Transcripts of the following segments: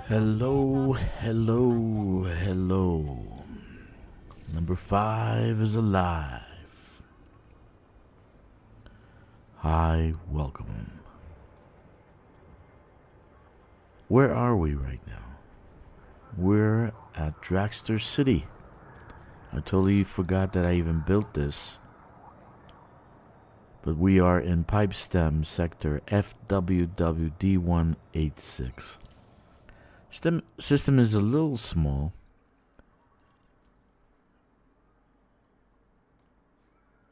Hello, hello, hello. Number 5 is alive. Hi, welcome. Where are we right now? We're at Dragster City. I totally forgot that I even built this. But we are in Pipestem Sector FWWD186. System is a little small.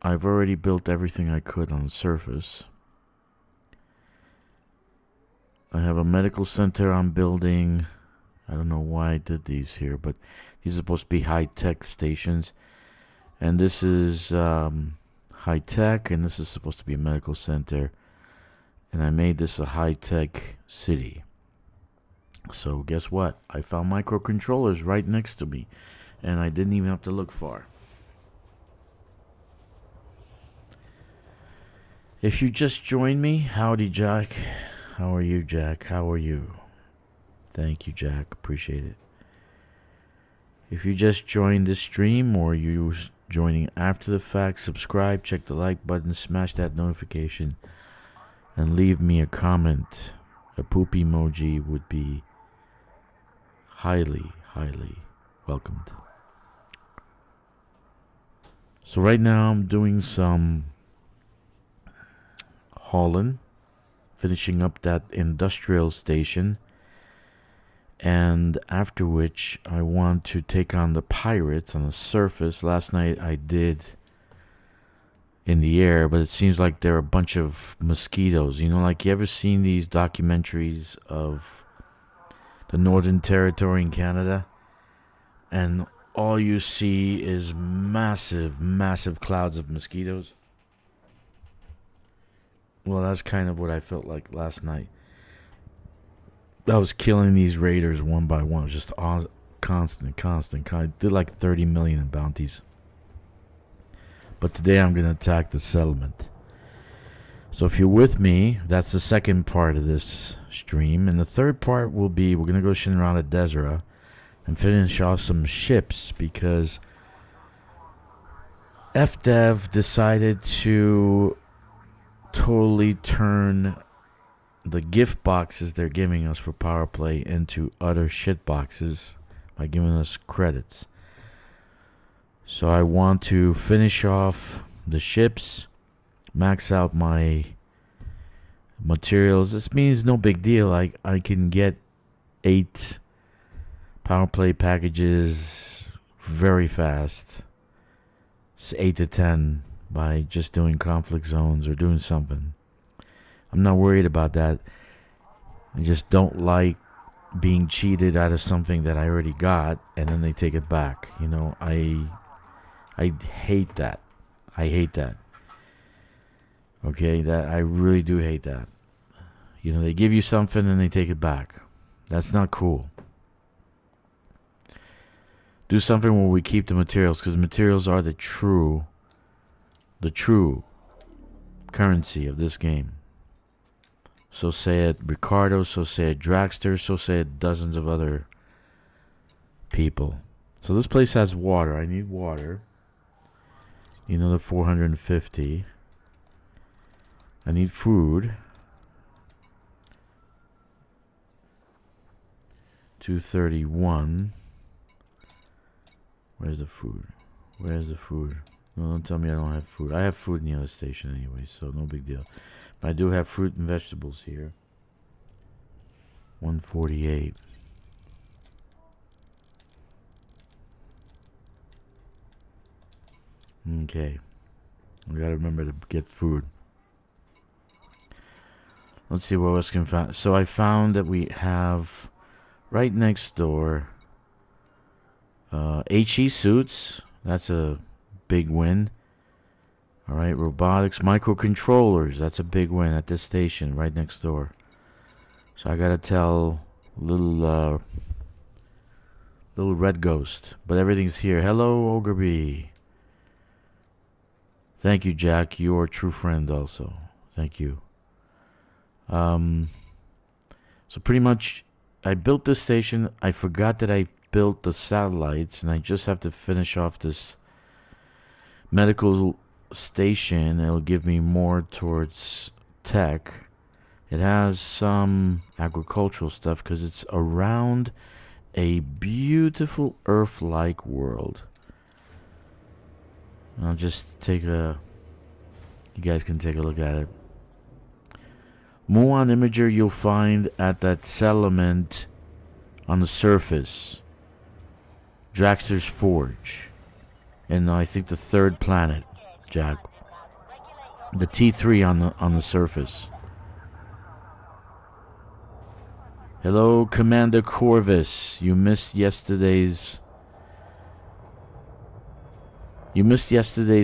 I've already built everything I could on the surface. I have a medical center I'm building. I don't know why I did these here, but these are supposed to be high-tech stations. And this is high-tech, and this is supposed to be a medical center. And I made this a high-tech city. So guess what? I found microcontrollers right next to me, and I didn't even have to look far. If you just joined me, howdy Jack. How are you, Jack? How are you? Thank you, Jack. Appreciate it. If you just joined this stream or you joining after the fact, subscribe, check the like button, smash that notification, and leave me a comment. A poop emoji would be highly, highly welcomed. So right now I'm doing some hauling, finishing up that industrial station, and after which I want to take on the pirates on the surface. Last night I did in the air, but it seems like there are a bunch of mosquitoes. You know, like you ever seen these documentaries of the Northern Territory in Canada, and all you see is massive, massive clouds of mosquitoes? Well, that's kind of what I felt like last night. I was killing these raiders one by one, just constant. I did like 30 million in bounties. But today I'm going to attack the settlement. So if you're with me, that's the second part of this stream. And the third part will be, we're going to go shooting around at Desera and finish off some ships, because FDev decided to totally turn the gift boxes they're giving us for power play into utter shit boxes by giving us credits. So I want to finish off the ships, max out my materials. This means no big deal. I can get 8 power play packages very fast. It's 8 to 10 by just doing conflict zones or doing something. I'm not worried about that. I just don't like being cheated out of something that I already got and then they take it back. You know, I hate that. I hate that. Okay, that I really do hate that. You know, they give you something and they take it back. That's not cool. Do something where we keep the materials, because materials are the true currency of this game. So say it Ricardo, so say it Dragster, so say it dozens of other people. So this place has water. I need water. You know, the 450. I need food. 231. Where's the food? Where's the food? No, don't tell me I don't have food. I have food in the other station anyway, so no big deal. But I do have fruit and vegetables here. 148. Okay. We gotta remember to get food. Let's see what else can find. So I found that we have right next door HE suits. That's a big win. Alright, robotics, microcontrollers. That's a big win at this station right next door. So I gotta tell little red ghost. But everything's here. Hello, Ogre. Thank you, Jack. You're a true friend also. Thank you. So pretty much I built this station. I forgot that I built the satellites, and I just have to finish off this medical station. It'll give me more towards tech. It has some agricultural stuff because it's around a beautiful Earth-like world. I'll just take a... You guys can take a look at it. Muon Imager you'll find at that settlement on the surface. Dragster's Forge. And I think the third planet, Jack. The T3 on the surface. Hello, Commander Corvus. You missed yesterday's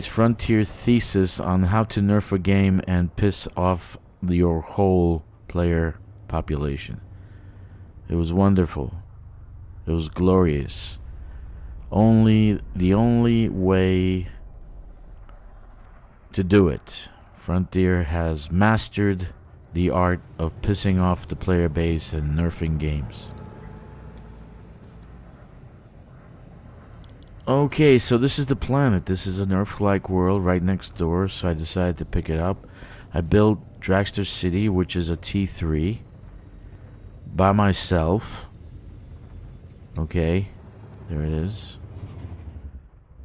frontier thesis on how to nerf a game and piss off your whole player population. It was wonderful. It was glorious. The only way to do it. Frontier has mastered the art of pissing off the player base and nerfing games. Okay, so this is the planet. This is a nerf-like world right next door, so I decided to pick it up. I built Dragster City, which is a T3, by myself. Okay, there it is.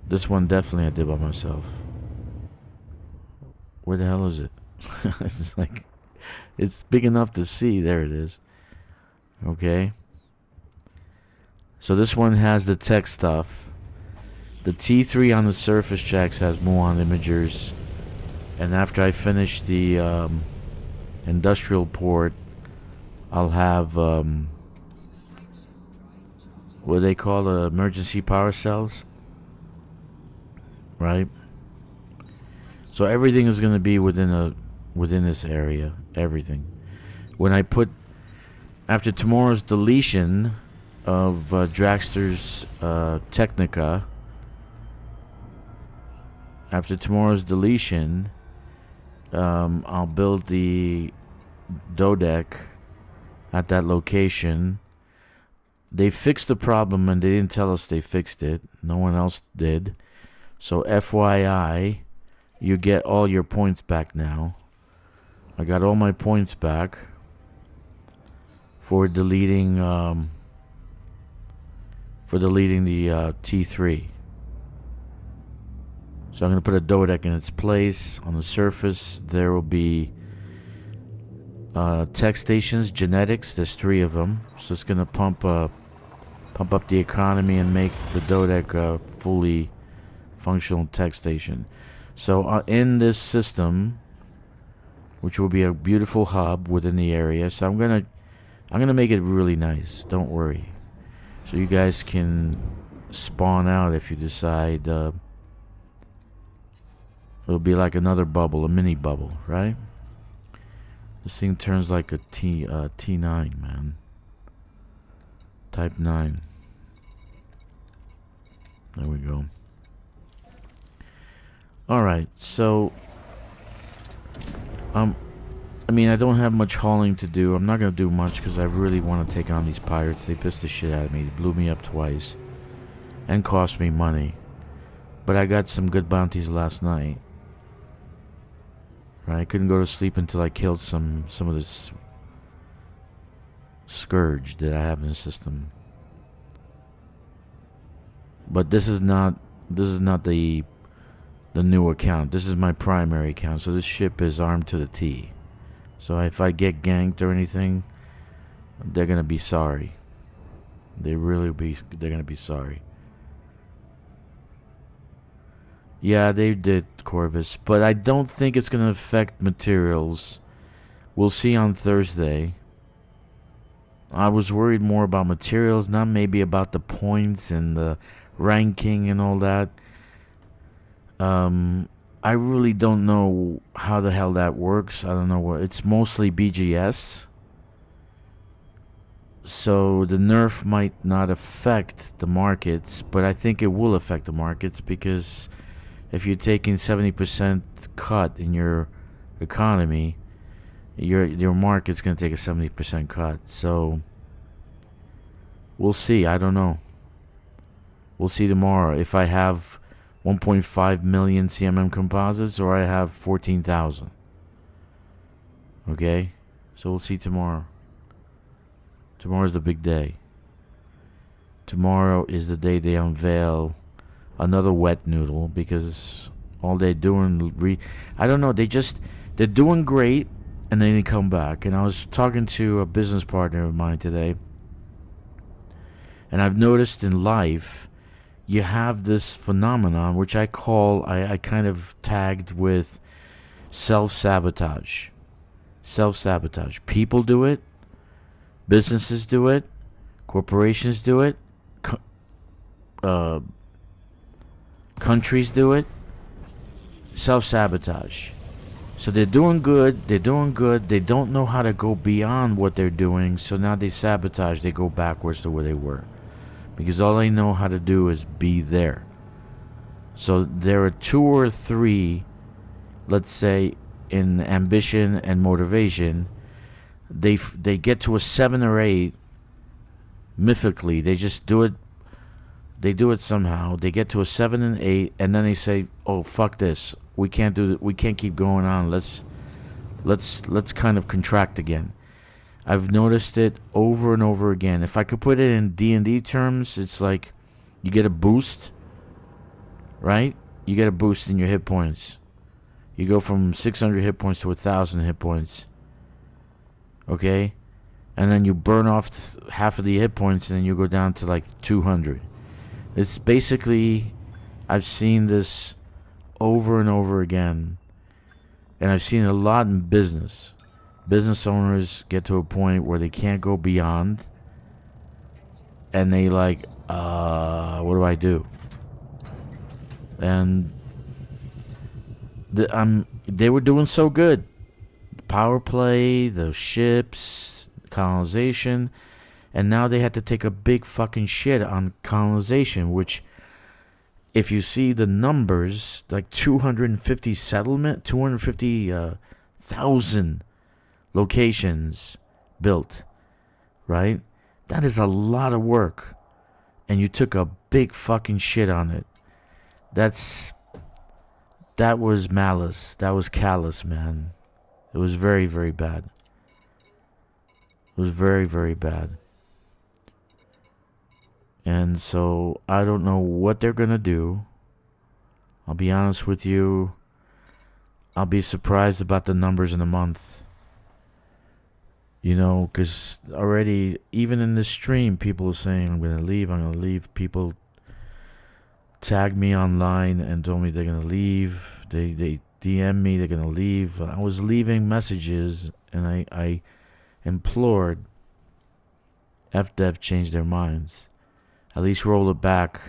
This one definitely I did by myself. Where the hell is it? It's like, it's big enough to see. There it is. Okay. So this one has the tech stuff. The T3 on the surface checks has Muon Imagers. And after I finish the industrial port, I'll have what do they call emergency power cells, right? So everything is going to be within this area. Everything. When I put after tomorrow's deletion of Dragster's Technica, after tomorrow's deletion, I'll build the dodec at that location. They fixed the problem and they didn't tell us they fixed it. No one else did. So FYI, you get all your points back now. I got all my points back for deleting the T3. So I'm going to put a dodec in its place. On the surface, there will be tech stations, genetics. There's 3 of them. So it's going to pump up the economy and make the dodec a fully functional tech station. So in this system, which will be a beautiful hub within the area, so I'm gonna make it really nice. Don't worry. So you guys can spawn out if you decide. It'll be like another bubble, a mini bubble, right? This thing turns like a T9, man. Type 9. There we go. Alright, so I mean, I don't have much hauling to do. I'm not gonna do much because I really want to take on these pirates. They pissed the shit out of me. They blew me up twice and cost me money. But I got some good bounties last night. Right, I couldn't go to sleep until I killed some of this scourge that I have in the system. But this is not the new account. This is my primary account. So this ship is armed to the T. So if I get ganked or anything, they're gonna be sorry. They're gonna be sorry. Yeah, they did, Corvus, but I don't think it's gonna affect materials. We'll see on Thursday. I was worried more about materials, not maybe about the points and the ranking and all that. I really don't know how the hell that works. I don't know what. It's mostly BGS. So the nerf might not affect the markets, but I think it will affect the markets because if you're taking 70% cut in your economy, your market's going to take a 70% cut. So We'll see. I don't know. We'll see tomorrow if I have 1.5 million CMM composites or I have 14,000. Okay? So we'll see tomorrow. Tomorrow's the big day. Tomorrow is the day they unveil another wet noodle, because all they're doing, I don't know, they're doing great, and then they come back. And I was talking to a business partner of mine today, and I've noticed in life, you have this phenomenon, which I kind of tagged with self-sabotage. Self-sabotage. People do it. Businesses do it. Corporations do it. Countries do it. Self-sabotage. So they're doing good. They don't know how to go beyond what they're doing, so now they sabotage. They go backwards to where they were, because all they know how to do is be there. So there are 2 or 3, let's say, in ambition and motivation. They get to a 7 or 8 mythically. They just do it. They do it somehow. They get to a 7 and 8, and then they say, "Oh, fuck this. We can't do that. We can't keep going on. Let's kind of contract again." I've noticed it over and over again. If I could put it in D&D terms, it's like you get a boost, right? You get a boost in your hit points. You go from 600 hit points to 1,000 hit points. Okay? And then you burn off half of the hit points, and then you go down to like 200. It's basically, I've seen this over and over again. And I've seen it a lot in business. Business owners get to a point where they can't go beyond, and they like, what do I do? And they were doing so good. Power play, the ships, colonization, and now they had to take a big fucking shit on colonization, which, if you see the numbers, like 250,000 locations built, right? That is a lot of work, and you took a big fucking shit on it. That was malice. That was callous, man. It was very, very bad. It was very, very bad. And so I don't know what they're gonna do. I'll be honest with you. I'll be surprised about the numbers in a month. You know, because already, even in this stream, people are saying, I'm going to leave. People tagged me online and told me they're going to leave. They DM me, they're going to leave. I was leaving messages, and I implored FDev change their minds. At least roll it back.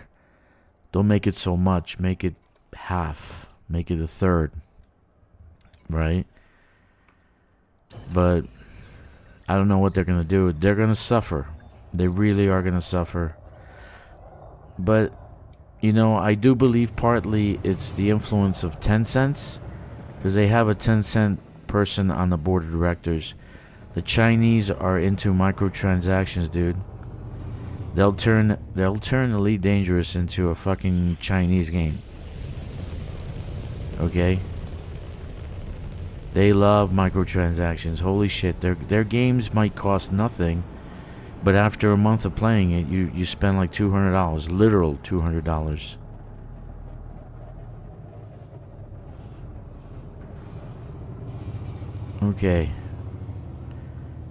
Don't make it so much. Make it half. Make it a third. Right? But I don't know what they're going to do. They're going to suffer. They really are going to suffer. But, you know, I do believe partly it's the influence of Tencent, because they have a Tencent person on the board of directors. The Chinese are into microtransactions, dude. They'll turn Elite Dangerous into a fucking Chinese game. Okay? They love microtransactions. Holy shit. Their games might cost nothing, but after a month of playing it, you spend like $200. Literal $200. Okay.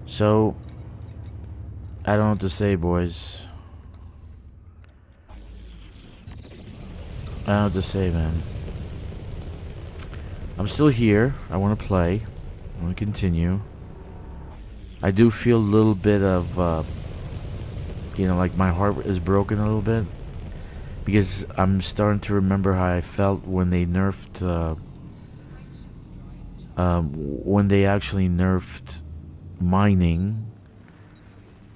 So, I don't know what to say, boys. I don't know what to say, man. I'm still here. I want to play. I want to continue. I do feel a little bit of, you know, like my heart is broken a little bit, because I'm starting to remember how I felt when they nerfed, when they actually nerfed mining,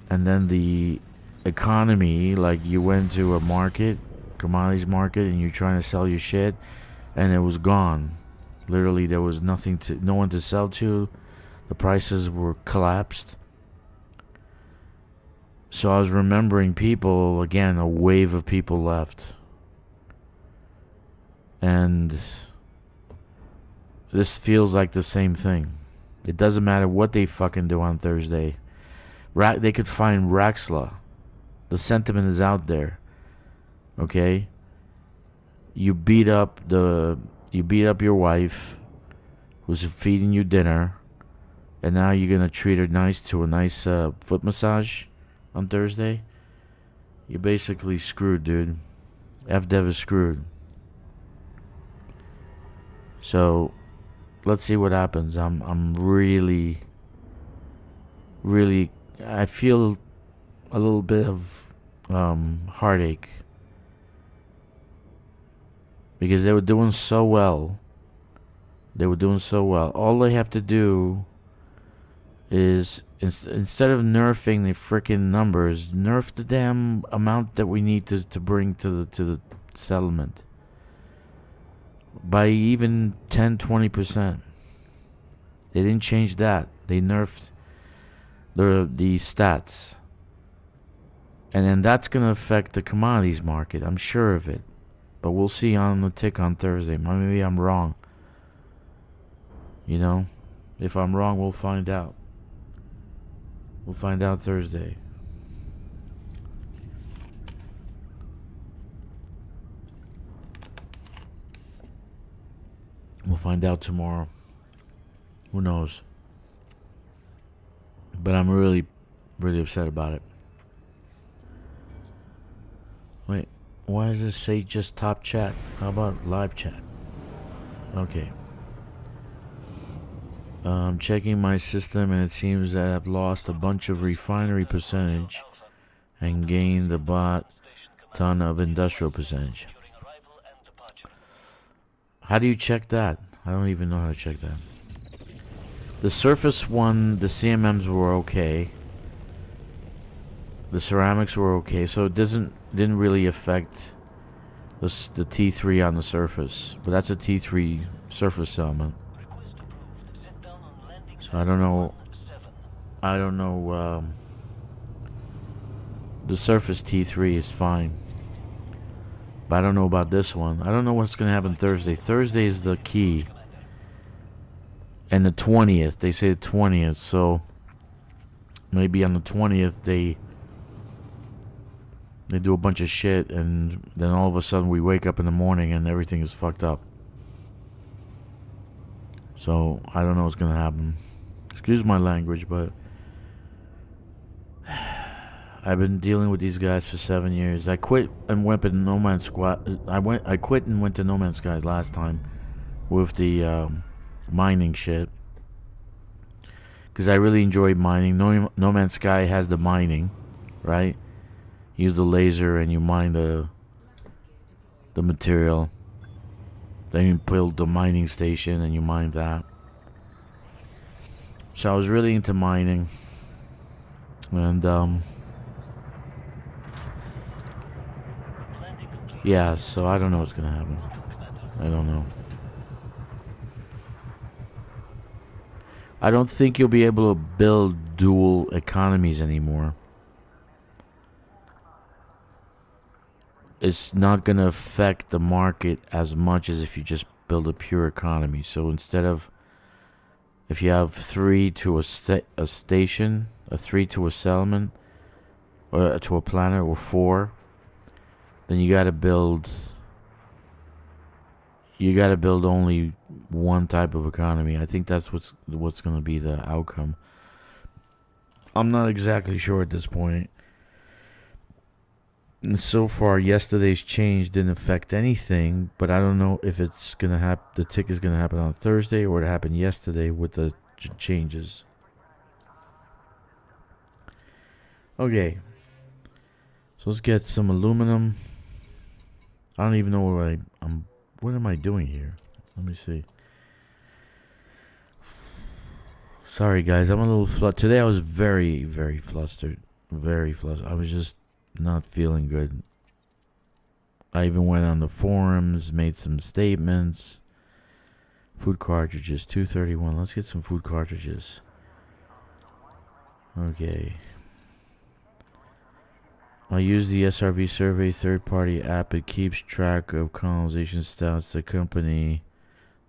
and then the economy, like you went to a market, commodities market, and you're trying to sell your shit, and it was gone. Literally, there was no one to sell to. The prices were collapsed. So I was remembering people, again, a wave of people left. And this feels like the same thing. It doesn't matter what they fucking do on Thursday. They could find Raxla. The sentiment is out there. Okay? You beat up your wife who's feeding you dinner, and now you're gonna treat her to a nice foot massage on Thursday. You're basically screwed, dude. FDev is screwed. So let's see what happens. I'm really I feel a little bit of heartache because they were doing so well. All they have to do is instead of nerfing the freaking numbers, nerf the damn amount that we need to bring to the settlement by even 10-20%. They didn't change that. They nerfed the stats, and then that's gonna affect the commodities market. I'm sure of it, but we'll see on the tick on Thursday. Maybe I'm wrong. You know, if I'm wrong, we'll find out. We'll find out Thursday. We'll find out tomorrow. Who knows? But I'm really upset about it. Wait, why does it say just top chat? How about live chat? Okay. I'm checking my system, and it seems that I've lost a bunch of refinery percentage and gained a ton of industrial percentage. How do you check that? I don't even know how to check that. The surface one, the CMMs were okay. The ceramics were okay, so it didn't really affect the T3 on the surface. But that's a T3 surface settlement. So I don't know. The surface T3 is fine, but I don't know about this one. I don't know what's gonna happen Thursday. Thursday is the key, and the 20th. They say the 20th, so maybe on the 20th they do a bunch of shit, and then all of a sudden we wake up in the morning and everything is fucked up. So I don't know what's gonna happen. Excuse my language, but I've been dealing with these guys for 7 years. I quit and went to No Man's Squad. I quit and went to No Man's Sky last time with the mining shit, because I really enjoyed mining. No Man's Sky has the mining, right? Use the laser and you mine the material. Then you build the mining station and you mine that. So I was really into mining, and yeah, so I don't know what's gonna happen. I don't know. I don't think you'll be able to build dual economies anymore. It's not gonna affect the market as much as if you just build a pure economy. So instead of, if you have 3 to a station, a 3 to a settlement, or to a planet, or 4, then you gotta build only one type of economy. I think that's what's gonna be the outcome. I'm not exactly sure at this point. And so far, yesterday's change didn't affect anything, but I don't know if it's gonna happen. The tick is gonna happen on Thursday, or it happened yesterday with the changes. Okay, so let's get some aluminum. I don't even know what am I doing here? Let me see. Sorry guys, I'm a little flustered. Today I was very, very flustered. Very flustered. I was just not feeling good. I even went on the forums, made some statements. Food cartridges, 231. Let's get some food cartridges. Okay. I use the SRV Survey third-party app. It keeps track of colonization stats. The company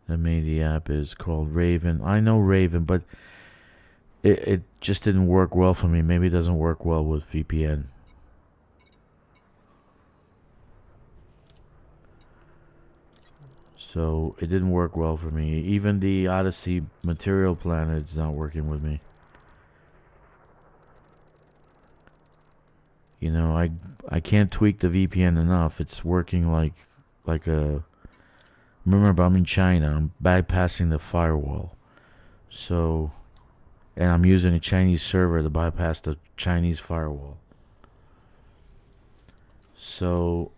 that made the app is called Raven. I know Raven, but it just didn't work well for me. Maybe it doesn't work well with VPN. So it didn't work well for me. Even the Odyssey material planner is not working with me. You know, I can't tweak the VPN enough. It's working like a... Remember, I'm in China. I'm bypassing the firewall. So... And I'm using a Chinese server to bypass the Chinese firewall. So...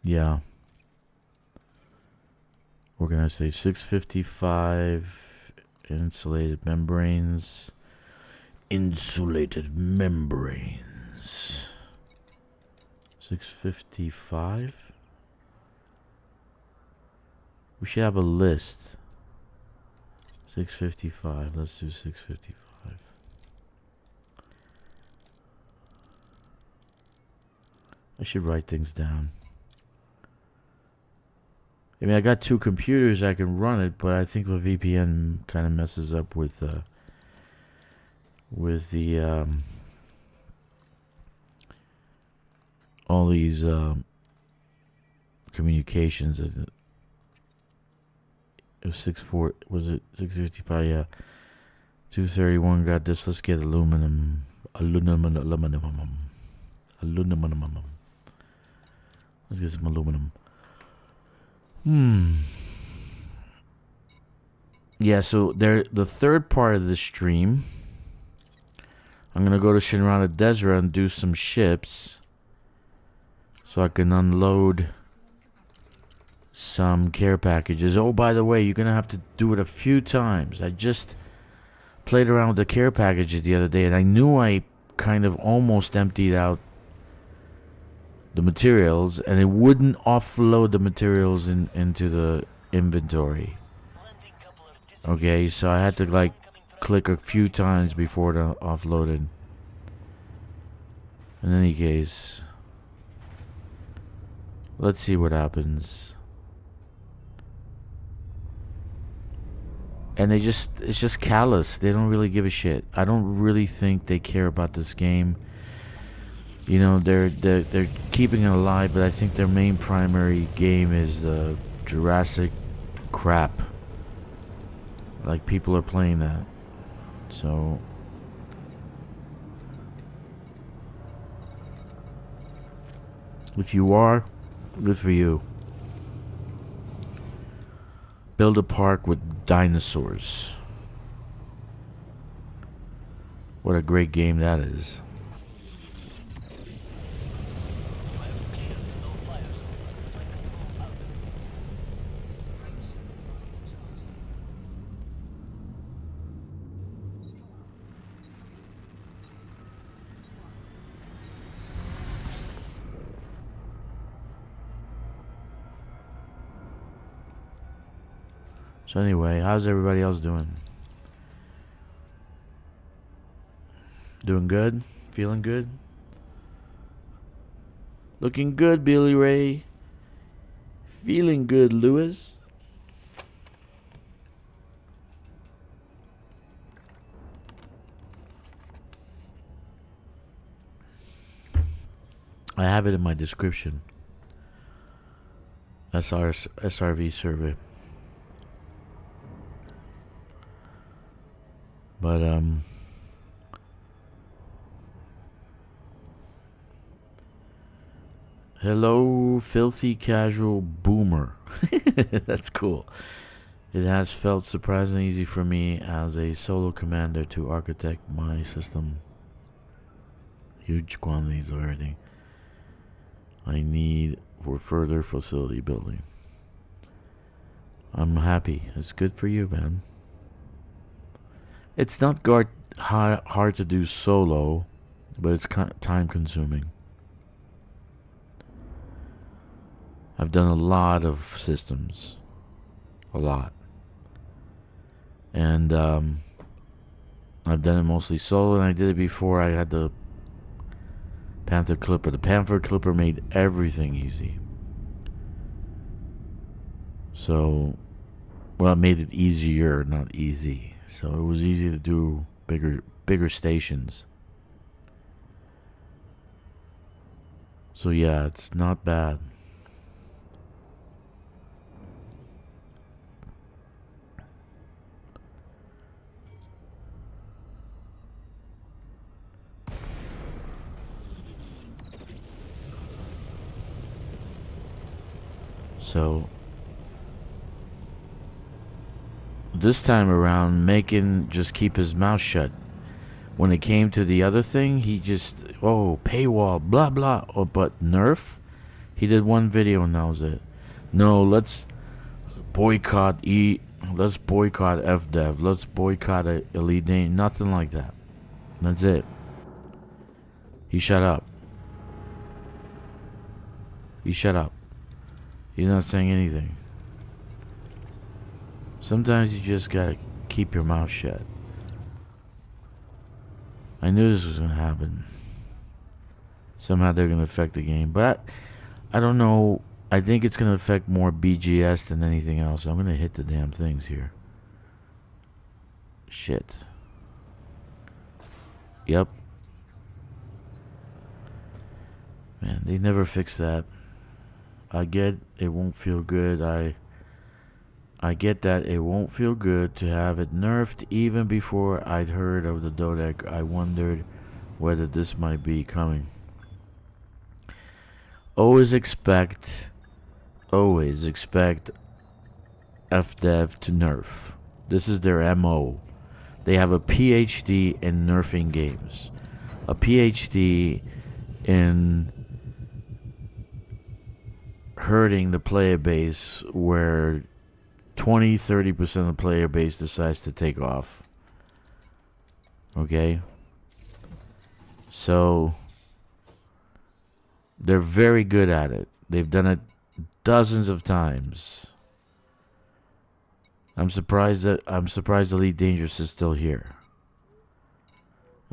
yeah. We're gonna say 655... Insulated membranes. Insulated membranes. 655. We should have a list. 655. Let's do 655. I should write things down. I mean, I got two computers, I can run it, but I think the VPN kind of messes up with the all these communications. It was 64. Was it 655? Yeah. 231 got this. Let's get aluminum. Let's get some aluminum. Yeah, so the third part of the stream, I'm gonna go to Shinrana Desert and do some ships so I can unload some care packages. Oh, by the way, you're gonna have to do it a few times. I just played around with the care packages the other day, and I knew I kind of almost emptied out the materials, and it wouldn't offload the materials into the inventory. Okay, so I had to like click a few times before it offloaded. In any case, let's see what happens. And it's just callous. They don't really give a shit. I don't really think they care about this game. You know, they're keeping it alive, but I think their main primary game is the Jurassic crap. Like, people are playing that. So... if you are, good for you. Build a park with dinosaurs. What a great game that is. So anyway, how's everybody else doing? Doing good? Feeling good? Looking good, Billy Ray. Feeling good, Lewis. I have it in my description. SRV Survey. But, hello, filthy casual boomer. That's cool. It has felt surprisingly easy for me as a solo commander to architect my system. Huge quantities of everything I need for further facility building. I'm happy. It's good for you, man. It's not hard to do solo, but it's time consuming. I've done a lot of systems. A lot. And I've done it mostly solo, and I did it before I had the Panther Clipper. The Panther Clipper made everything easy. So, well, it made it easier, not easy. So it was easy to do bigger stations. So yeah, it's not bad. So this time around, Mechan just keep his mouth shut. When it came to the other thing, he just, oh, paywall, blah blah. Oh, but nerf, he did one video and that was it. No, let's boycott let's boycott FDev, let's boycott EliteDangereuse, nothing like that. That's it. He shut up. He shut up. He's not saying anything. Sometimes you just gotta keep your mouth shut. I knew this was gonna happen. Somehow they're gonna affect the game, but I don't know. I think it's gonna affect more BGS than anything else. I'm gonna hit the damn things here. Shit. Yep. Man, they never fix that. I get it won't feel good. I get that it won't feel good to have it nerfed. Even before I'd heard of the Dodec, I wondered whether this might be coming. Always expect FDev to nerf. This is their MO. They have a PhD in nerfing games. A PhD in hurting the player base where 20-30% of the player base decides to take off. Okay? So they're very good at it. They've done it dozens of times. I'm surprised EliteDangereuse is still here.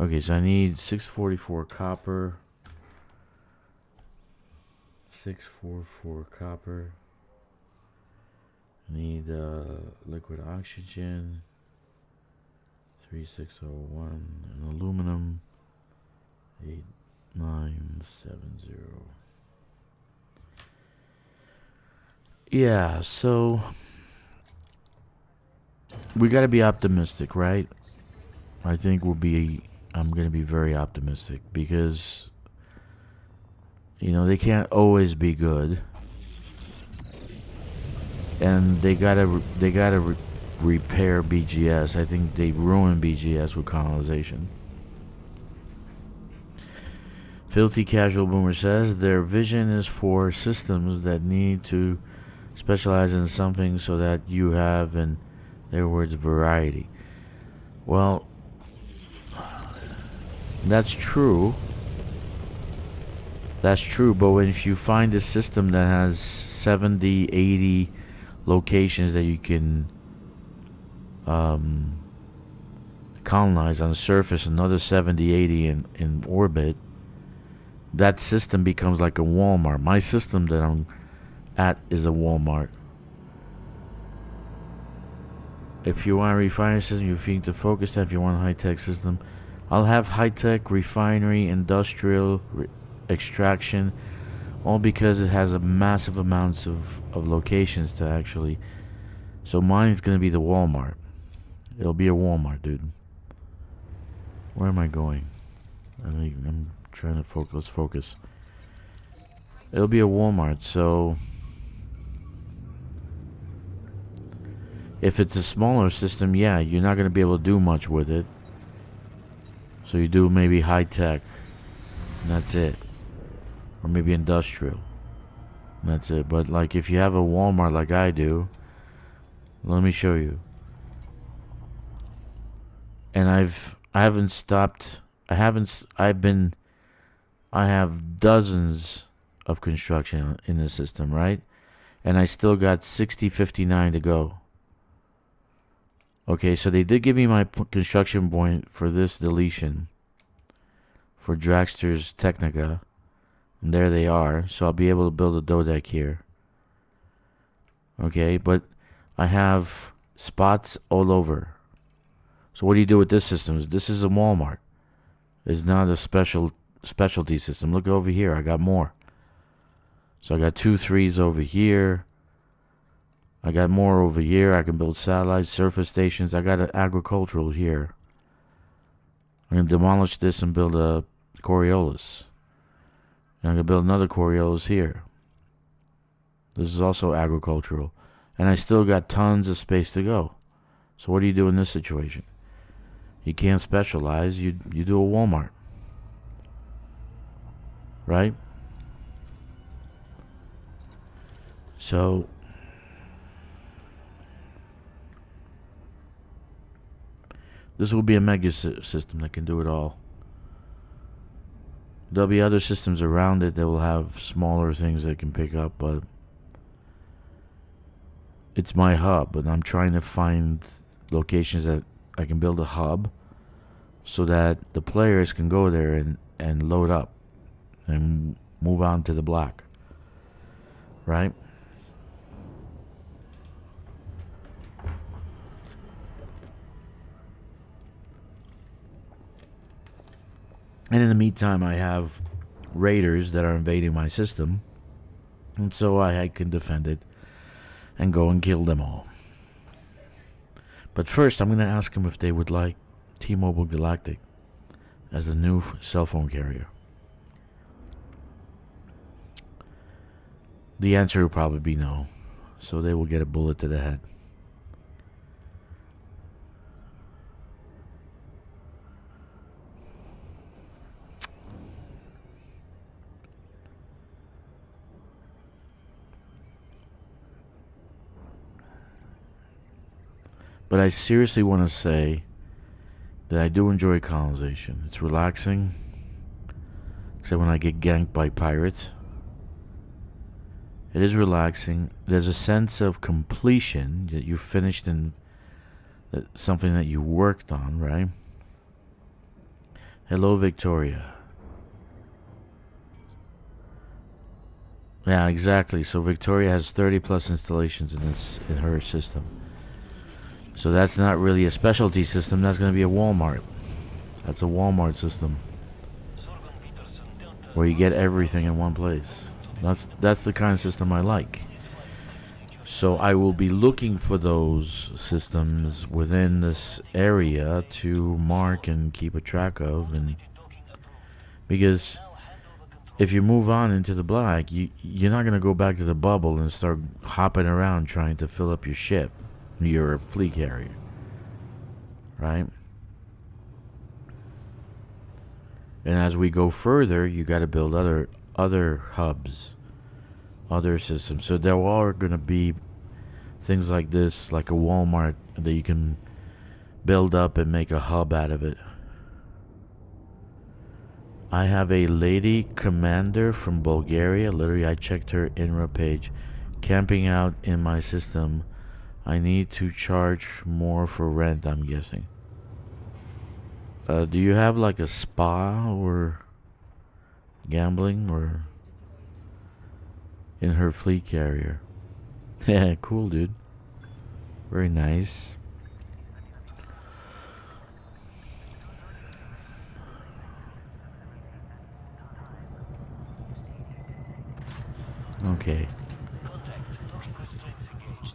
Okay, so I need 644 copper. 644 copper. Need liquid oxygen. 3601 and aluminum. 8970. Yeah, so we gotta be optimistic, right? I'm gonna be very optimistic because they can't always be good, and they gotta repair BGS. I think they ruined BGS with colonization. Filthy Casual Boomer says their vision is for systems that need to specialize in something so that you have, in their words, variety. Well, that's true. That's true, but if you find a system that has 70, 80 locations that you can colonize on the surface, another 70, 80 in orbit, that system becomes like a Walmart. My system that I'm at is a Walmart. If you want a refinery system, you need to focus that. If you want a high-tech system, I'll have high-tech, refinery, industrial, extraction, all because it has a massive amounts of locations to actually. So mine's gonna be the Walmart. It'll be a Walmart, dude. Where am I going? I'm trying to focus. Let's focus. It'll be a Walmart. So if it's a smaller system, yeah, you're not gonna be able to do much with it. So you do maybe high tech, and that's it. Or maybe industrial, and that's it. But like if you have a Walmart like I do, let me show you. And I haven't stopped. I have dozens of construction in the system, right? And I still got 6059 to go. Okay, so they did give me my construction point for this deletion for Dragster's Technica. And there they are. So I'll be able to build a dodeck here. Okay, but I have spots all over. So what do you do with this system? This is a Walmart. It's not a specialty system. Look over here. I got more. So I got 2 3s over here. I got more over here. I can build satellites, surface stations. I got an agricultural here. I'm going to demolish this and build a Coriolis. And I'm going to build another Coriolis here. This is also agricultural. And I still got tons of space to go. So what do you do in this situation? You can't specialize. You do a Walmart. Right? So this will be a mega system that can do it all. There'll be other systems around it that will have smaller things that can pick up, but it's my hub, and I'm trying to find locations that I can build a hub so that the players can go there and load up and move on to the black. Right? And in the meantime, I have raiders that are invading my system, and so I can defend it and go and kill them all. But first, I'm going to ask them if they would like T-Mobile Galactic as the new cell phone carrier. The answer will probably be no, so they will get a bullet to the head. But I seriously want to say that I do enjoy colonization. It's relaxing, except when I get ganked by pirates. It is relaxing. There's a sense of completion that you finished in something that you worked on, right? Hello, Victoria. Yeah, exactly. So Victoria has 30 plus installations in her system. So that's not really a specialty system. That's going to be a Walmart. That's a Walmart system where you get everything in one place. That's the kind of system I like. So I will be looking for those systems within this area to mark and keep a track of, and because if you move on into the black, you're not going to go back to the bubble and start hopping around trying to fill up your ship. You're a fleet carrier, right? And as we go further, you got to build other hubs, other systems. So there are going to be things like this, like a Walmart that you can build up and make a hub out of it. I have a lady commander from Bulgaria. Literally, I checked her INRA page, camping out in my system. I need to charge more for rent, I'm guessing. Do you have like a spa or gambling or in her fleet carrier? Yeah, cool, dude. Very nice. Okay.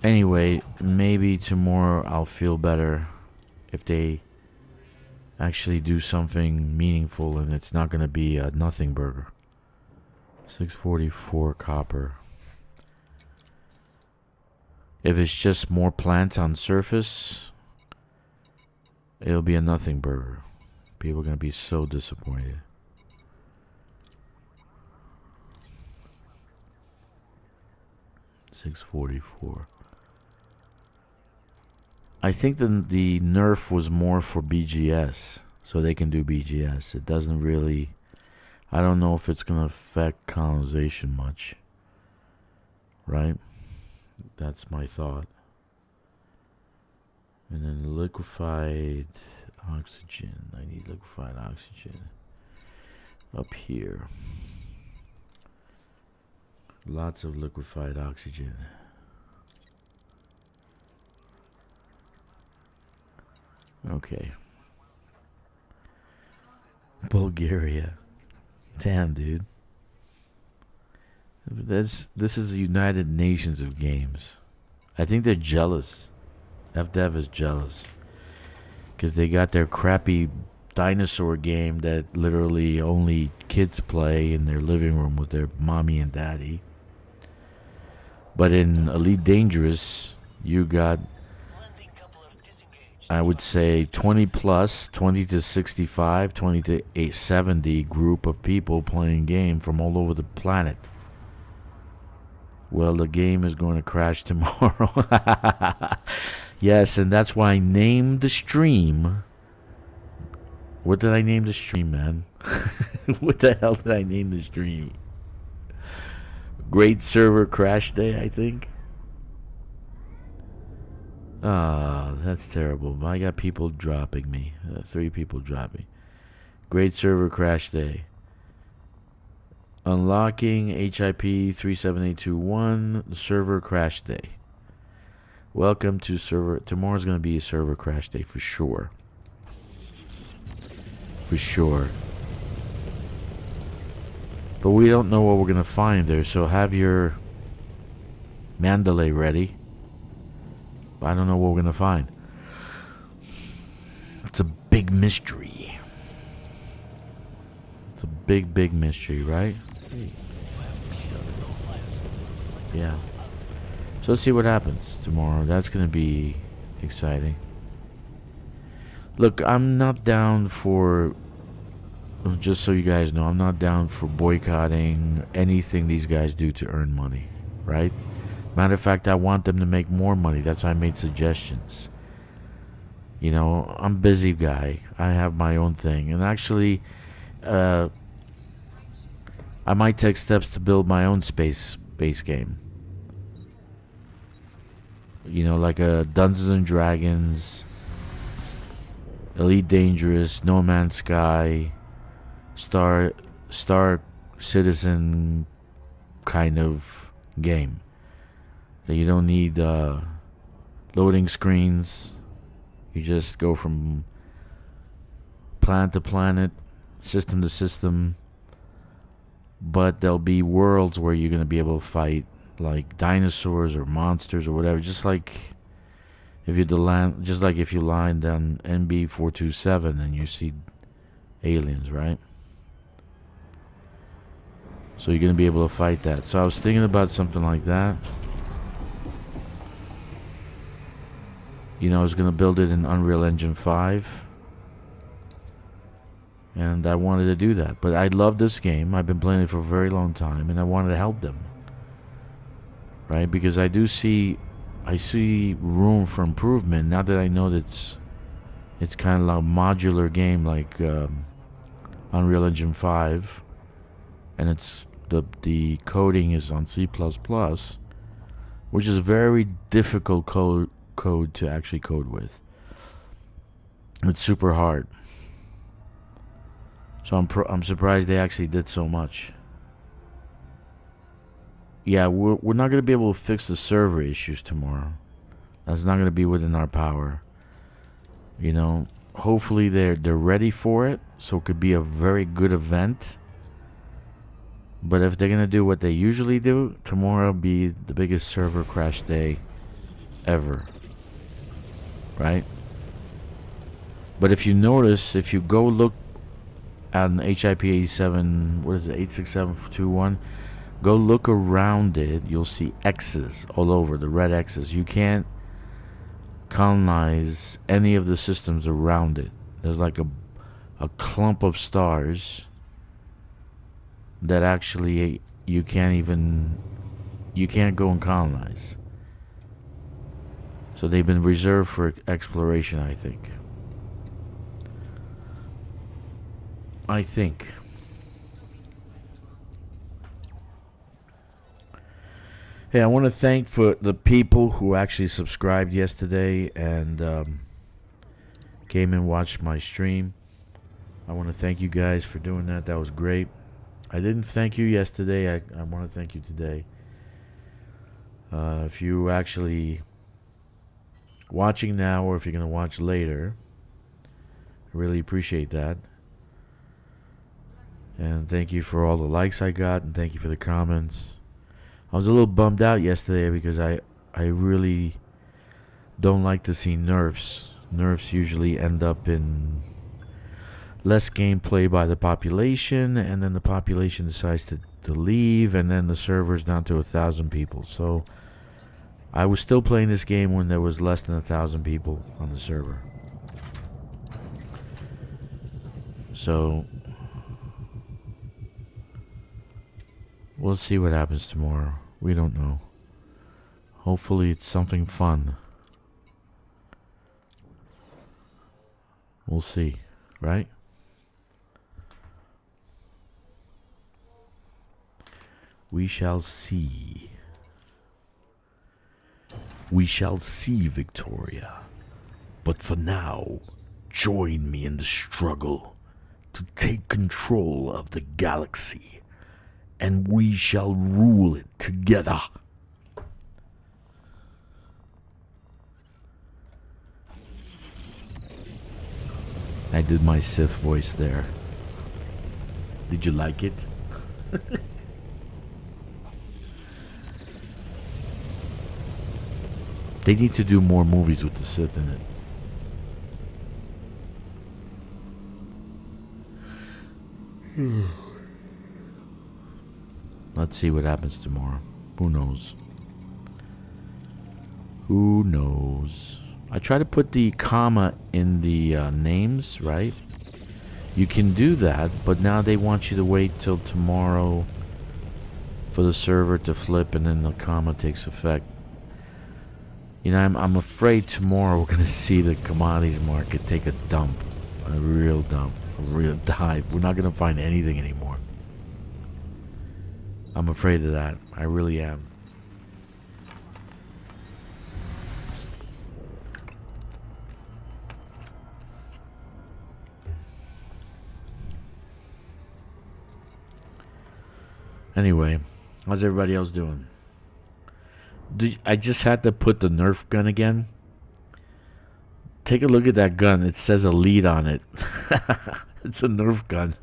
Anyway, maybe tomorrow I'll feel better if they actually do something meaningful and it's not going to be a nothing burger. 644 copper. If it's just more plants on surface, it'll be a nothing burger. People are going to be so disappointed. $644. I think the nerf was more for BGS, so they can do BGS. It doesn't really... I don't know if it's going to affect colonization much. Right? That's my thought. And then liquefied oxygen. I need liquefied oxygen up here. Lots of liquefied oxygen. Okay. Bulgaria. Damn, dude. This is the United Nations of games. I think they're jealous. FDev is jealous. Because they got their crappy dinosaur game that literally only kids play in their living room with their mommy and daddy. But in Elite Dangerous, you got, I would say, 20 plus, 20 to 65, 20 to 870 group of people playing game from all over the planet. Well, the game is going to crash tomorrow. Yes, and that's why I named the stream. What did I name the stream, man? What the hell did I name the stream? Great Server Crash Day, I think. Ah, that's terrible. I got people dropping me. 3 people dropping. Great Server Crash Day. Unlocking HIP 37821. The server crash day. Welcome to server. Tomorrow's going to be a server crash day for sure. For sure. But we don't know what we're going to find there, so have your Mandalay ready. I don't know what we're going to find. It's a big mystery. It's a big, big mystery, right? Yeah. So let's see what happens tomorrow. That's going to be exciting. Look, I'm not down for, just so you guys know, I'm not down for boycotting anything these guys do to earn money, right? Matter of fact, I want them to make more money. That's why I made suggestions. You know, I'm a busy guy. I have my own thing. And actually, I might take steps to build my own space game. You know, like a Dungeons and Dragons, Elite Dangerous, No Man's Sky, Star Citizen kind of game. That you don't need loading screens. You just go from planet to planet, system to system. But there'll be worlds where you're going to be able to fight like dinosaurs or monsters or whatever, just like if you land on NB427 and you see aliens, right? So you're going to be able to fight that. So I was thinking about something like that. You know, I was going to build it in Unreal Engine 5. And I wanted to do that. But I love this game. I've been playing it for a very long time. And I wanted to help them. Right? Because I see room for improvement. Now that I know that it's kind of like a modular game like Unreal Engine 5. And it's the coding is on C++. Which is very difficult code to actually code with. It's super hard. So I'm surprised they actually did so much. Yeah, we're not going to be able to fix the server issues tomorrow. That's not going to be within our power. You know, hopefully they're ready for it, so it could be a very good event. But if they're going to do what they usually do, tomorrow will be the biggest server crash day ever. Right? But if you notice, if you go look at an HIP 87, what is it, 86721, go look around it, you'll see X's all over, the red X's. You can't colonize any of the systems around it. There's like a clump of stars that actually you can't go and colonize. So they've been reserved for exploration, I think. Hey, I want to thank for the people who actually subscribed yesterday and came and watched my stream. I want to thank you guys for doing that. That was great. I didn't thank you yesterday. I want to thank you today. If you actually watching now or if you're going to watch later, I really appreciate that. And thank you for all the likes I got, and thank you for the comments. I was a little bummed out yesterday because I really don't like to see nerfs. Nerfs usually end up in less gameplay by the population, and then the population decides to leave, and then the server's down to 1,000 people. So I was still playing this game when there was less than 1,000 people on the server. So we'll see what happens tomorrow. We don't know. Hopefully it's something fun. We'll see, right? We shall see. We shall see, Victoria. But for now, join me in the struggle to take control of the galaxy, and we shall rule it together. I did my Sith voice there. Did you like it? They need to do more movies with the Sith in it. Let's see what happens tomorrow. Who knows? Who knows? I try to put the comma in the names, right? You can do that, but now they want you to wait till tomorrow for the server to flip, and then the comma takes effect. You know, I'm afraid tomorrow we're going to see the commodities market take a dump. A real dump. A real dive. We're not going to find anything anymore. I'm afraid of that. I really am. Anyway, how's everybody else doing? I just had to put the Nerf gun again. Take a look at that gun. It says Elite on it. It's a Nerf gun.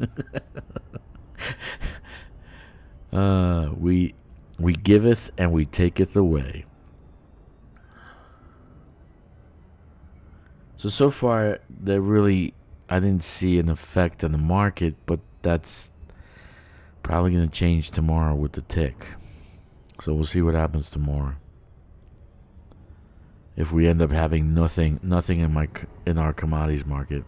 We giveth and we taketh away. So far, I didn't see an effect on the market, but that's probably going to change tomorrow with the tick. So we'll see what happens tomorrow. If we end up having nothing in our commodities market.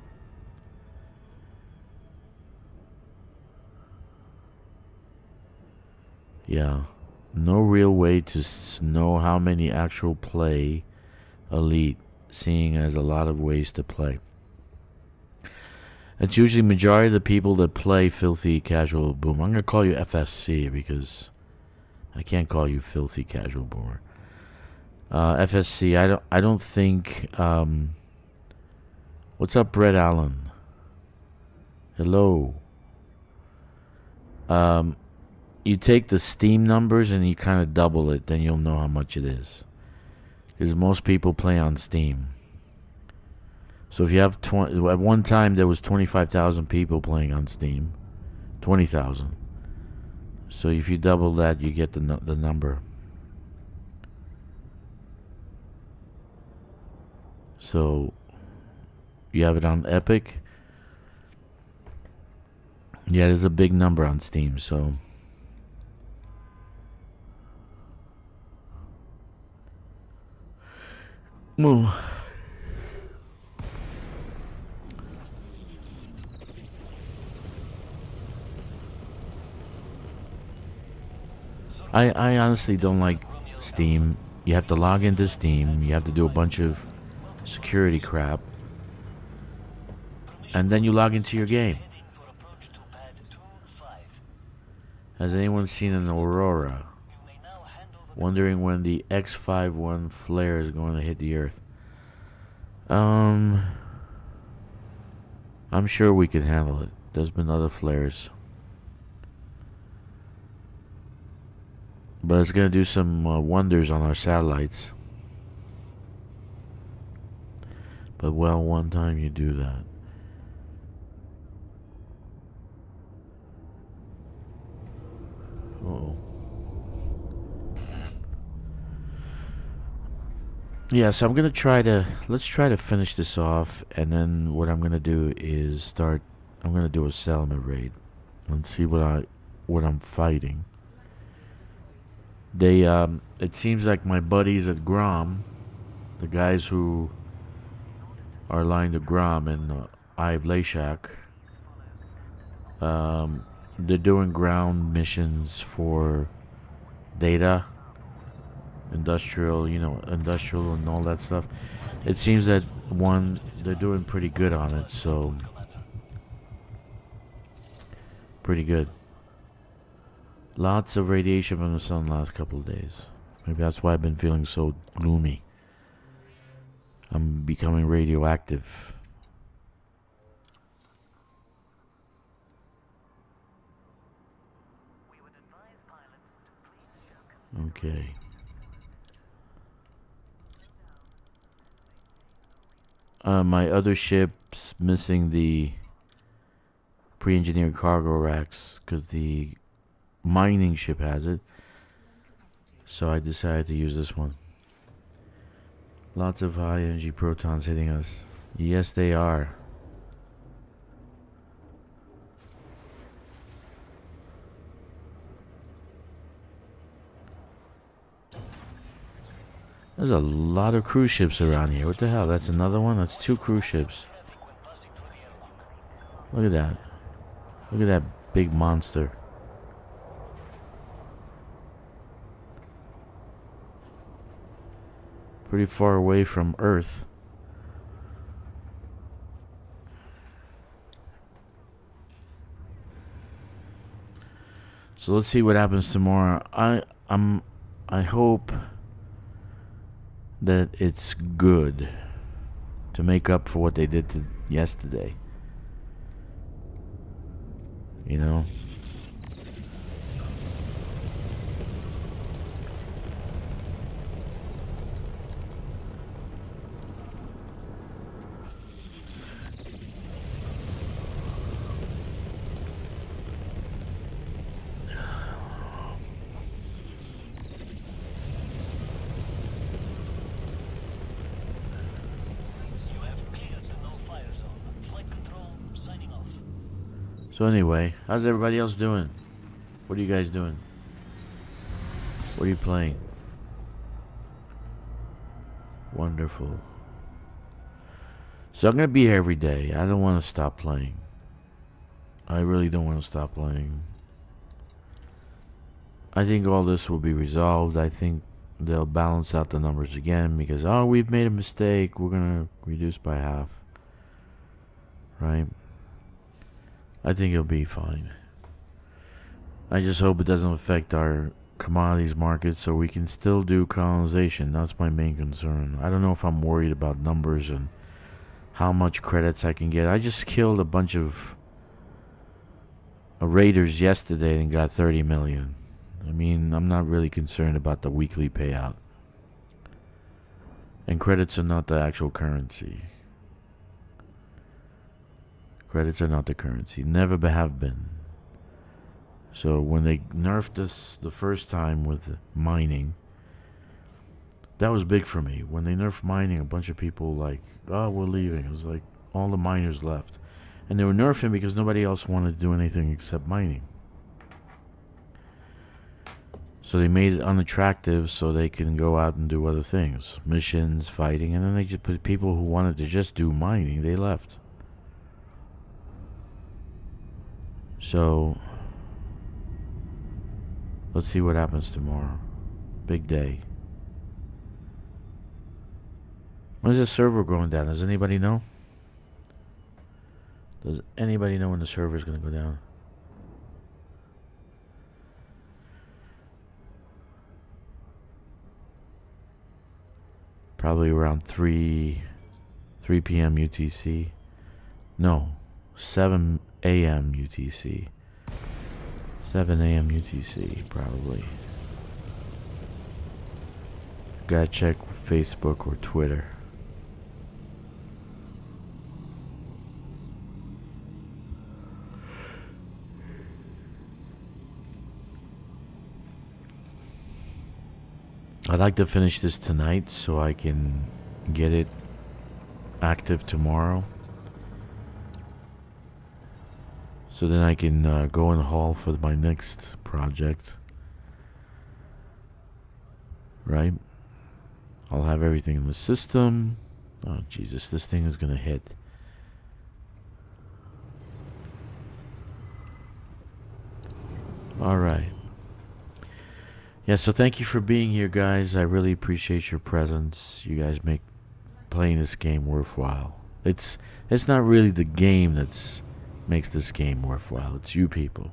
Yeah, no real way to know how many actual play Elite, seeing as a lot of ways to play. It's usually majority of the people that play Filthy Casual Boomer. I'm gonna call you FSC because I can't call you Filthy Casual Boomer. FSC. I don't think. What's up, Brett Allen? Hello. You take the Steam numbers and you kind of double it, then you'll know how much it is. Because most people play on Steam. So if you have at one time there was 25,000 people playing on Steam, 20,000. So if you double that, you get the number. So you have it on Epic. Yeah, there's a big number on Steam. So well, I honestly don't like Steam. You have to log into Steam. You have to do a bunch of security crap. And then you log into your game. Has anyone seen an aurora? Wondering when the X51 flare is going to hit the Earth. I'm sure we can handle it. There's been other flares. But it's going to do some wonders on our satellites. But well, one time you do that. Uh-oh. Yeah, so I'm going to try to... Let's try to finish this off. And then what I'm going to do is start... I'm going to do a settlement raid. And see what I'm fighting. They, it seems like my buddies at Grom, the guys who are aligned to Grom and Ive Lashak, they're doing ground missions for data, industrial and all that stuff. It seems that they're doing pretty good on it, so pretty good. Lots of radiation from the sun the last couple of days. Maybe that's why I've been feeling so gloomy. I'm becoming radioactive. Okay. My other ship's missing the pre-engineered cargo racks because the mining ship has it. So I decided to use this one. Lots of high energy protons hitting us. Yes, they are. There's a lot of cruise ships around here. What the hell? That's another one? That's 2 cruise ships. Look at that. Look at that big monster. Pretty far away from Earth. So let's see what happens tomorrow. I hope that it's good to make up for what they did to yesterday. You know? So anyway, how's everybody else doing? What are you guys doing? What are you playing? Wonderful. So I'm going to be here every day. I don't want to stop playing. I really don't want to stop playing. I think all this will be resolved. I think they'll balance out the numbers again because, oh, we've made a mistake. We're going to reduce by half. Right? I think it'll be fine. I just hope it doesn't affect our commodities market so we can still do colonization. That's my main concern. I don't know if I'm worried about numbers and how much credits I can get. I just killed a bunch of raiders yesterday and got 30 million. I mean, I'm not really concerned about the weekly payout. And credits are not the actual currency. Credits are not the currency. Never have been. So when they nerfed us the first time with mining, that was big for me. When they nerfed mining, a bunch of people like, oh, we're leaving. It was like all the miners left. And they were nerfing because nobody else wanted to do anything except mining. So they made it unattractive so they can go out and do other things. Missions, fighting, and then they just put people who wanted to just do mining, they left. So, let's see what happens tomorrow. Big day. When is the server going down? Does anybody know? Does anybody know when the server is going to go down? Probably around 3 p.m. UTC. No, 7 a.m. UTC. 7 a.m. UTC, probably. Gotta check Facebook or Twitter. I'd like to finish this tonight so I can get it active tomorrow. So then I can go in the hall for my next project. Right? I'll have everything in the system. Oh, Jesus, this thing is gonna hit. Alright. Yeah, so thank you for being here, guys. I really appreciate your presence. You guys make playing this game worthwhile. It's not really the game that's makes this game worthwhile. It's you people.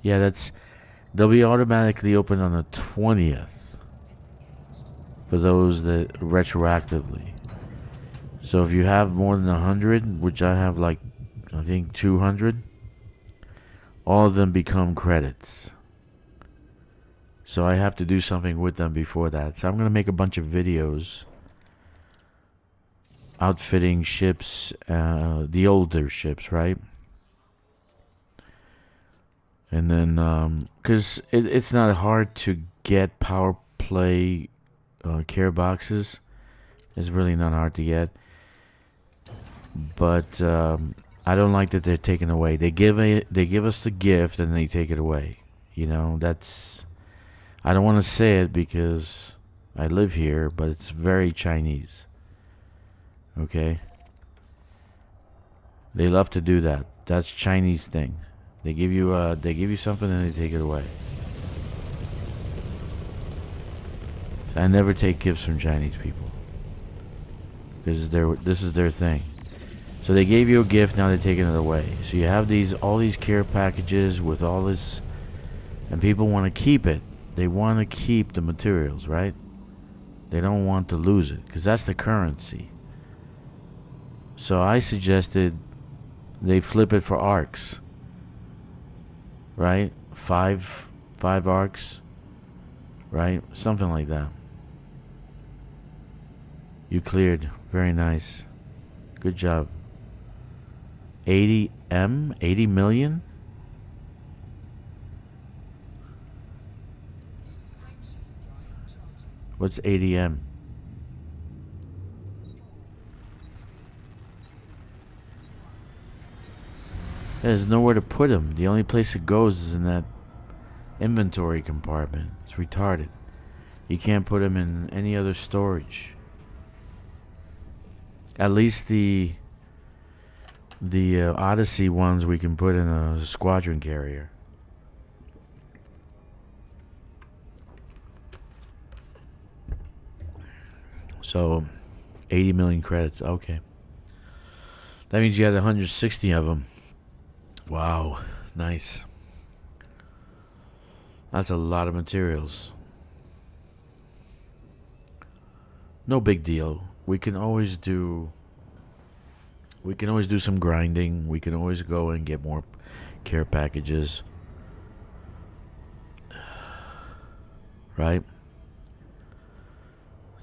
Yeah, they'll be automatically open on the 20th for those that retroactively. So if you have more than 100, which I have like I think 200, all of them become credits. So I have to do something with them before that. So I'm going to make a bunch of videos outfitting ships, the older ships, right? And then, because it's not hard to get power play care boxes. It's really not hard to get. But I don't like that they're taken away. They give us the gift and they take it away. You know, that's... I don't want to say it because I live here, but it's very Chinese. Okay? They love to do that. That's Chinese thing. They give you something and they take it away. I never take gifts from Chinese people because this is their thing. So they gave you a gift, now they're taking it away. So you have all these care packages with all this, and people want to keep it. They want to keep the materials, right? They don't want to lose it because that's the currency. So I suggested they flip it for arcs. Right? Five arcs. Right? Something like that. You cleared. Very nice. Good job. 80 million? What's 80M? There's nowhere to put them. The only place it goes is in that inventory compartment. It's retarded. You can't put them in any other storage. At least the Odyssey ones we can put in a squadron carrier. So 80 million credits. Okay. That means you had 160 of them. Wow, nice. That's a lot of materials. No big deal. We can always do some grinding. We can always go and get more care packages. Right?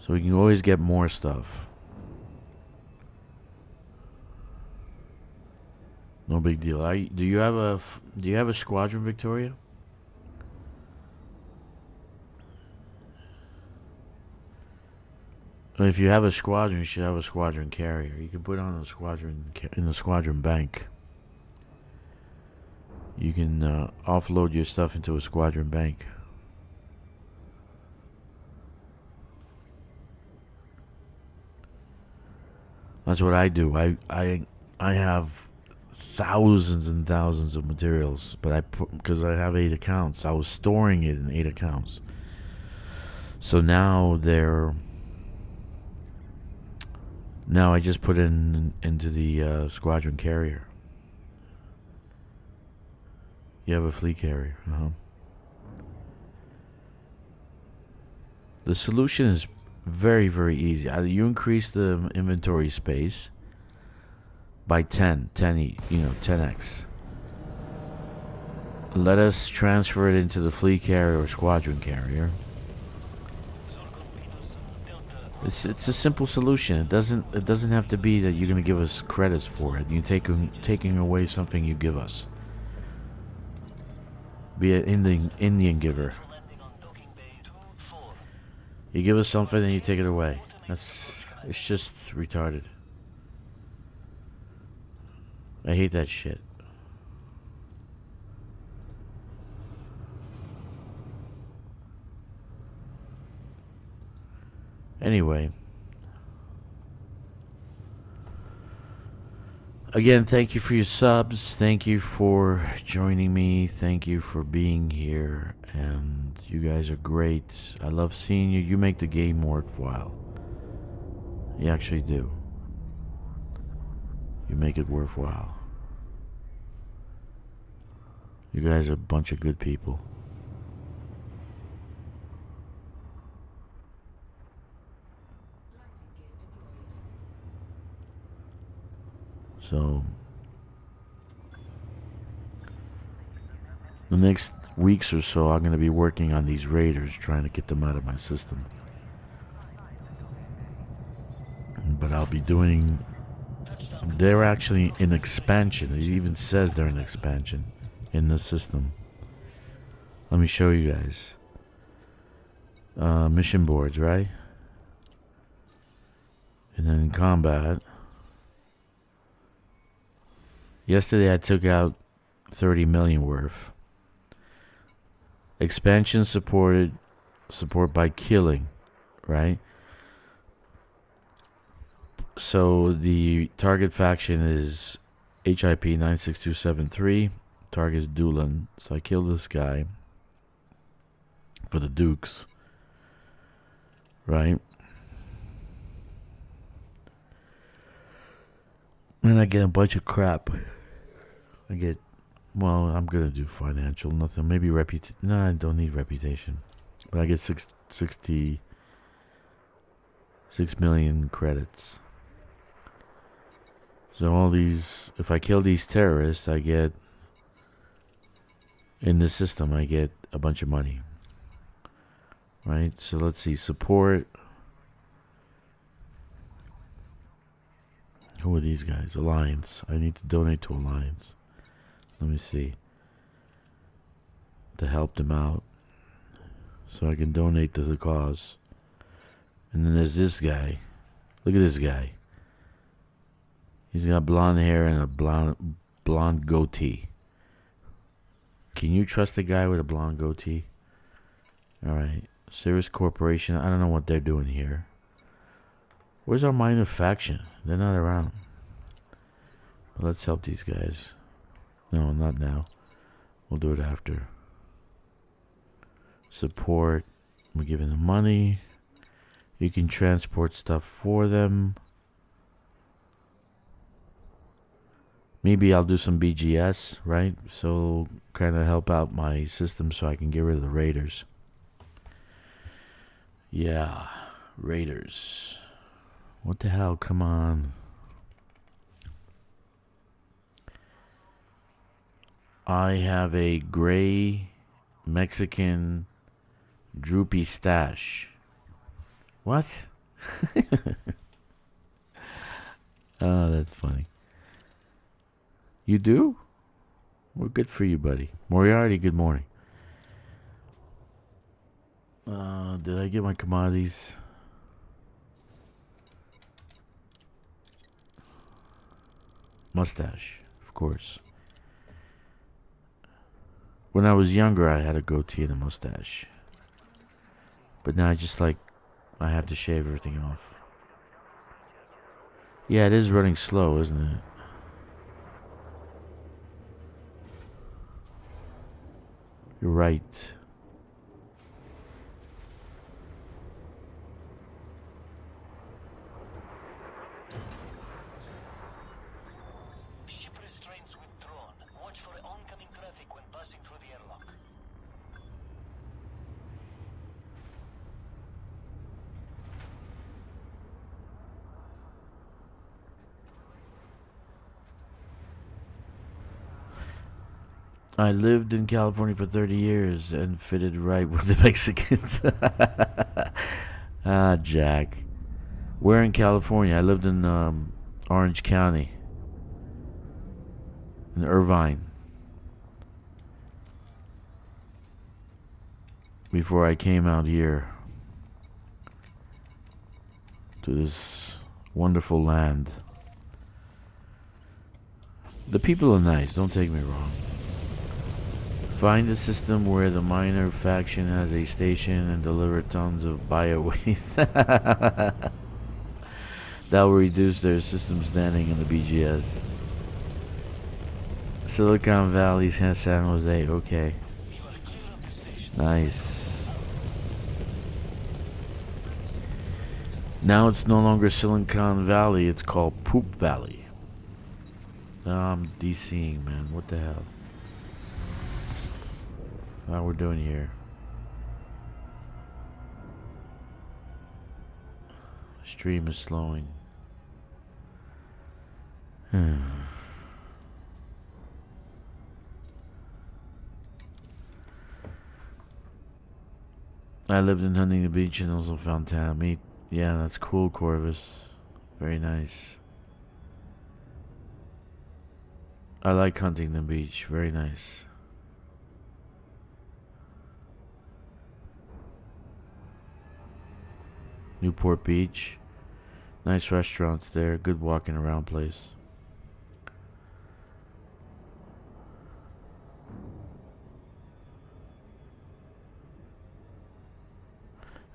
So we can always get more stuff. No big deal. Do you have a squadron, Victoria? If you have a squadron, you should have a squadron carrier. You can put on a squadron in the squadron bank. You can offload your stuff into a squadron bank. That's what I do. I have thousands and thousands of materials, but because I have 8 accounts, I was storing it in 8 accounts. So now I just put into the squadron carrier. You have a fleet carrier. The solution is Very, very easy. Either you increase the inventory space by 10x. Let us transfer it into the fleet carrier or squadron carrier. It's a simple solution. It doesn't have to be that you're gonna give us credits for it. You're taking away something you give us. Be an Indian giver. You give us something and you take it away. It's just retarded. I hate that shit. Anyway. Again, thank you for your subs. Thank you for joining me. Thank you for being here. And you guys are great. I love seeing you. You make the game worthwhile. You actually do. You make it worthwhile. You guys are a bunch of good people. So, the next weeks or so, I'm going to be working on these raiders, trying to get them out of my system. But I'll be doing... They're actually in expansion. It even says they're in expansion in the system. Let me show you guys. Mission boards, right? And then in combat... Yesterday I took out 30 million worth. Expansion support by killing, right? So the target faction is HIP 96273. Target is Doolan. So I killed this guy for the Dukes, right? And I get a bunch of crap. I get, well, I'm gonna do financial, nothing, maybe reputation. No, I don't need reputation. But I get 66 million credits. So all these, if I kill these terrorists, I get, in this system, I get a bunch of money. Right, so let's see, support. Who are these guys? Alliance. I need to donate to Alliance. Let me see. To help them out. So I can donate to the cause. And then there's this guy. Look at this guy. He's got blonde hair and a blonde goatee. Can you trust a guy with a blonde goatee? Alright. Sirius Corporation. I don't know what they're doing here. Where's our minor faction? They're not around. Let's help these guys. No, not now. We'll do it after. Support. We're giving them money. You can transport stuff for them. Maybe I'll do some BGS, right? So kind of help out my system so I can get rid of the raiders. Yeah, raiders. What the hell? Come on. I have a gray Mexican droopy stash. What? Oh, that's funny. You do? Well, good for you, buddy. Moriarty, good morning. Did I get my commodities? Mustache, of course. When I was younger, I had a goatee and a mustache. But now I just I have to shave everything off. Yeah, it is running slow, isn't it? You're right. I lived in California for 30 years and fitted right with the Mexicans. Ah, Jack. Where in California? I lived in Orange County. In Irvine. Before I came out here to this wonderful land. The people are nice, don't take me wrong. Find a system where the minor faction has a station and deliver tons of biowaste. That will reduce their system standing in the BGS. Silicon Valley, San Jose, okay. Nice. Now it's no longer Silicon Valley, it's called Poop Valley. Now I'm DCing, man. What the hell? How we're doing here? Stream is slowing. I lived in Huntington Beach and also found town. Yeah, that's cool, Corvus. Very nice. I like Huntington Beach. Very nice. Newport Beach. Nice restaurants there. Good walking around place.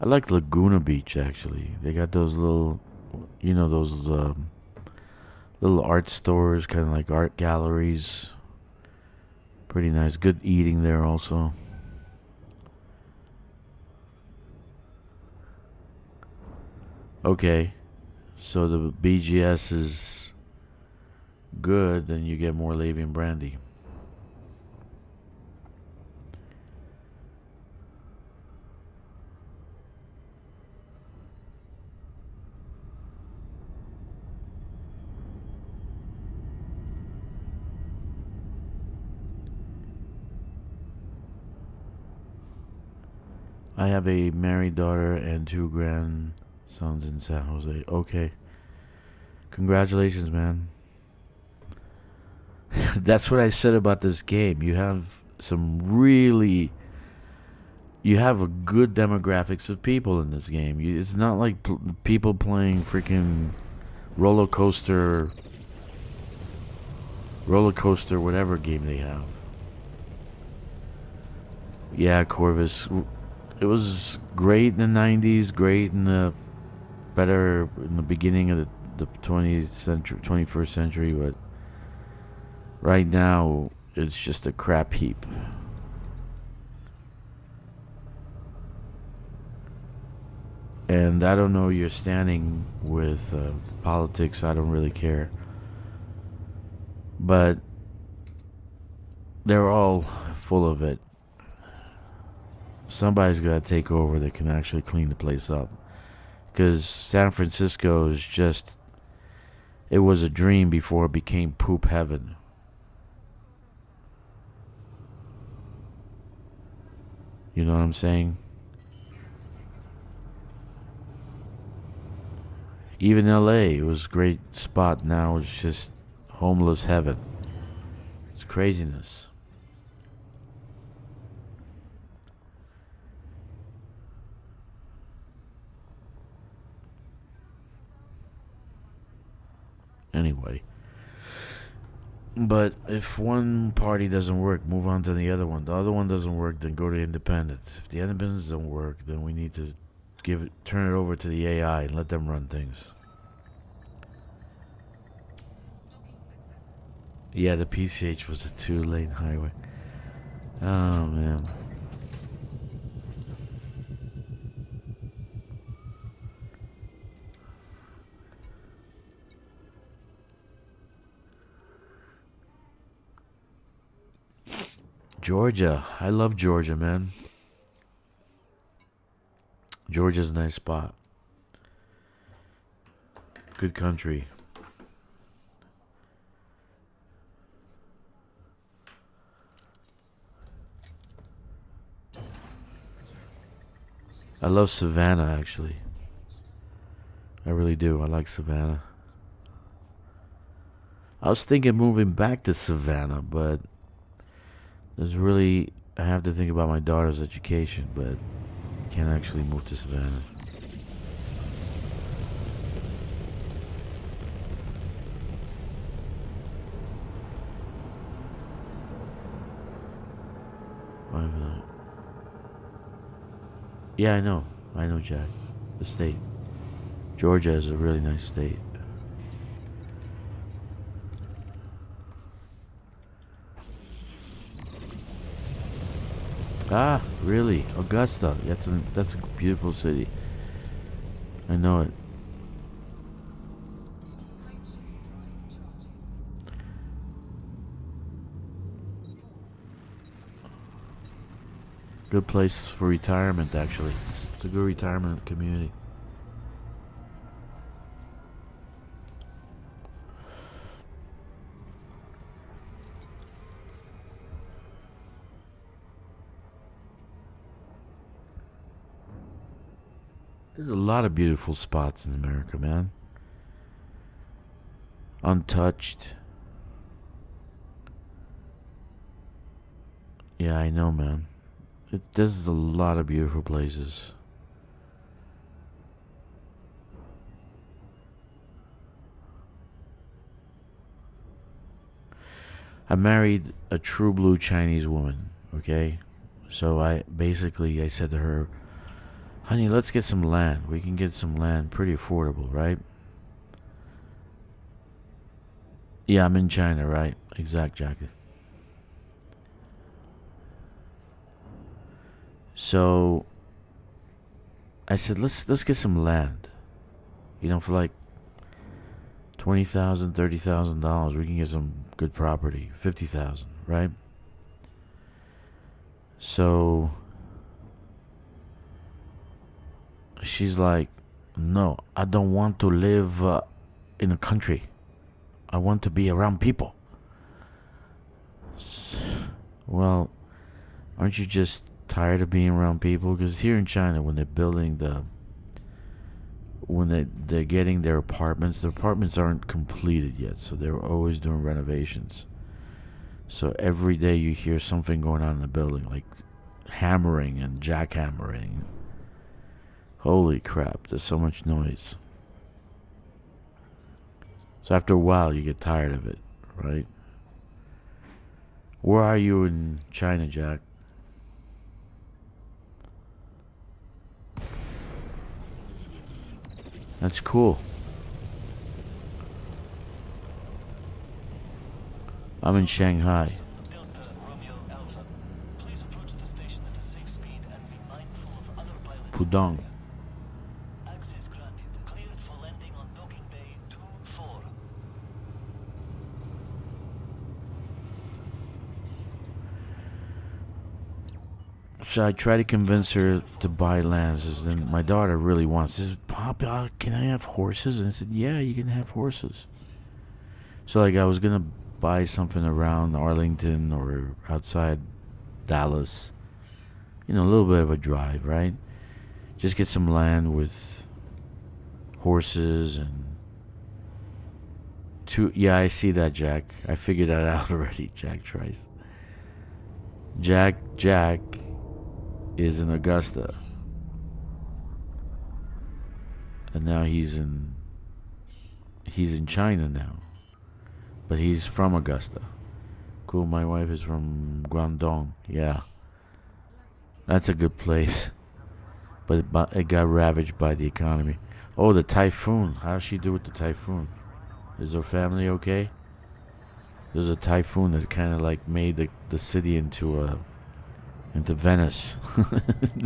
I like Laguna Beach, actually. They got those little, you know, those little art stores, kind of like art galleries. Pretty nice. Good eating there also. Okay. So the BGS is good, then you get more Lavian brandy. I have a married daughter and 2 grandsons in San Jose. Okay. Congratulations, man. That's what I said about this game. You have you have a good demographics of people in this game. It's not like people playing freaking roller coaster, whatever game they have. Yeah, Corvus. It was great in the 90s, great in the beginning of the 20th century, 21st century, but right now it's just a crap heap. And I don't know your standing with politics. I don't really care, but they're all full of it. Somebody's got to take over that can actually clean the place up. Because San Francisco is just... It was a dream before it became poop heaven. You know what I'm saying? Even LA, it was a great spot. Now it's just homeless heaven. It's craziness. Anyway, but if one party doesn't work, move on to the other one. The other one doesn't work, then go to independence. If the independence don't work, then we need to turn it over to the AI and let them run things. Yeah, the PCH was a 2-lane highway. Oh man. Georgia. I love Georgia, man. Georgia's a nice spot. Good country. I love Savannah, actually. I really do. I like Savannah. I was thinking moving back to Savannah, but there's really... I have to think about my daughter's education, but I can't actually move to Savannah. Yeah, I know. I know, Jack. The state. Georgia is a really nice state. Ah, really? Augusta. That's a beautiful city. I know it. Good place for retirement, actually. It's a good retirement community. There's a lot of beautiful spots in America, man. Untouched. Yeah, I know, man. There's a lot of beautiful places. I married a true blue Chinese woman, okay? So I said to her, honey, let's get some land. We can get some land pretty affordable, right? Yeah, I'm in China, right? Exact, jacket. So I said, let's get some land. You know, for like $20,000, $30,000, we can get some good property. 50,000, right? So she's like, no, I don't want to live in a country. I want to be around people. Well, aren't you just tired of being around people? Because here in China, when they're building they're getting their apartments aren't completed yet, so they're always doing renovations. So every day you hear something going on in the building, like hammering and jackhammering. Holy crap, there's so much noise. So after a while, you get tired of it, right? Where are you in China, Jack? That's cool. I'm in Shanghai. Pudong. So I try to convince her to buy lands. And my daughter really wants. She says, Pop, can I have horses? And I said, yeah, you can have horses. So like I was gonna buy something around Arlington or outside Dallas. You know, a little bit of a drive, right? Just get some land with horses and yeah, I see that, Jack. I figured that out already. Jack tries. Jack is in Augusta, and now he's in China now, but he's from Augusta. Cool. My wife is from Guangdong. Yeah, that's a good place, but it got ravaged by the economy. Oh, the typhoon. How's she do with the typhoon? Is her family okay? There's a typhoon that kind of like made the city into Venice.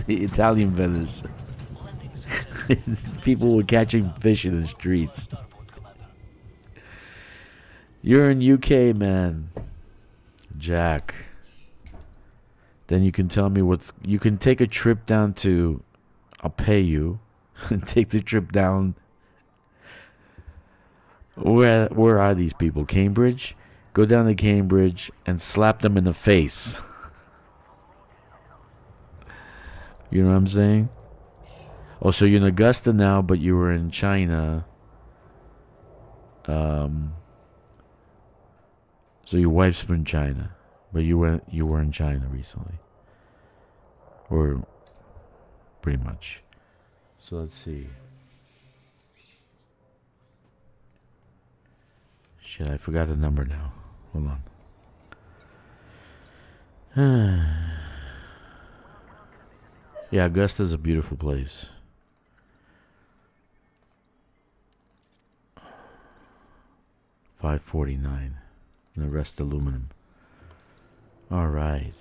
The Italian Venice. People were catching fish in the streets. You're in UK, man. Jack. Then you can tell me you can take a trip down to, I'll pay you, and take the trip down. Where are these people? Cambridge? Go down to Cambridge and slap them in the face. You know what I'm saying? Oh, so you're in Augusta now, but you were in China. So your wife's from China, but you were in China recently, or pretty much. So let's see. Shit, I forgot the number now. Hold on. Yeah, Augusta's a beautiful place. $549. And the rest aluminum. Alright.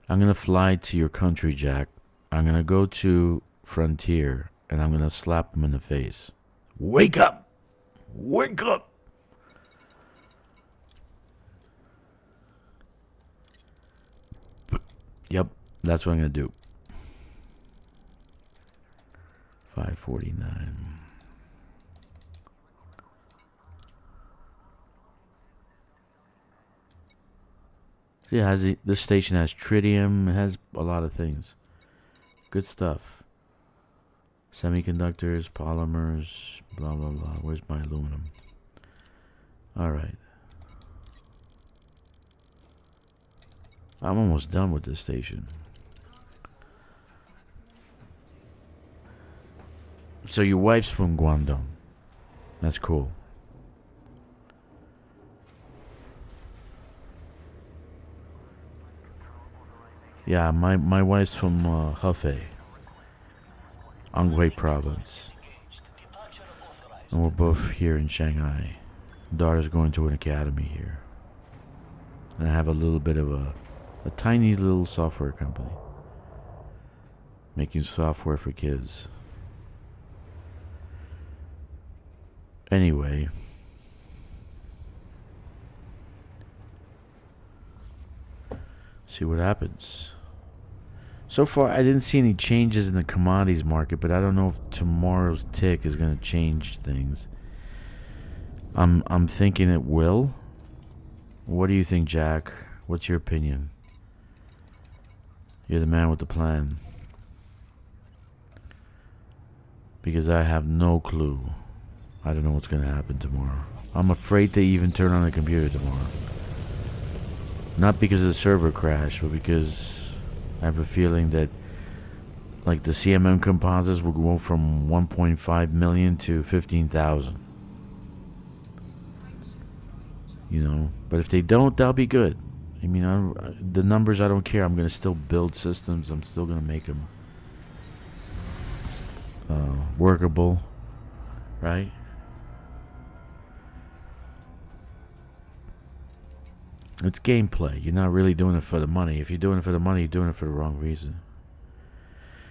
I'm gonna fly to your country, Jack. I'm gonna go to Frontier and I'm gonna slap him in the face. Wake up! Wake up! Yep, that's what I'm gonna do. 549. See, it has this station has tritium. It has a lot of things. Good stuff. Semiconductors, polymers, blah blah blah. Where's my aluminum? All right. I'm almost done with this station. So your wife's from Guangdong. That's cool. Yeah, my wife's from Hefei, Anhui province. And we're both here in Shanghai. Daughter's going to an academy here. And I have a little bit of a tiny little software company. Making software for kids. Anyway. See what happens. So far, I didn't see any changes in the commodities market, but I don't know if tomorrow's tick is going to change things. I'm thinking it will. What do you think, Jack? What's your opinion? You're the man with the plan. Because I have no clue. I don't know what's going to happen tomorrow. I'm afraid to even turn on the computer tomorrow. Not because of the server crash, but because I have a feeling that like the CMM composites will go from 1.5 million to 15,000. You know, but if they don't, that'll be good. I mean, the numbers, I don't care. I'm going to still build systems. I'm still going to make them workable, right? It's gameplay. You're not really doing it for the money. If you're doing it for the money, you're doing it for the wrong reason.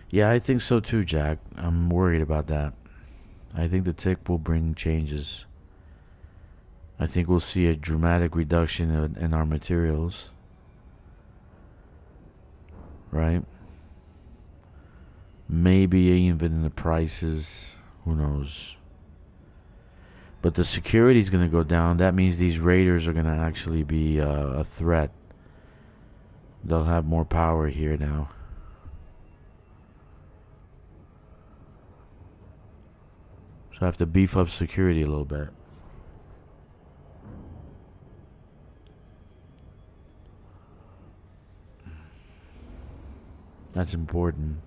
Yeah, I think so too, Jack. I'm worried about that. I think the tick will bring changes. I think we'll see a dramatic reduction in our materials. Right? Maybe even in the prices. Who knows? But the security is going to go down. That means these raiders are going to actually be a threat. They'll have more power here now. So I have to beef up security a little bit. That's important.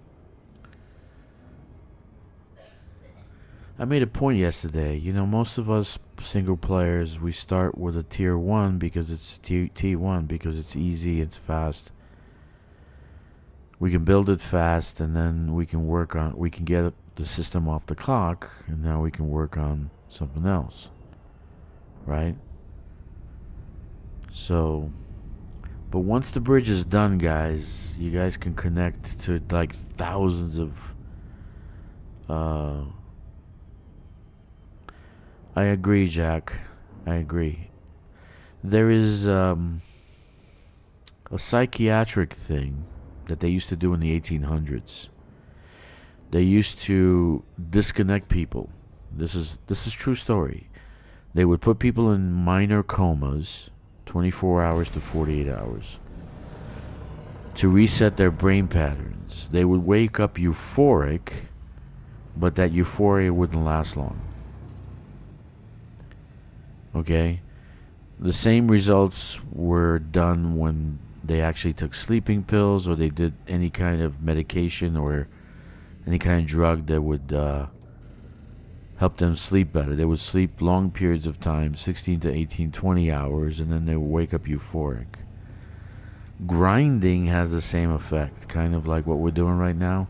I made a point yesterday. You know, most of us single players, we start with a tier 1 because it's T1 because it's easy, it's fast. We can build it fast and then we can get the system off the clock and now we can work on something else. Right? So, but once the bridge is done, guys, you guys can connect to like thousands of I agree, Jack. I agree. There is a psychiatric thing that they used to do in the 1800s. They used to disconnect people. This is true story. They would put people in minor comas, 24 hours to 48 hours. to reset their brain patterns. They would wake up euphoric, but that euphoria wouldn't last long. Okay? The same results were done when they actually took sleeping pills or they did any kind of medication or any kind of drug that would help them sleep better. They would sleep long periods of time, 16 to 18, 20 hours, and then they would wake up euphoric. Grinding has the same effect, kind of like what we're doing right now.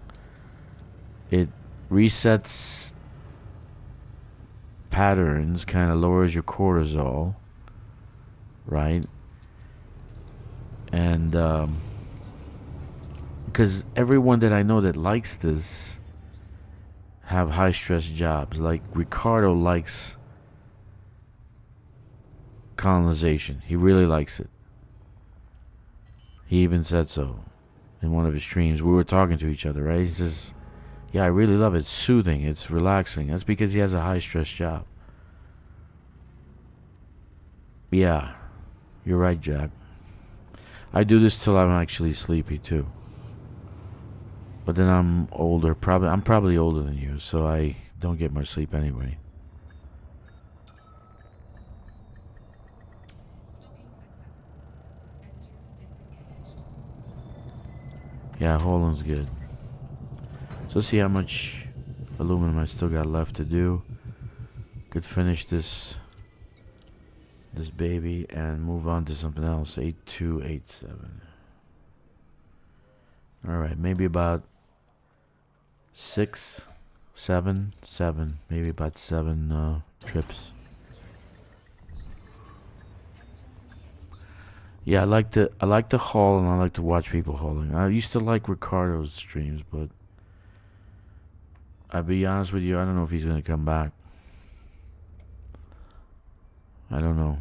It resets patterns, kind of lowers your cortisol, right? And because everyone that I know that likes this have high stress jobs. Like Ricardo likes colonization. He really likes it. He even said so in one of his streams. We were talking to each other, right? He says, yeah, I really love it. It's soothing. It's relaxing. That's because he has a high stress job. Yeah, you're right, Jack. I do this till I'm actually sleepy too. But then I'm older. I'm probably older than you, so I don't get much sleep anyway. Yeah, Holland's good. So let's see how much aluminum I still got left to do. Could finish this baby and move on to something else. 8287. Alright, maybe about 6, 7, maybe about 7 trips. Yeah, I like to haul and I like to watch people hauling. I used to like Ricardo's streams, but I'll be honest with you, I don't know if he's gonna come back. I don't know.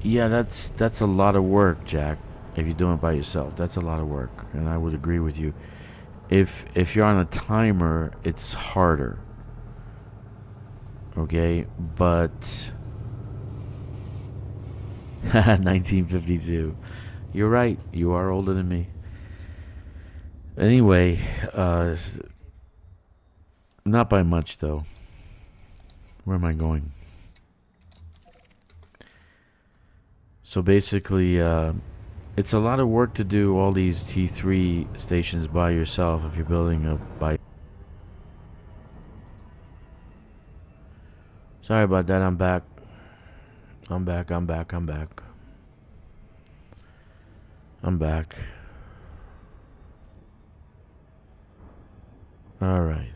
Yeah, that's a lot of work, Jack. If you're doing it by yourself, that's a lot of work, and I would agree with you. If you're on a timer, it's harder. Okay, but 1952. You're right. You are older than me. Anyway, not by much though. Where am I going? So basically, it's a lot of work to do all these T3 stations by yourself if you're building up by. Sorry about that, I'm back. I'm back. Alright.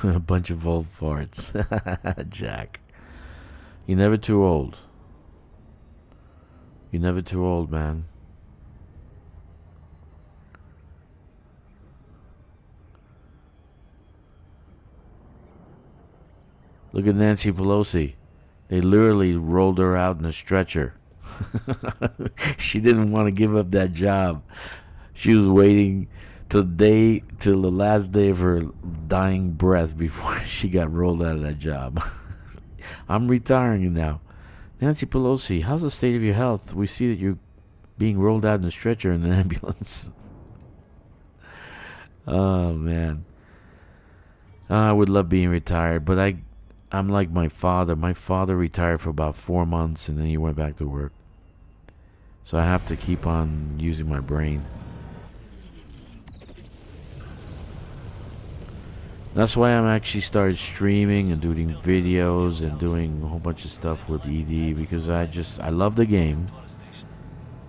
A bunch of old farts. Jack. You're never too old. You're never too old, man. Look at Nancy Pelosi. They literally rolled her out in a stretcher. She didn't want to give up that job. She was waiting till the last day of her dying breath before she got rolled out of that job. I'm retiring now. Nancy Pelosi, how's the state of your health? We see that you're being rolled out in a stretcher in an ambulance. Oh, man. I would love being retired, but I'm like my father. My father retired for about 4 months and then he went back to work. So I have to keep on using my brain. That's why I'm actually started streaming and doing videos and doing a whole bunch of stuff with ED, because I love the game,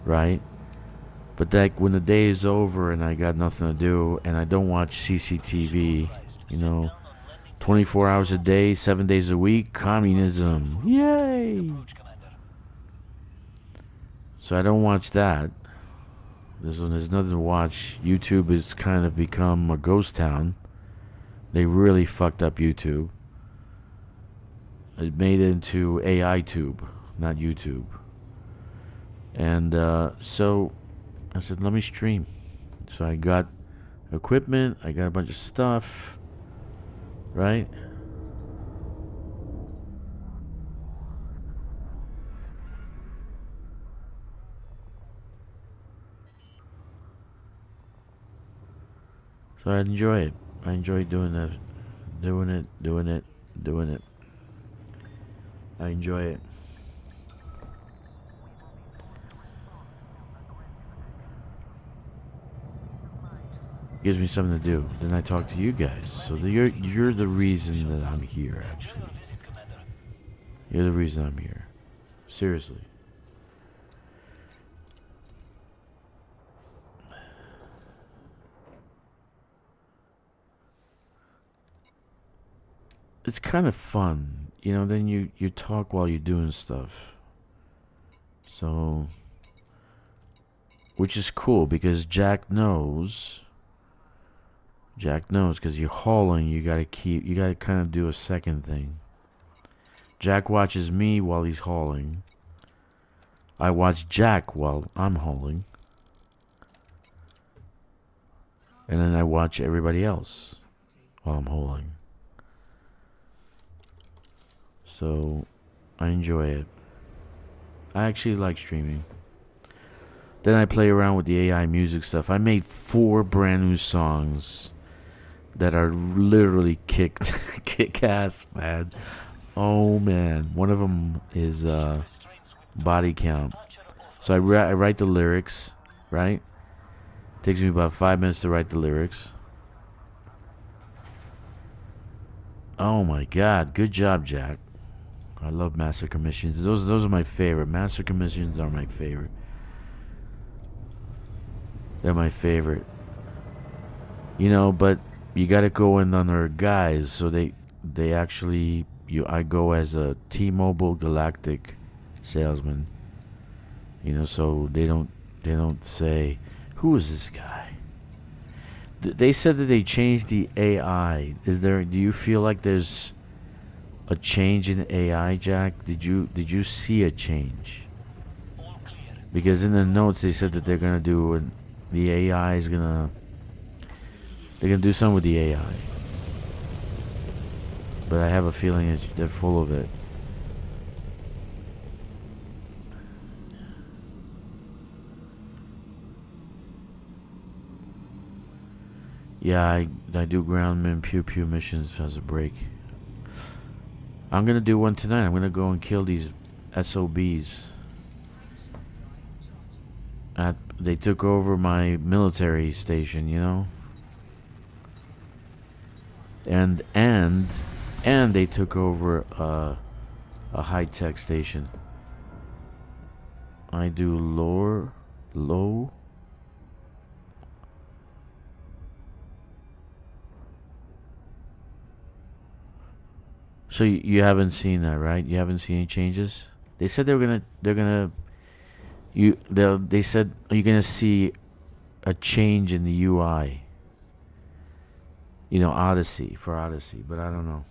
right? But like when the day is over and I got nothing to do and I don't watch CCTV, 24 hours a day, 7 days a week, communism, yay! So I don't watch that. There's nothing to watch. YouTube has kind of become a ghost town. They really fucked up YouTube. It made it into AI tube, not YouTube. And so I said, let me stream. So I got equipment, I got a bunch of stuff, right? So I enjoy it. I enjoy doing that. Doing it. I enjoy it. Gives me something to do. Then I talk to you guys. So you're the reason that I'm here, actually. You're the reason I'm here. Seriously. It's kind of fun, you know. Then you talk while you're doing stuff. So, which is cool because Jack knows. Jack knows because you're hauling. You gotta kind of do a second thing. Jack watches me while he's hauling. I watch Jack while I'm hauling. And then I watch everybody else while I'm hauling. So, I enjoy it. I actually like streaming. Then I play around with the AI music stuff. I made 4 brand new songs that are literally kick ass, man. Oh man, one of them is Body Count. So I write the lyrics, right? Takes me about 5 minutes to write the lyrics. Oh my god, good job, Jack. I love Massacre missions. Those are my favorite. Massacre missions are my favorite. They're my favorite. You know, but you gotta go in on our guys, so they actually I go as a T-Mobile Galactic salesman. You know, so they don't say, who is this guy? They said that they changed the AI. Do you feel like there's a change in AI, Jack? Did you see a change? Because in the notes they said that they're gonna do the AI is gonna do something with the AI. But I have a feeling they're full of it. Yeah, I do groundman pew pew missions as a break. I'm gonna do one tonight. I'm gonna go and kill these SOBs. They took over my military station, you know. And they took over a high-tech station. I do low. So you haven't seen that, right? You haven't seen any changes? They said they said you're gonna see a change in the UI. You know, Odyssey, but I don't know.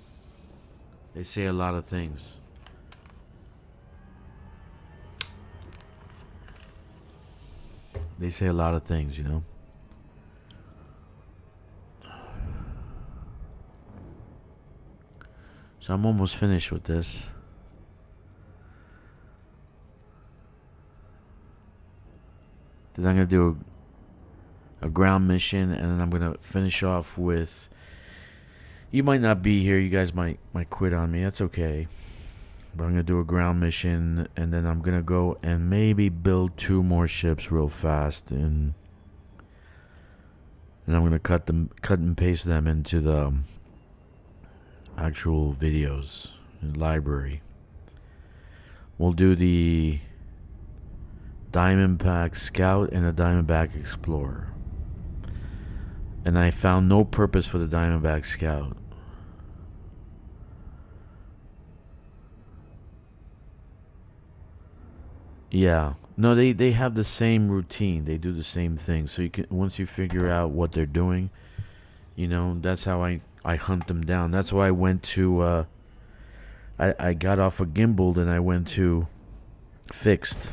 They say a lot of things. They say a lot of things, you know. So I'm almost finished with this. Then I'm going to do a ground mission, and then I'm going to finish off with... You might not be here. You guys might quit on me. That's okay. But I'm going to do a ground mission, and then I'm going to go and maybe build 2 more ships real fast, and I'm going to cut and paste them into the actual videos library. We'll do the Diamondback Scout and the Diamondback Explorer. And I found no purpose for the Diamondback Scout. Yeah. No, they have the same routine. They do the same thing. So you can, once you figure out what they're doing, you know, that's how I hunt them down. That's why I went to I got off of gimbaled and I went to fixed.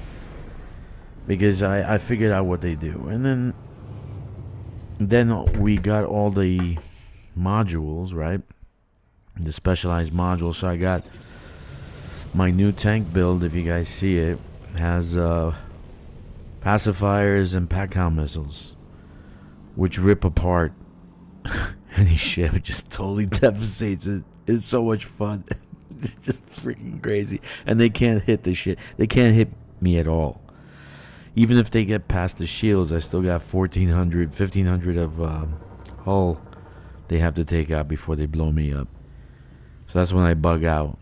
Because I figured out what they do. And then we got all the modules, right? The specialized modules. So I got my new tank build, if you guys see it, has pacifiers and pack hound missiles, which rip apart any ship. It just totally devastates it. It's so much fun. It's just freaking crazy. And they can't hit the shit. They can't hit me at all. Even if they get past the shields, I still got 1,400, 1,500 of hull they have to take out before they blow me up. So that's when I bug out.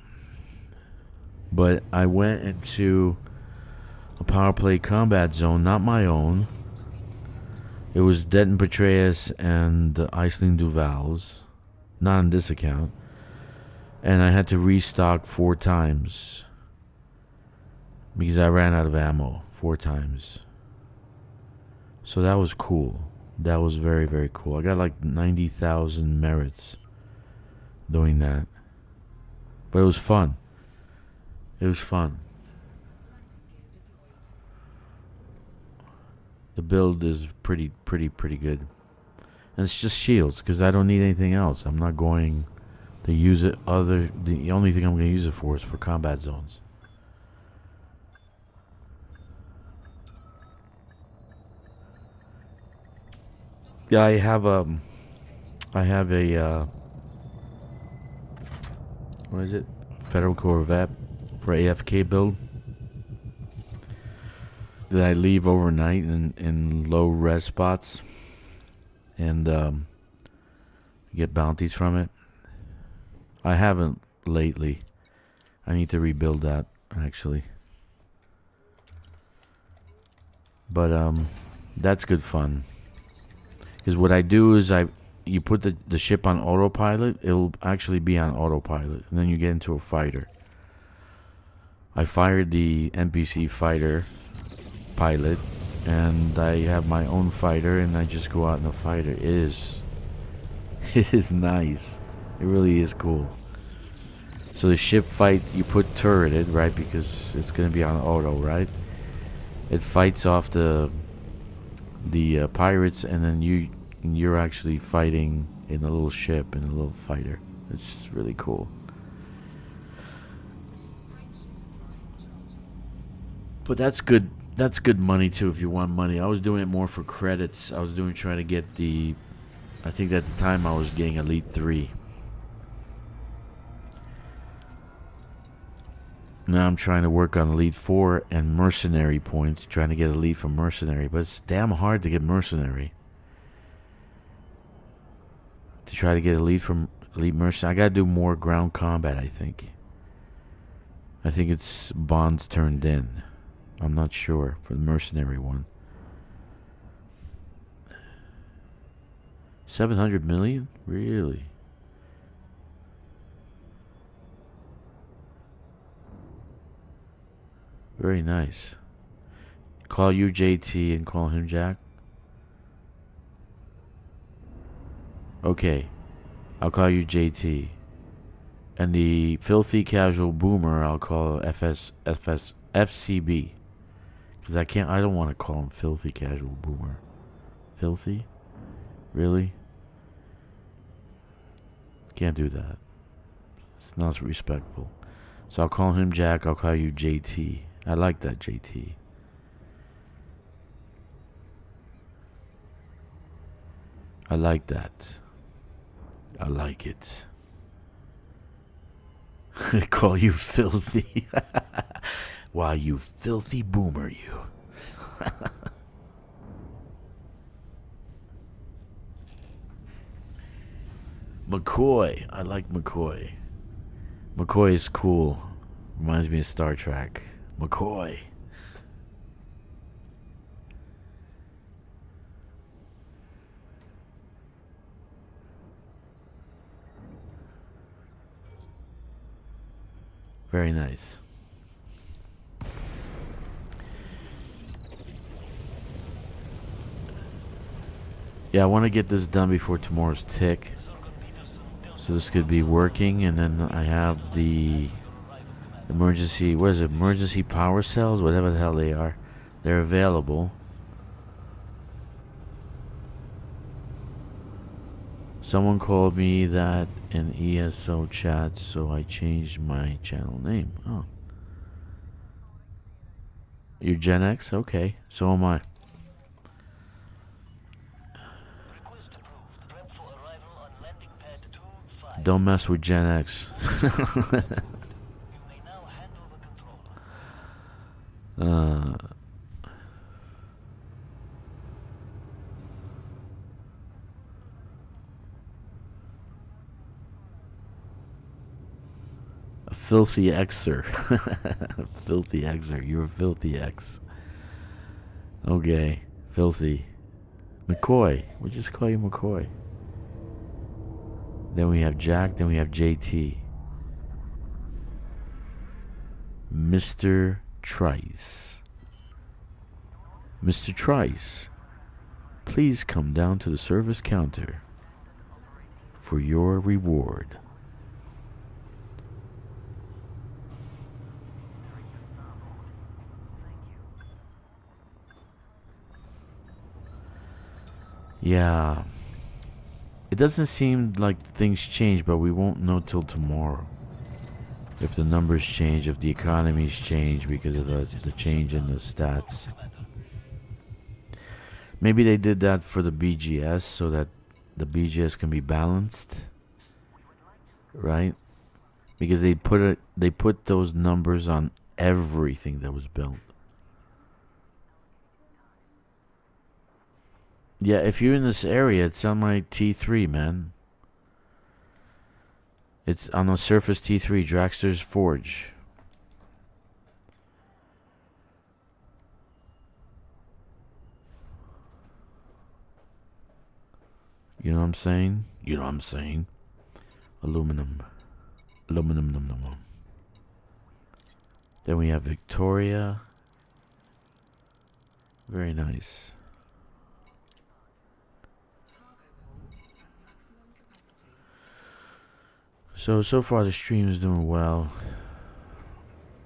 But I went into a power play combat zone, not my own. It was Denton Petraeus and Iceland Duval's, not on this account. And I had to restock 4 times because I ran out of ammo 4 times. So that was cool. That was very, very cool. I got like 90,000 merits doing that. But it was fun. It was fun. The build is pretty good. And it's just shields because I don't need anything else. I'm not going to use it the only thing I'm going to use it for is for combat zones. Yeah, I have a what is it? Federal Corvette for AFK build that I leave overnight in low res spots and get bounties from it. I haven't lately. I need to rebuild that actually. But that's good fun. Because what I do is you put the ship on autopilot, it'll actually be on autopilot, and then you get into a fighter. I fired the NPC fighter pilot, and I have my own fighter, and I just go out in the fighter. It is nice. It really is cool. So the ship fight, you put turreted, right, because it's gonna be on auto, right? It fights off the pirates, and then you're actually fighting in a little ship, in a little fighter. It's just really cool. But that's good. That's good money too if you want money. I was doing it more for credits. I was trying to get the, I think at the time I was getting Elite 3. Now I'm trying to work on Elite 4 and Mercenary points, trying to get Elite from Mercenary, but it's damn hard to get Mercenary. To try to get Elite from Elite Mercenary, I gotta do more ground combat, I think. I think it's bonds turned in. I'm not sure for the Mercenary one. 700 million? Really? Very nice. Call you JT and call him Jack? Okay. I'll call you JT. And the filthy casual boomer I'll call FCB. Because I don't want to call him filthy casual boomer. Filthy? Really? Can't do that. It's not respectful. So I'll call him Jack, I'll call you JT. I like that, JT. I like that. I like it. I call you filthy. Why, you filthy boomer, you. McCoy. I like McCoy. McCoy is cool. Reminds me of Star Trek. McCoy. Very nice. Yeah, I want to get this done before tomorrow's tick. So this could be working, and then I have the emergency, what is it, emergency power cells, whatever the hell they are. They're available. Someone called me that in ESO chat, so I changed my channel name. Oh. You're Gen X? Okay, so am I. Don't mess with Gen X. uh, a filthy Xer. Filthy Xer. You're a filthy X. Okay. Filthy. McCoy. We'll just call you McCoy. Then we have Jack. Then we have JT. Mr. Trice. Mr. Trice, please come down to the service counter for your reward. Yeah. It doesn't seem like things change, but we won't know till tomorrow. If the numbers change, if the economies change because of the change in the stats. Maybe they did that for the BGS so that the BGS can be balanced. Right? Because they put those numbers on everything that was built. Yeah, if you're in this area, it's on my T3, man. It's on the Surface T3, Dragster's Forge. You know what I'm saying? You know what I'm saying? Aluminum. Aluminum, num, num, num. Then we have Victoria. Very nice. So far the stream is doing well.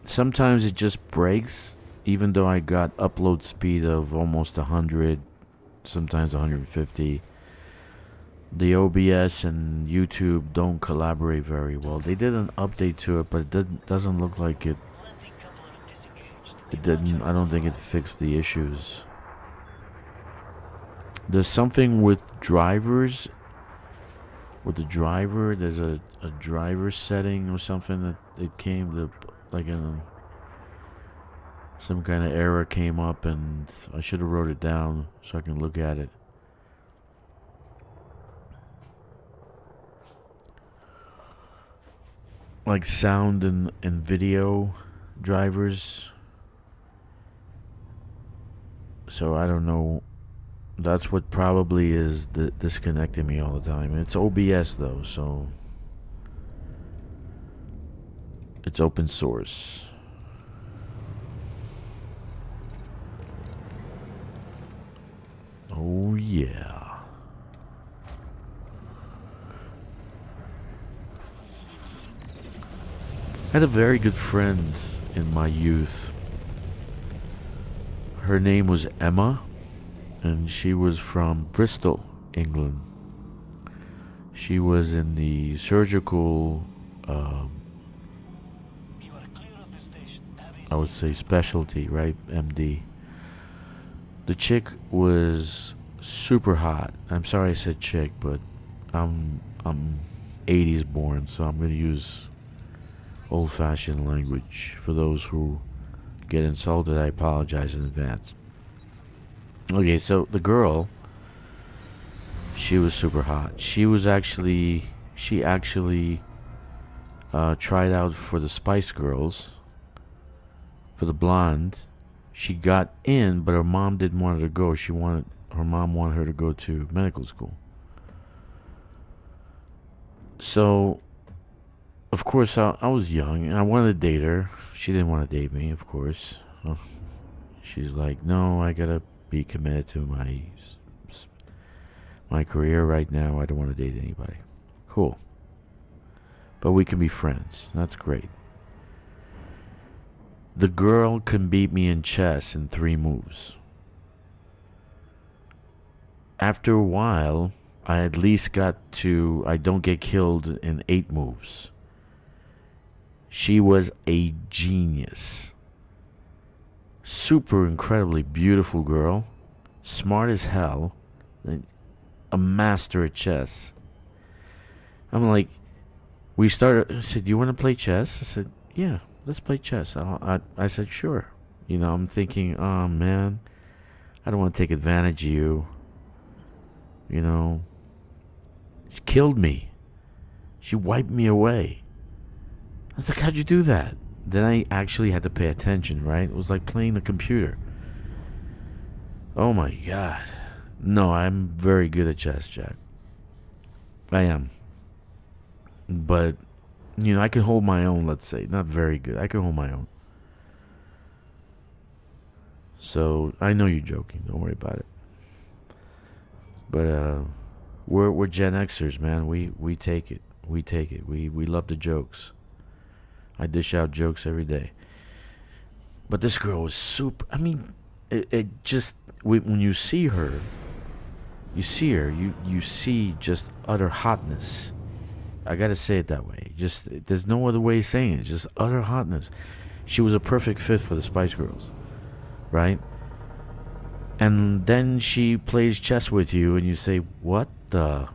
Sometimes it just breaks, even though I got upload speed of almost 100, sometimes 150. The OBS and YouTube don't collaborate very well. They did an update to it, but it doesn't look like it. It didn't. I don't think it fixed the issues. There's something with drivers. With the driver, there's a driver setting or something that it came to, like in some kind of error came up, and I should have wrote it down so I can look at it. Like sound and video drivers. So I don't know. That's what probably is disconnecting me all the time. It's OBS though, so it's open source. Oh yeah. I had a very good friend in my youth. Her name was Emma, and she was from Bristol, England. She was in the surgical, I would say specialty, right? MD. The chick was super hot. I'm sorry I said chick, but I'm 80s born, so I'm gonna use old-fashioned language. For those who get insulted, I apologize in advance. Okay, so the girl, she was super hot. She actually tried out for the Spice Girls, for the blonde. She got in, but her mom didn't want her to go. Her mom wanted her to go to medical school. So, of course, I was young, and I wanted to date her. She didn't want to date me, of course. So she's like, no, I gotta be committed to my career right now. I don't want to date anybody. Cool. But we can be friends. That's great. The girl can beat me in chess in 3 moves. After a while, I at least got to I don't get killed in 8 moves. She was a genius. Super incredibly beautiful girl. Smart as hell. A master at chess. I'm like, We started. I said, "Do you want to play chess?" I said, "Yeah, let's play chess." I said, "Sure." You know, I'm thinking, "Oh man, I don't want to take advantage of you." You know, she killed me. She wiped me away. I was like, "How'd you do that?" Then I actually had to pay attention. Right? It was like playing the computer. Oh my god. No, I'm very good at chess, Jack. I am. But, you know, I can hold my own, let's say. Not very good. I can hold my own. So, I know you're joking. Don't worry about it. But, we're Gen Xers, man. We take it. We take it. We love the jokes. I dish out jokes every day. But this girl was super. I mean, it just. When you see her, you see just utter hotness. I gotta say it that way. Just there's no other way of saying it. Just utter hotness. She was a perfect fit for the Spice Girls, right? And then she plays chess with you, and you say, "What the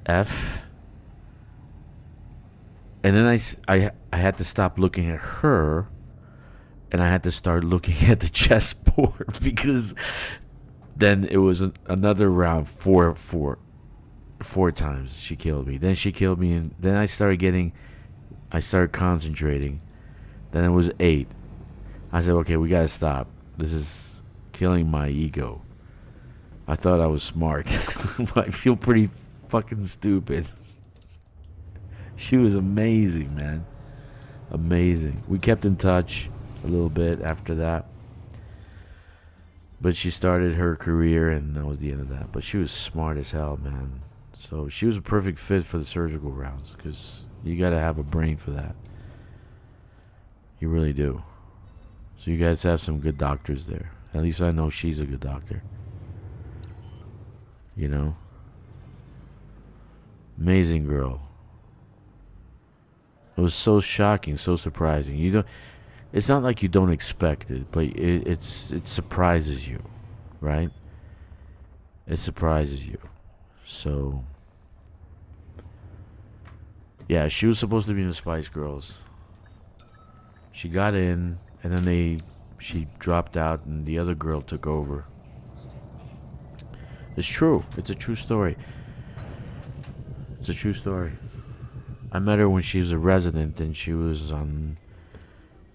f?" And then I had to stop looking at her, and I had to start looking at the chessboard because then it was another round, four times she killed me. Then she killed me, and then I started concentrating. Then it was 8. I said, okay, we gotta stop. This is killing my ego. I thought I was smart. I feel pretty fucking stupid. She was amazing, man. Amazing. We kept in touch a little bit after that. But she started her career, and that was the end of that. But she was smart as hell, man. So she was a perfect fit for the surgical rounds, because you gotta have a brain for that. You really do. So you guys have some good doctors there. At least I know she's a good doctor. You know? Amazing girl. It was so shocking, so surprising. You don't. It's not like you don't expect it, but it surprises you, right? It surprises you. So yeah, she was supposed to be in the Spice Girls. She got in, and then she dropped out, and the other girl took over. It's true. It's a true story. It's a true story. I met her when she was a resident, and she was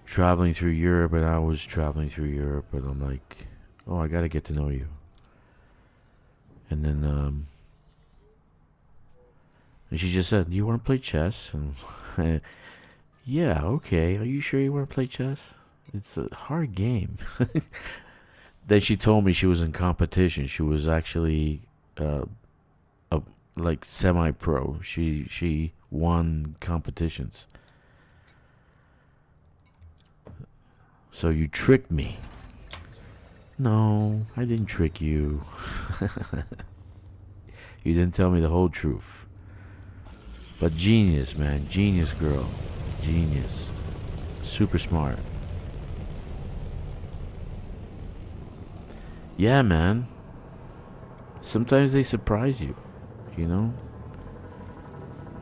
traveling through Europe, and I was traveling through Europe, and I'm like, oh, I gotta get to know you. And then, and she just said, do you want to play chess? And yeah, okay. Are you sure you want to play chess? It's a hard game. Then she told me she was in competition. She was actually like semi-pro. She won competitions. So you tricked me. No, I didn't trick you. You didn't tell me the whole truth. But genius, man. Genius girl. Genius. Super smart. Yeah, man. Sometimes they surprise you, you know?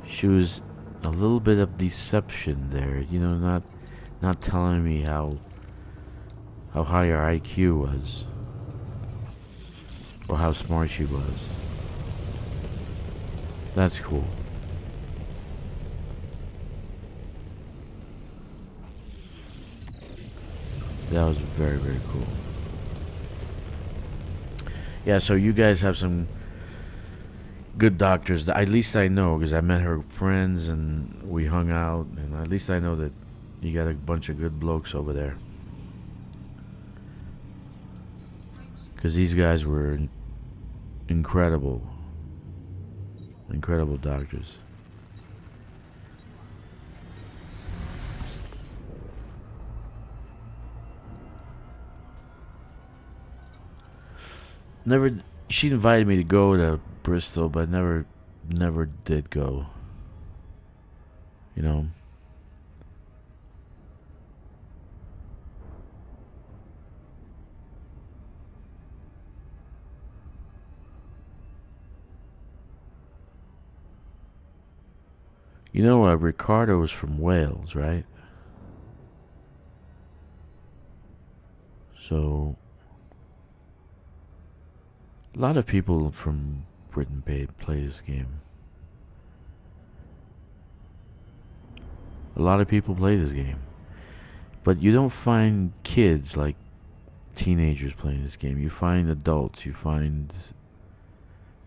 She was a little bit of deception there, you know, not telling me how high her IQ was, or how smart she was. That's cool. That was very, very cool. Yeah, so you guys have some good doctors. At least I know, because I met her friends and we hung out, and at least I know that you got a bunch of good blokes over there. Because these guys were incredible. Incredible doctors. Never. She invited me to go to Bristol, but never did go. You know. You know, Ricardo is from Wales, right? So, a lot of people from Britain play this game. A lot of people play this game. But you don't find kids like teenagers playing this game. You find adults, you find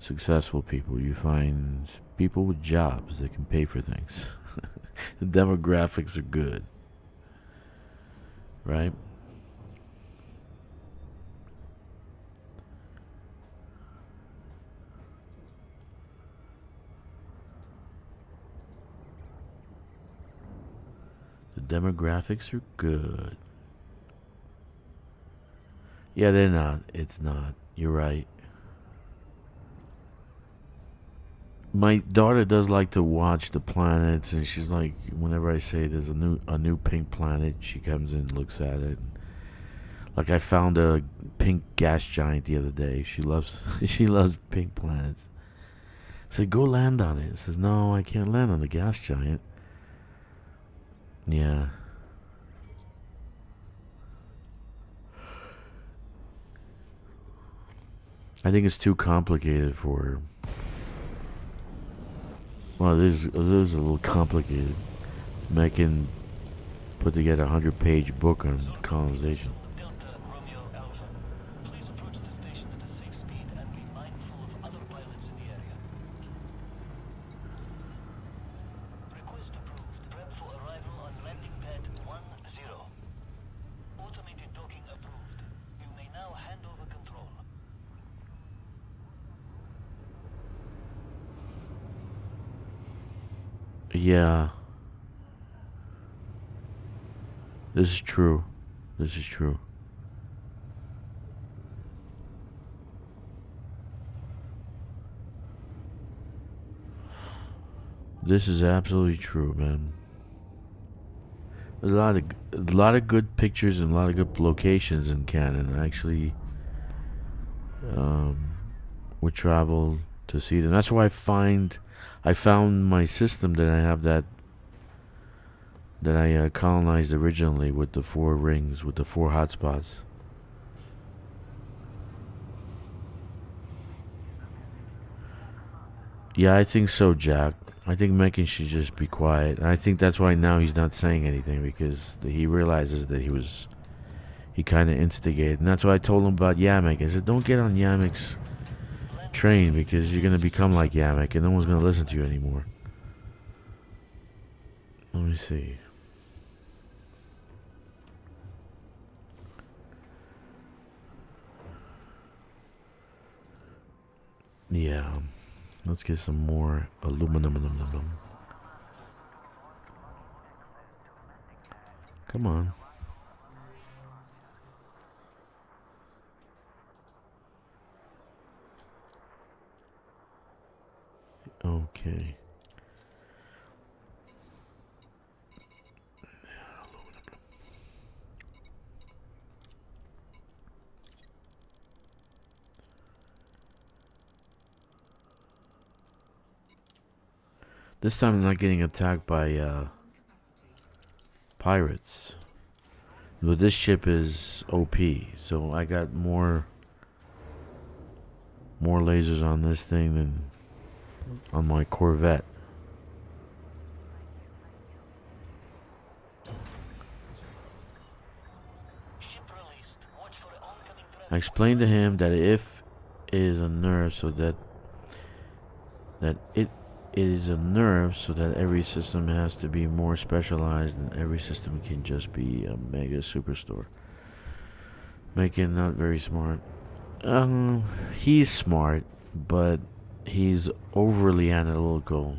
successful people, you find people with jobs that can pay for things. The demographics are good, right? The demographics are good. Yeah, they're not. It's not. You're right. My daughter does like to watch the planets, and she's like, whenever I say there's a new pink planet, she comes in and looks at it. Like I found a pink gas giant the other day. She loves she loves pink planets. I said, go land on it. She says, no, I can't land on the gas giant. Yeah. I think it's too complicated for her. Well, it is a little complicated. Mechan put together a 100-page book on colonization. Yeah. This is true. This is true. This is absolutely true, man. There's a lot of good pictures and a lot of good locations in Canon. I actually would travel to see them. That's why I found my system that I have that I colonized originally with the 4 rings, with the 4 hotspots. Yeah, I think so, Jack. I think Mechan should just be quiet. And I think that's why now he's not saying anything, because he realizes that he kind of instigated. And that's why I told him about Yamek. I said, don't get on Yamek's train, because you're going to become like Yamek and no one's going to listen to you anymore. Let me see. Yeah. Let's get some more aluminum. Come on. Okay. This time I'm not getting attacked by pirates. But this ship is OP, so I got more lasers on this thing than on my Corvette. I explained to him that if it is a nerf, so that it is a nerf, so that every system has to be more specialized, and every system can just be a mega superstore. Mechan not very smart. He's smart, but he's overly analytical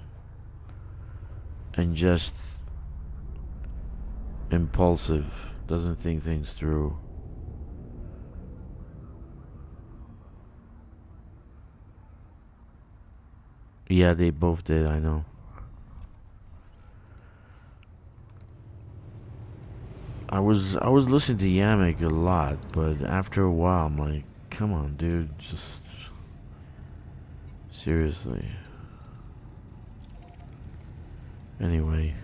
and just impulsive. Doesn't think things through. Yeah, they both did, I know. I was listening to Yamek a lot, but after a while I'm like, come on, dude, just seriously. Anyway,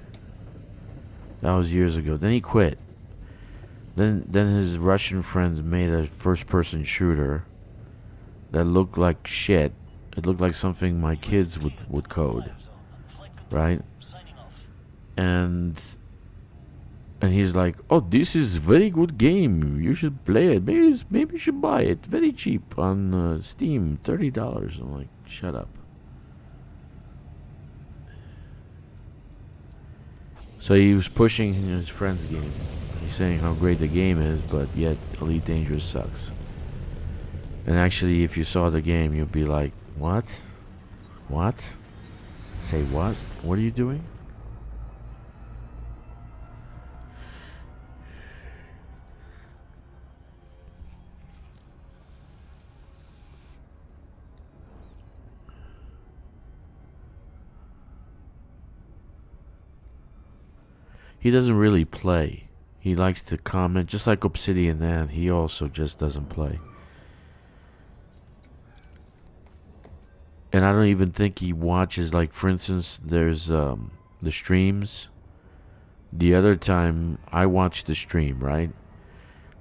that was years ago. Then he quit. Then his Russian friends made a first-person shooter that looked like shit. It looked like something my kids would code, right? And he's like, "Oh, this is very good game. You should play it. Maybe you should buy it. Very cheap on Steam, $30." I'm like, "Shut up." So he was pushing his friend's game. He's saying how great the game is, but yet Elite Dangerous sucks. And actually, if you saw the game, you'd be like, "What? What? Say what? What are you doing?" He doesn't really play. He likes to comment, just like Obsidian, and he also just doesn't play. And I don't even think he watches, like, for instance, there's the streams. The other time I watched the stream, right?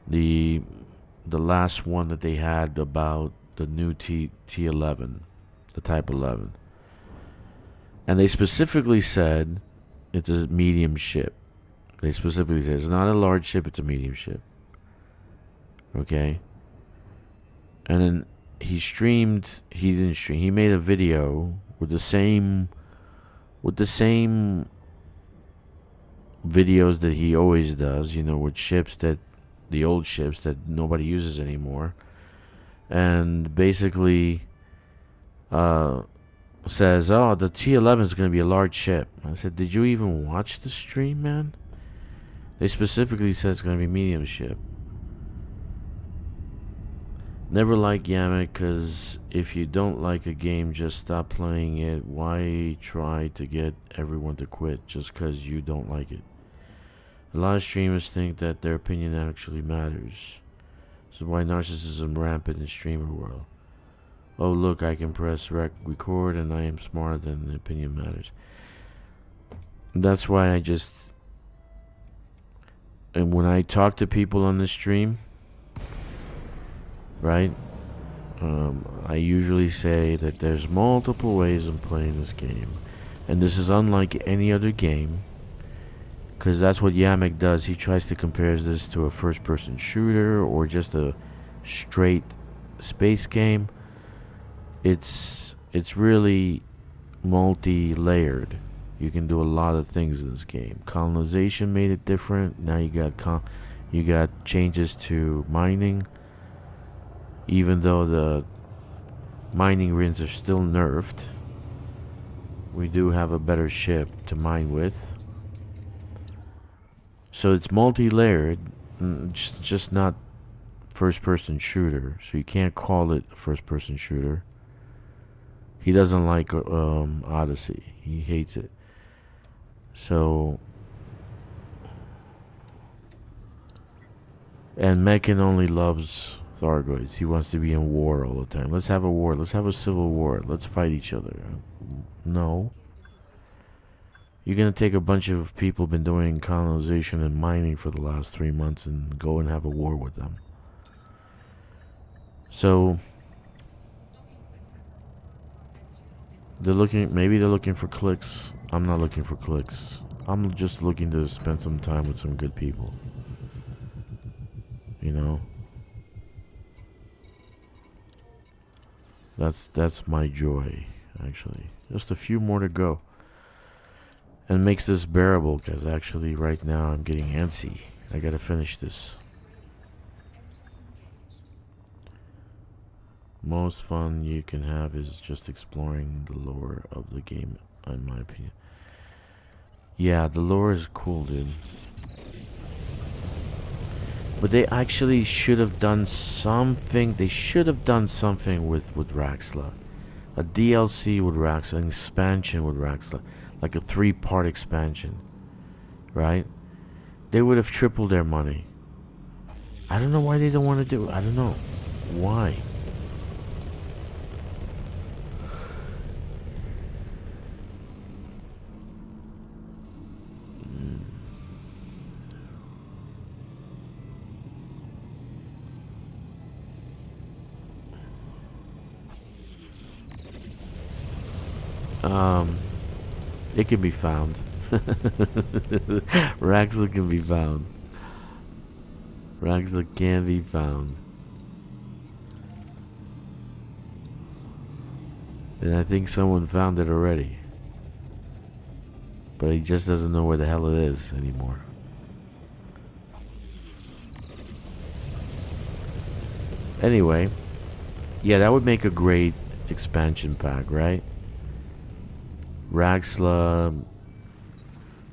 The last one that they had about the new T11, the Type 11. And they specifically said it's a medium ship. They specifically said it's not a large ship, it's a medium ship. Okay? And then he didn't stream, he made a video with the same videos that he always does, you know, with the old ships that nobody uses anymore. And basically says, "Oh, the T11 is going to be a large ship." I said, "Did you even watch the stream, man?" They specifically said it's going to be medium ship. Never like Yamek, because if you don't like a game, just stop playing it. Why try to get everyone to quit just because you don't like it? A lot of streamers think that their opinion actually matters. This is why narcissism rampant in streamer world. Oh, look, I can press record and I am smarter than the opinion matters. That's why and when I talk to people on the stream, right, I usually say that there's multiple ways of playing this game. And this is unlike any other game, because that's what Yamek does. He tries to compare this to a first-person shooter or just a straight space game. It's really multi-layered. You can do a lot of things in this game. Colonization made it different. Now you got changes to mining. Even though the mining rings are still nerfed, we do have a better ship to mine with. So it's multi-layered, just not first-person shooter. So you can't call it a first-person shooter. He doesn't like Odyssey. He hates it. So, and Mechan only loves Thargoids. He wants to be in war all the time. Let's have a war. Let's have a civil war. Let's fight each other. No. You're going to take a bunch of people been doing colonization and mining for the last 3 months and go and have a war with them. So maybe they're looking for clicks. I'm not looking for clicks. I'm just looking to spend some time with some good people. You know? That's my joy, actually. Just a few more to go. And makes this bearable, because actually right now I'm getting antsy. I gotta finish this. Most fun you can have is just exploring the lore of the game, in my opinion. Yeah, the lore is cool, dude. But they actually should have done something. They should have done something with Raxxla. A DLC with Raxxla, an expansion with Raxxla. Like a 3-part expansion. Right? They would have tripled their money. I don't know why they don't want to do it. I don't know. Why? Um, it can be found. Raxla can be found. Raxla can be found. And I think someone found it already. But he just doesn't know where the hell it is anymore. Anyway, yeah, that would make a great expansion pack, right? Raxla,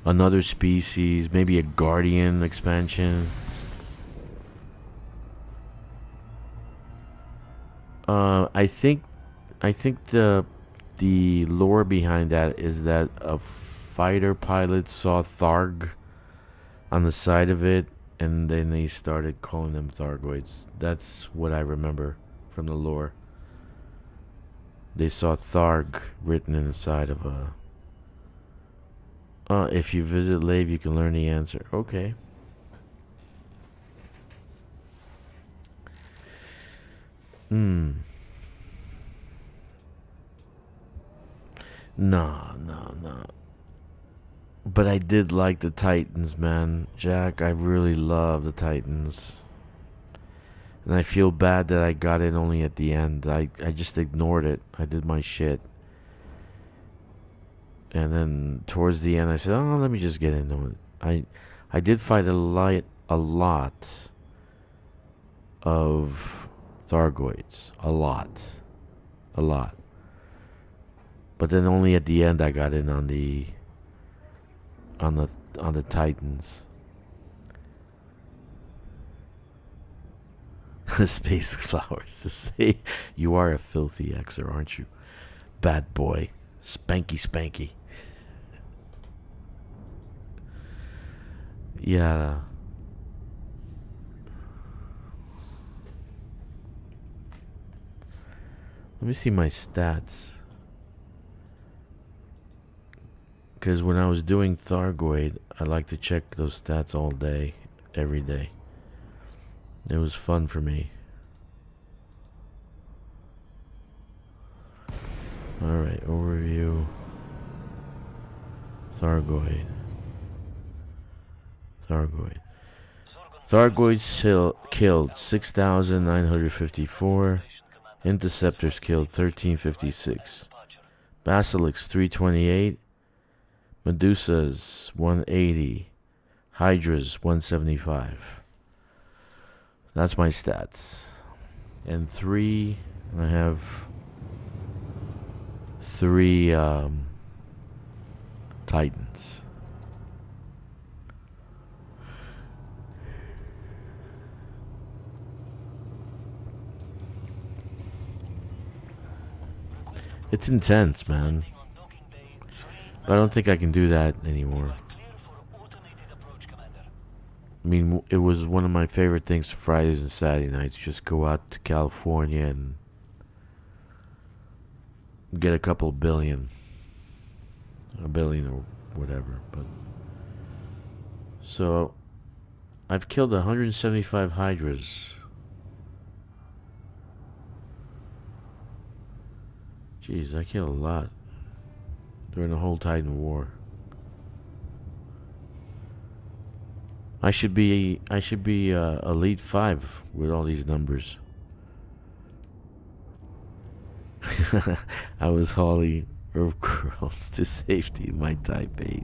another species, maybe a Guardian expansion. I think the lore behind that is that a fighter pilot saw Tharg on the side of it, and then they started calling them Thargoids. That's what I remember from the lore. They saw Tharg written in the side of a... if you visit Lave, you can learn the answer. Okay. No. But I did like the Titans, man. Jack, I really love the Titans. And I feel bad that I got it only at the end. I just ignored it. I did my shit. And then towards the end I said, oh, let me just get into it. I did fight a lot of Thargoids. A lot. But then only at the end I got in on the Titans. Space flowers to say, you are a filthy Xer, aren't you? Bad boy. Spanky. Yeah. Let me see my stats. Because when I was doing Thargoid, I like to check those stats all day, every day. It was fun for me. Alright, overview. Thargoid. Thargoids killed 6,954. Interceptors killed 1,356. Basilics 328. Medusas 180. Hydras 175. That's my stats. And I have 3 Titans. It's intense, man. But I don't think I can do that anymore. I mean, it was one of my favorite things Fridays and Saturday nights. Just go out to California and get a couple billion. A billion or whatever. But so, I've killed 175 Hydras. Jeez, I killed a lot during the whole Titan War. I should be Elite 5 with all these numbers. I was hauling Earth Girls to safety in my Type 8.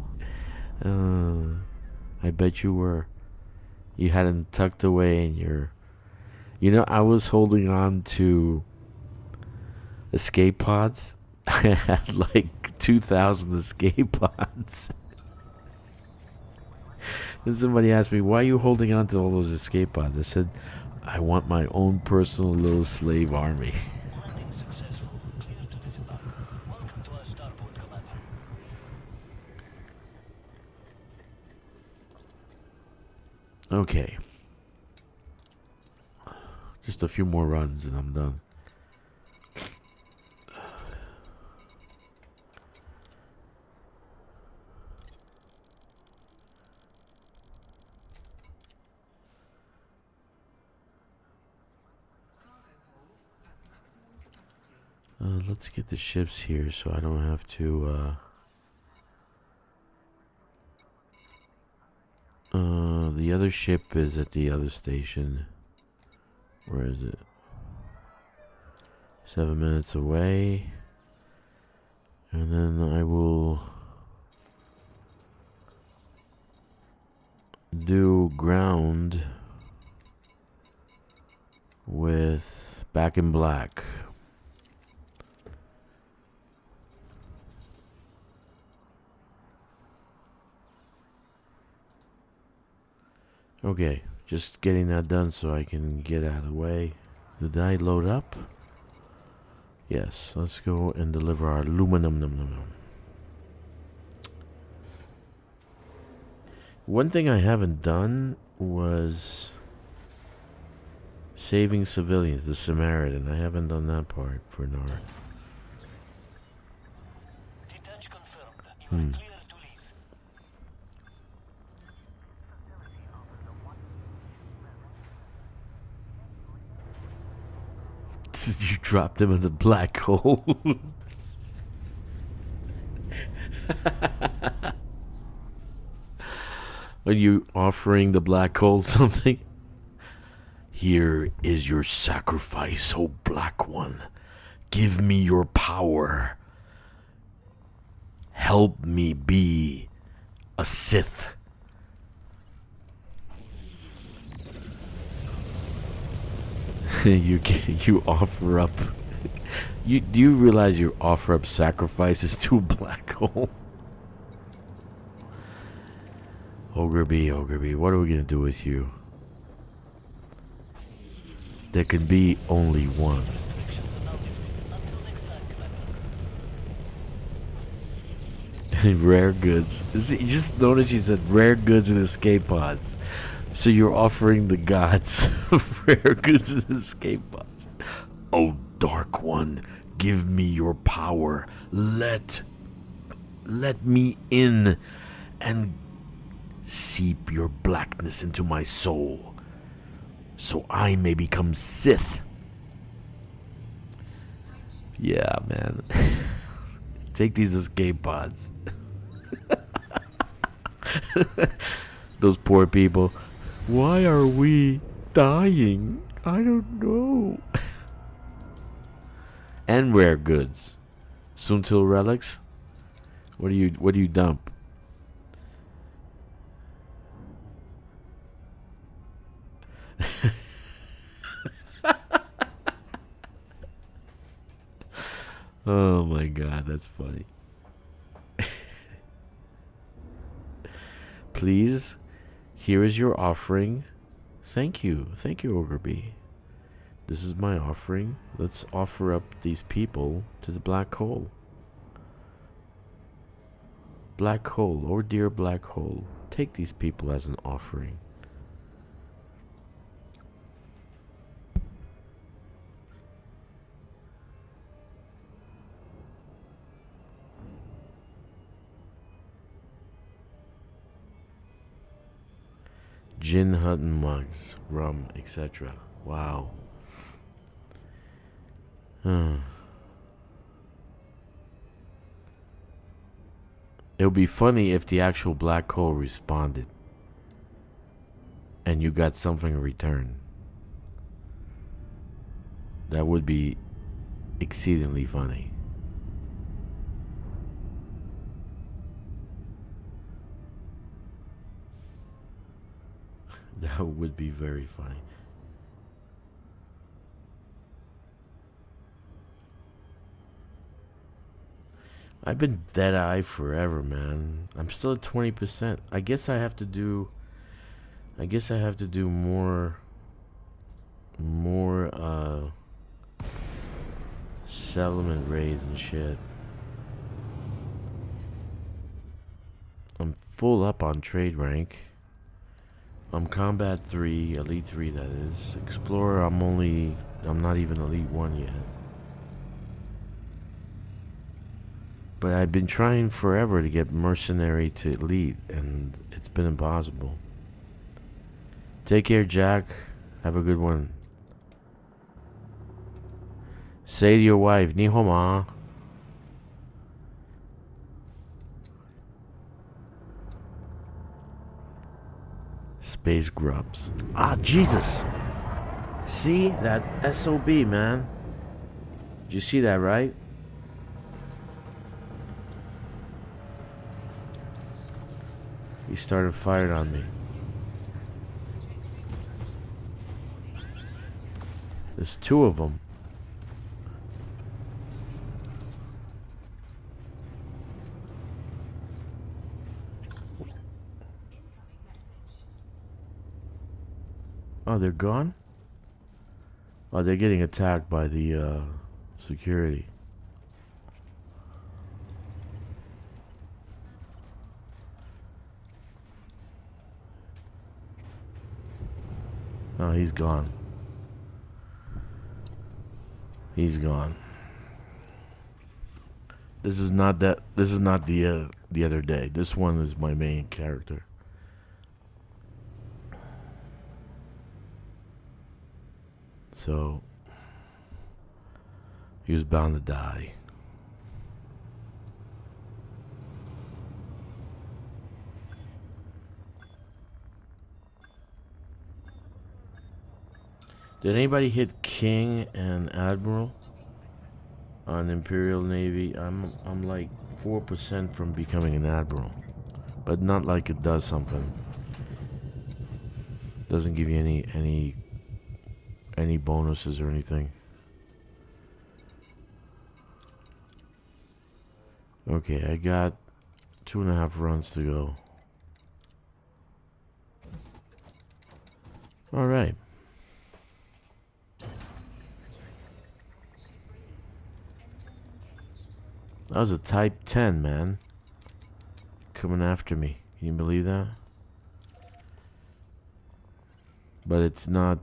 I bet you were. You had them tucked away in your... You know, I was holding on to escape pods. I had like 2,000 escape pods. Then somebody asked me, why are you holding on to all those escape pods? I said, I want my own personal little slave army. Okay. Just a few more runs and I'm done. Let's get the ships here so I don't have to, the other ship is at the other station. Where is it? 7 minutes away. And then I will do ground with Back in Black. Okay, just getting that done so I can get out of the way. Did I load up? Yes, let's go and deliver our aluminum. One thing I haven't done was saving civilians, the Samaritan. I haven't done that part for Inara. You dropped them in the black hole. Are you offering the black hole something? Here is your sacrifice, O Black One. Give me your power. Help me be a Sith. You offer up. Do you realize you offer up sacrifices to a black hole? Ogre B, what are we gonna do with you? There can be only one. Rare goods. You just noticed you said rare goods and escape pods. So you're offering the gods rare goods and escape pods. Oh, Dark One, give me your power. Let me in and seep your blackness into my soul, so I may become Sith. Yeah, man. Take these escape pods. Those poor people. Why are we dying? I don't know. And rare goods. Suntil relics. What do you dump? Oh my god, that's funny. Please, here is your offering. Thank you, Ogre B. This is my offering. Let's offer up these people to the black hole. Black hole, oh dear black hole, take these people as an offering. Gin Hutton mugs, rum, etc. Wow. It would be funny if the actual black hole responded and you got something in return. That would be exceedingly funny. That would be very funny. I've been dead-eye forever, man. I'm still at 20%. I guess I have to do more settlement raids and shit. I'm full up on trade rank. I'm combat 3, elite 3 that is. Explorer I'm not even elite 1 yet. But I've been trying forever to get mercenary to elite and it's been impossible. Take care, Jack. Have a good one. Say to your wife, "Ni hao ma." Space grubs. Ah, Jesus. See that SOB, man. Did you see that, right? He started firing on me. There's two of them. Oh, they're gone? Oh, they're getting attacked by the security. Oh, he's gone. He's gone. This is not that. This is not the other day. This one is my main character. So he was bound to die. Did anybody hit King and Admiral on Imperial Navy? I'm like 4% from becoming an Admiral, but not like it does something. Doesn't give you any bonuses or anything. Okay, I got 2.5 runs to go. All right. That was a Type 10, man. Coming after me. Can you believe that? But it's not.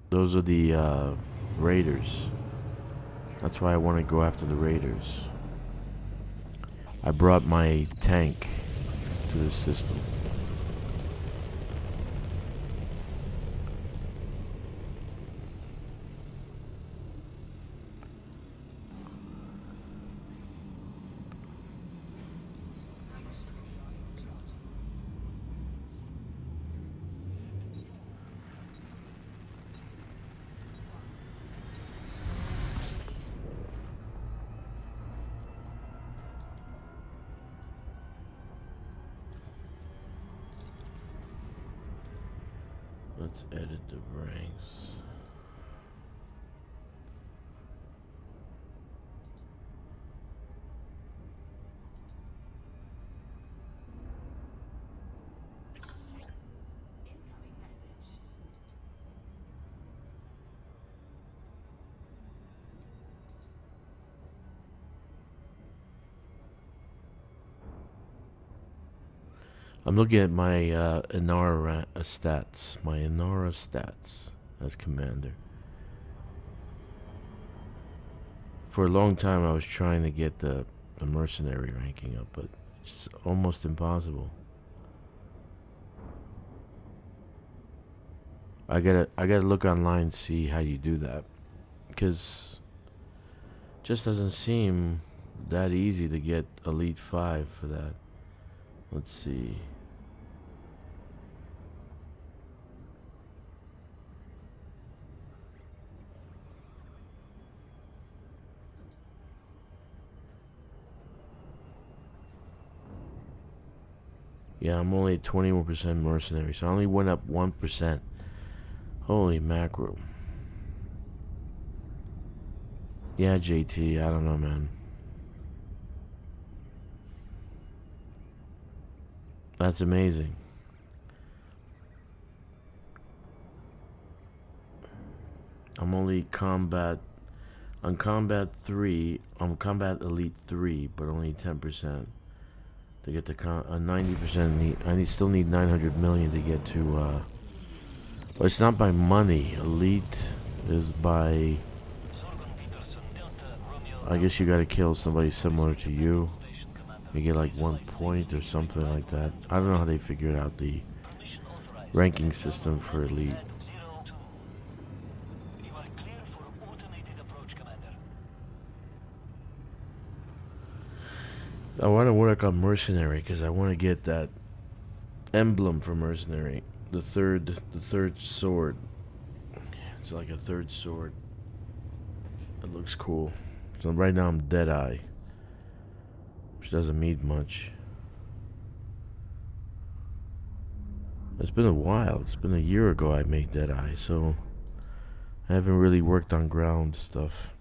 Those are the Raiders. That's why I want to go after the Raiders. I brought my tank to this system. Let's edit the ranks. I'm looking at my Inara stats. My Inara stats as commander. For a long time I was trying to get the mercenary ranking up, but it's almost impossible. I gotta look online and see how you do that, because it just doesn't seem that easy to get Elite 5 for that. Let's see. Yeah, I'm only at 21% mercenary, so I only went up 1%. Holy mackerel. Yeah, JT, I don't know, man. That's amazing. I'm only combat. On combat 3, I'm combat elite 3, but only 10%. To get to 90% I still need 900 million to get to well, it's not by money. Elite is by, I guess you gotta kill somebody similar to you. You get like 1 point or something like that. I don't know how they figured out the ranking system for elite. I want to work on Mercenary because I want to get that emblem for Mercenary. The third sword. It's like a third sword. It looks cool. So right now I'm Deadeye, which doesn't mean much. It's been a while. It's been a year ago I made Deadeye, so I haven't really worked on ground stuff.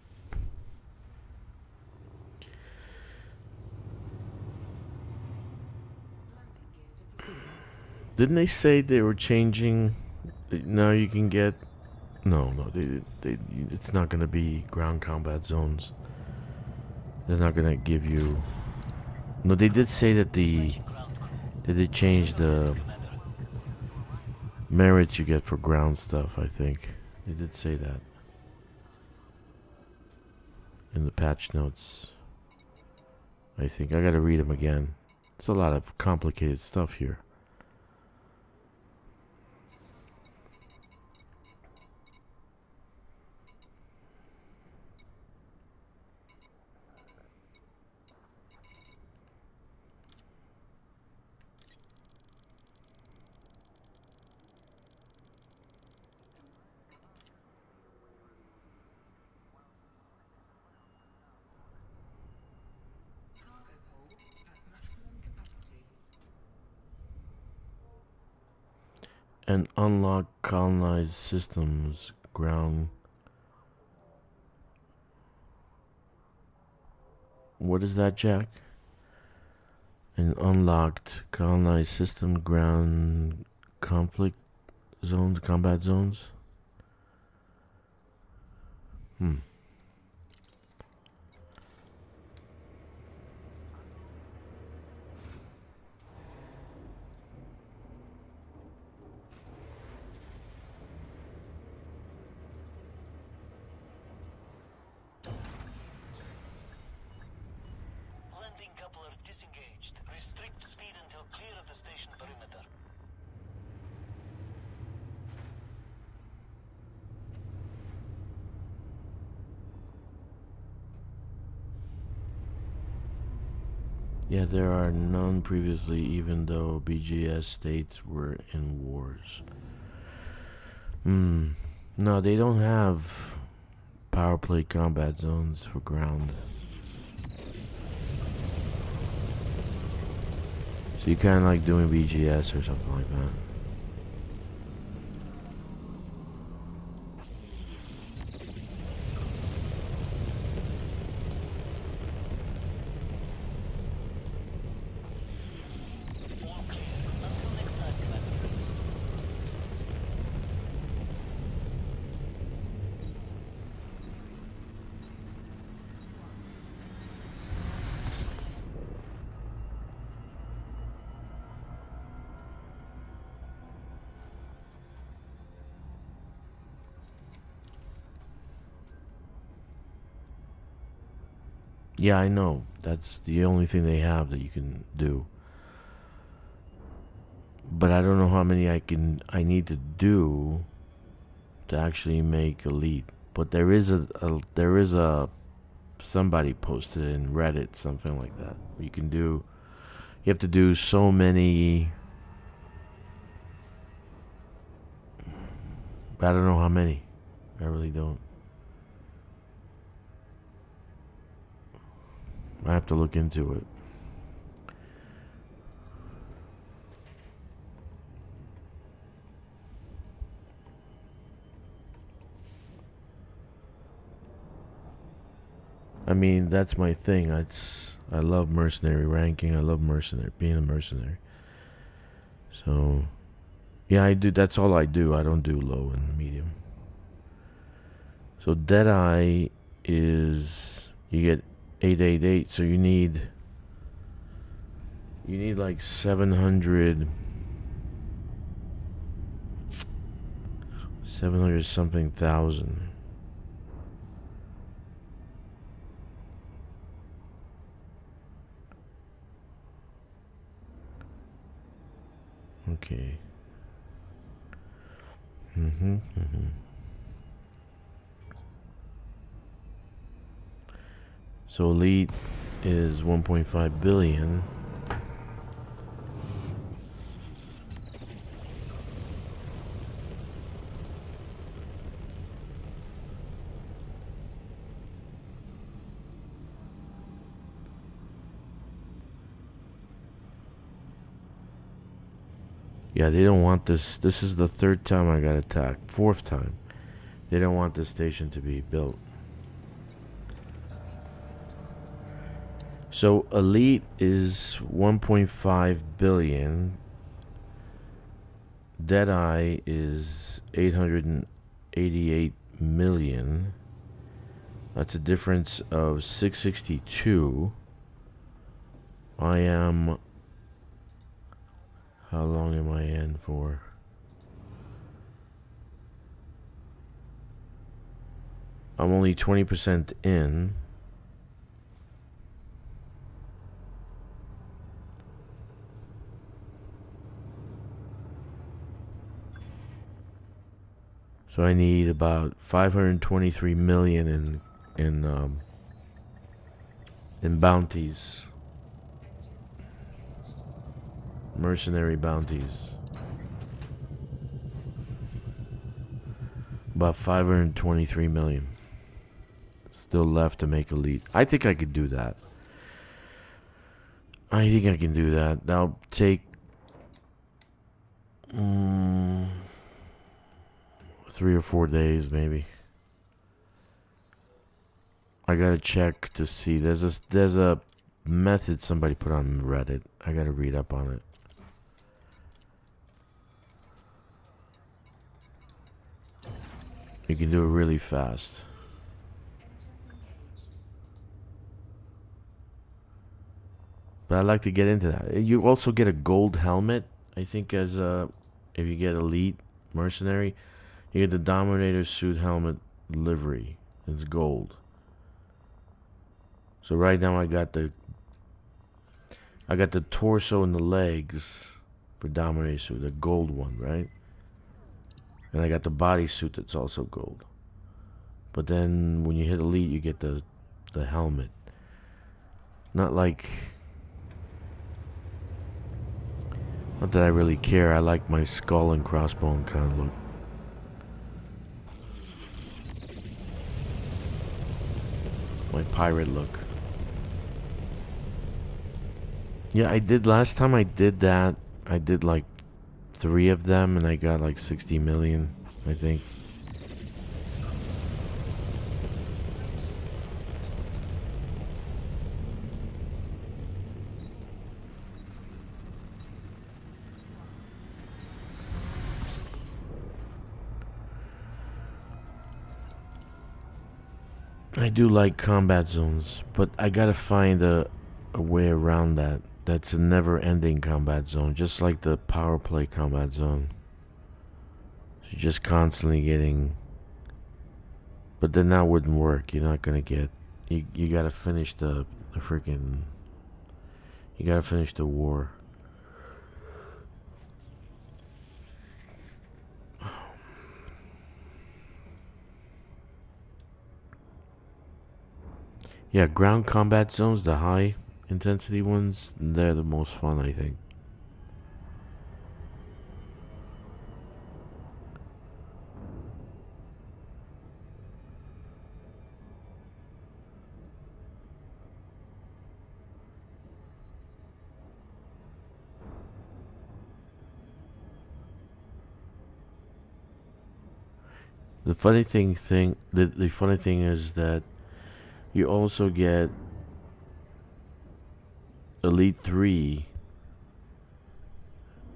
Didn't they say they were changing? Now you can get. No, it's not gonna be ground combat zones. They're not gonna give you. No, they did say that they changed the merits you get for ground stuff. I think they did say that in the patch notes. I think I gotta read them again. It's a lot of complicated stuff here. And unlock colonized systems ground. What is that, Jack? And unlocked colonized system ground conflict zones, combat zones. Yeah, there are none previously, even though BGS states were in wars. No, they don't have power play combat zones for ground. So you kind of like doing BGS or something like that. Yeah, I know. That's the only thing they have that you can do. But I don't know how many I need to do to actually make Elite. But there is a somebody posted in Reddit something like that. You can do. You have to do so many. I don't know how many. I really don't. I have to look into it. I mean, that's my thing. I love mercenary ranking. I love mercenary, being a mercenary. So, yeah, I do. That's all I do. I don't do low and medium. So Deadeye is you get 888. So you need like 700 something thousand. Okay. So Elite is 1.5 billion. Yeah, they don't want this. This is the third time I got attacked. Fourth time. They don't want this station to be built. So Elite is 1.5 billion. Deadeye is 888 million. That's a difference of 662. I am... How long am I in for? I'm only 20% in. So I need about 523 million in bounties. Mercenary bounties. About 523 million. Still left to make Elite. I think I could do that. I think I can do that. That'll take 3 or 4 days, maybe. I gotta check to see. There's a method somebody put on Reddit. I gotta read up on it. You can do it really fast. But I'd like to get into that. You also get a gold helmet, I think, as a... If you get Elite Mercenary, you get the Dominator suit helmet livery. It's gold. So right now I got the torso and the legs for Dominator suit, the gold one, right? And I got the bodysuit that's also gold. But then when you hit Elite, you get the helmet. Not like... Not that I really care. I like my skull and crossbone kind of look. My pirate look. Yeah, I did... Last time I did that, I did like 3 of them and I got like 60 million, I think. I do like combat zones, but I gotta find a way around that. That's a never-ending combat zone, just like the power play combat zone. So you're just constantly getting... But then that wouldn't work. You're not gonna get... You gotta finish the freaking... You gotta finish the war. Yeah, ground combat zones, the high intensity ones, they're the most fun, I think. The funny thing is that you also get Elite 3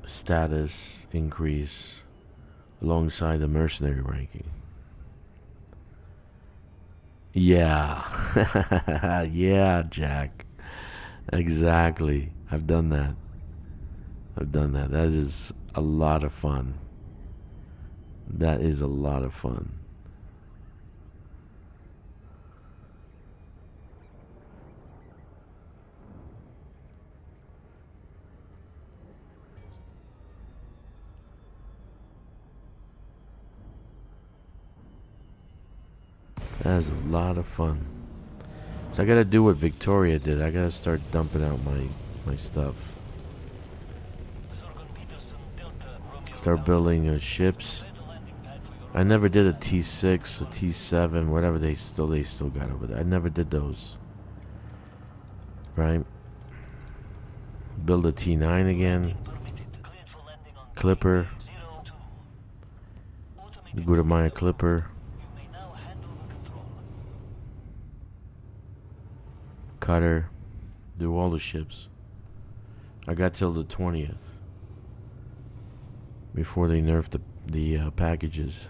status increase alongside the mercenary ranking. Yeah. Yeah, Jack. Exactly. I've done that. That is a lot of fun. That is a lot of fun. That is a lot of fun. So I gotta do what Victoria did. I gotta start dumping out my stuff. Start building ships. I never did a T6, a T7, whatever they still got over there. I never did those. Right? Build a T9 again. Clipper. Go to my Clipper. Cutter. Do all the ships. I got till the 20th before they nerfed the packages.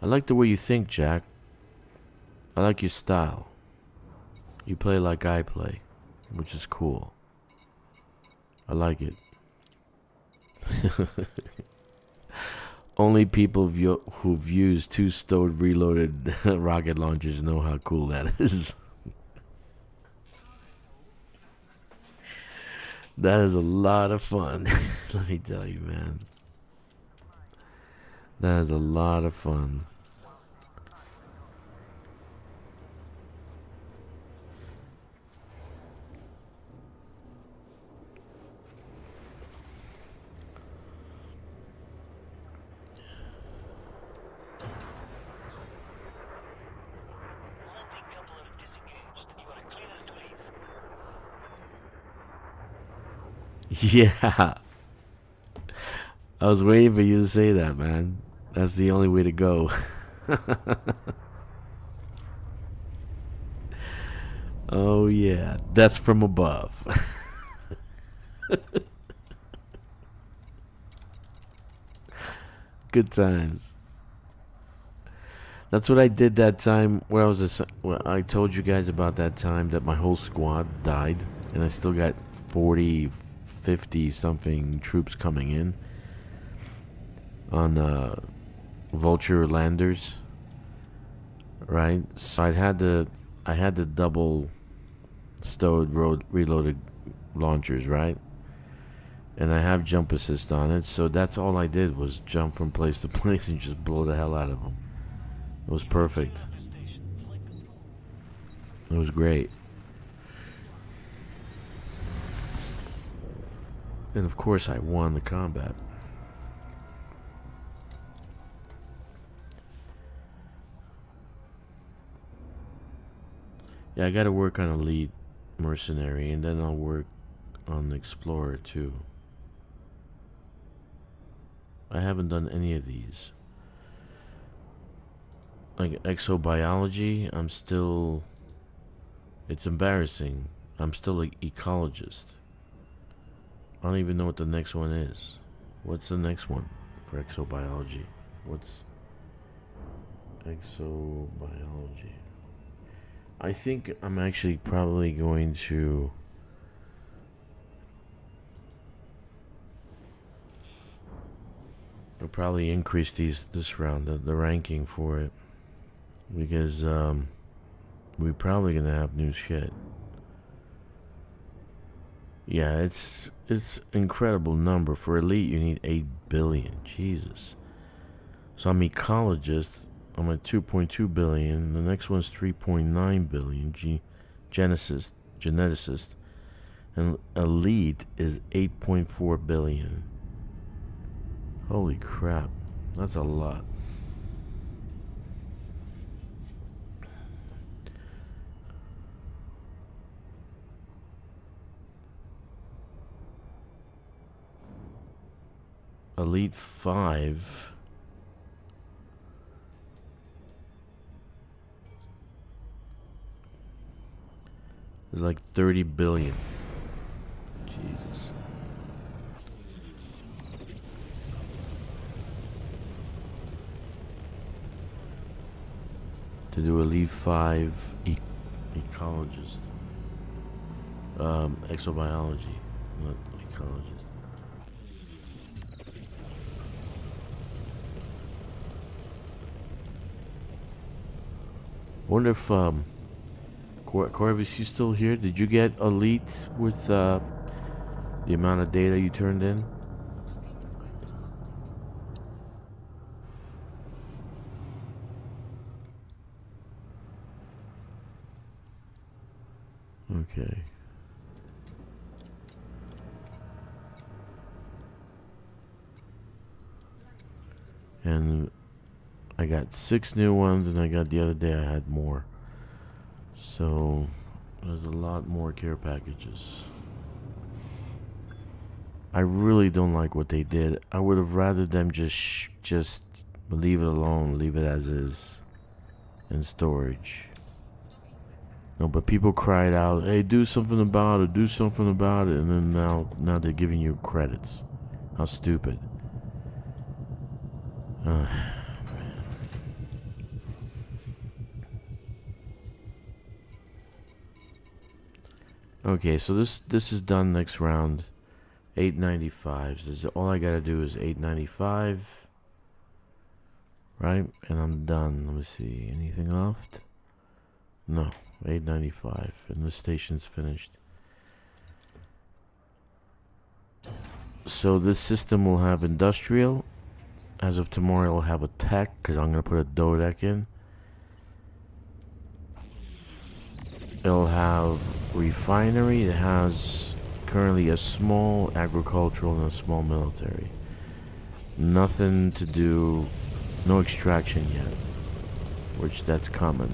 I like the way you think, Jack. I like your style. You play like I play, which is cool. I like it. Only people who've used 2 stowed reloaded rocket launchers know how cool that is. That is a lot of fun. Let me tell you, man. That is a lot of fun. Yeah. I was waiting for you to say that, man. That's the only way to go. Oh, yeah. Death from above. Good times. That's what I did that time where I was I told you guys about that time that my whole squad died and I still got 40, 50 something troops coming in on vulture landers, right? So I had the double stowed reloaded launchers, right? And I have jump assist on it, so that's all I did was jump from place to place and just blow the hell out of them. It was perfect. It was great. And of course I won the combat. Yeah, I gotta work on Elite Mercenary and then I'll work on Explorer too. I haven't done any of these. Like exobiology, I'm still... It's embarrassing. I'm still an ecologist. I don't even know what the next one is. What's the next one for exobiology? What's exobiology? I think I'm actually probably going to... I'll probably increase this round, the ranking for it. Because we're probably gonna have new shit. Yeah, it's incredible number. For elite you need 8 billion. Jesus. So I'm ecologist. I'm at 2.2 billion. The next one's 3.9 billion. Geneticist. And elite is 8.4 billion. Holy crap. That's a lot. Elite 5. It's like 30 billion. Jesus. To do Elite 5 ecologist. Exobiology, not ecologist. Wonder if Corp, is you still here? Did you get Elite with the amount of data you turned in? Okay. And I got 6 new ones, and I got the other day I had more. So there's a lot more care packages. I really don't like what they did. I would have rather them just leave it alone, leave it as is in storage. No, but people cried out, "Hey, do something about it, do something about it," and then now they're giving you credits. How stupid. Okay, so this is done next round. 895. So all I gotta do is 895. Right? And I'm done. Let me see. Anything left? No. 895. And the station's finished. So this system will have industrial. As of tomorrow, it'll have a tech, because I'm going to put a dodec in. It'll have refinery. It has currently a small agricultural and a small military. Nothing to do, no extraction yet, which that's common.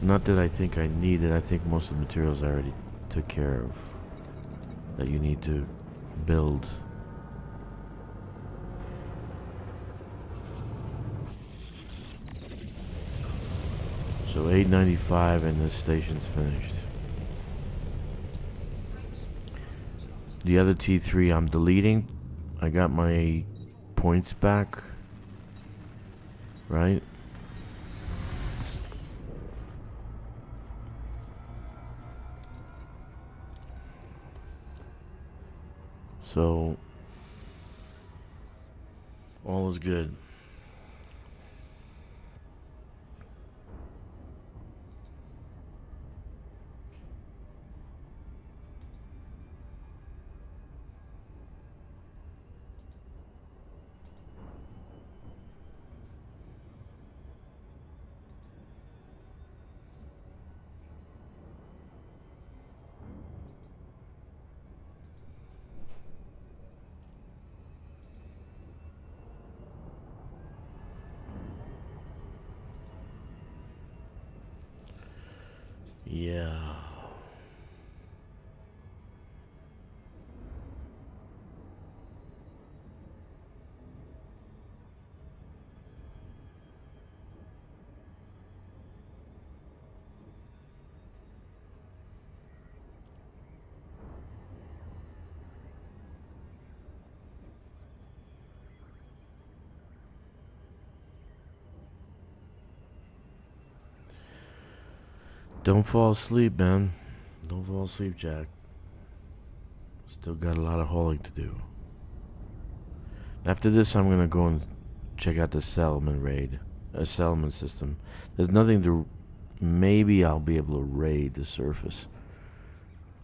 Not that I think I need it. I think most of the materials I already took care of that you need to build. So 895 and the station's finished. The other T3 I'm deleting. I got my points back. Right? So all is good. Yeah. Don't fall asleep, man. Don't fall asleep, Jack. Still got a lot of hauling to do. After this, I'm gonna go and check out the settlement raid. A settlement system. There's nothing to... Maybe I'll be able to raid the surface.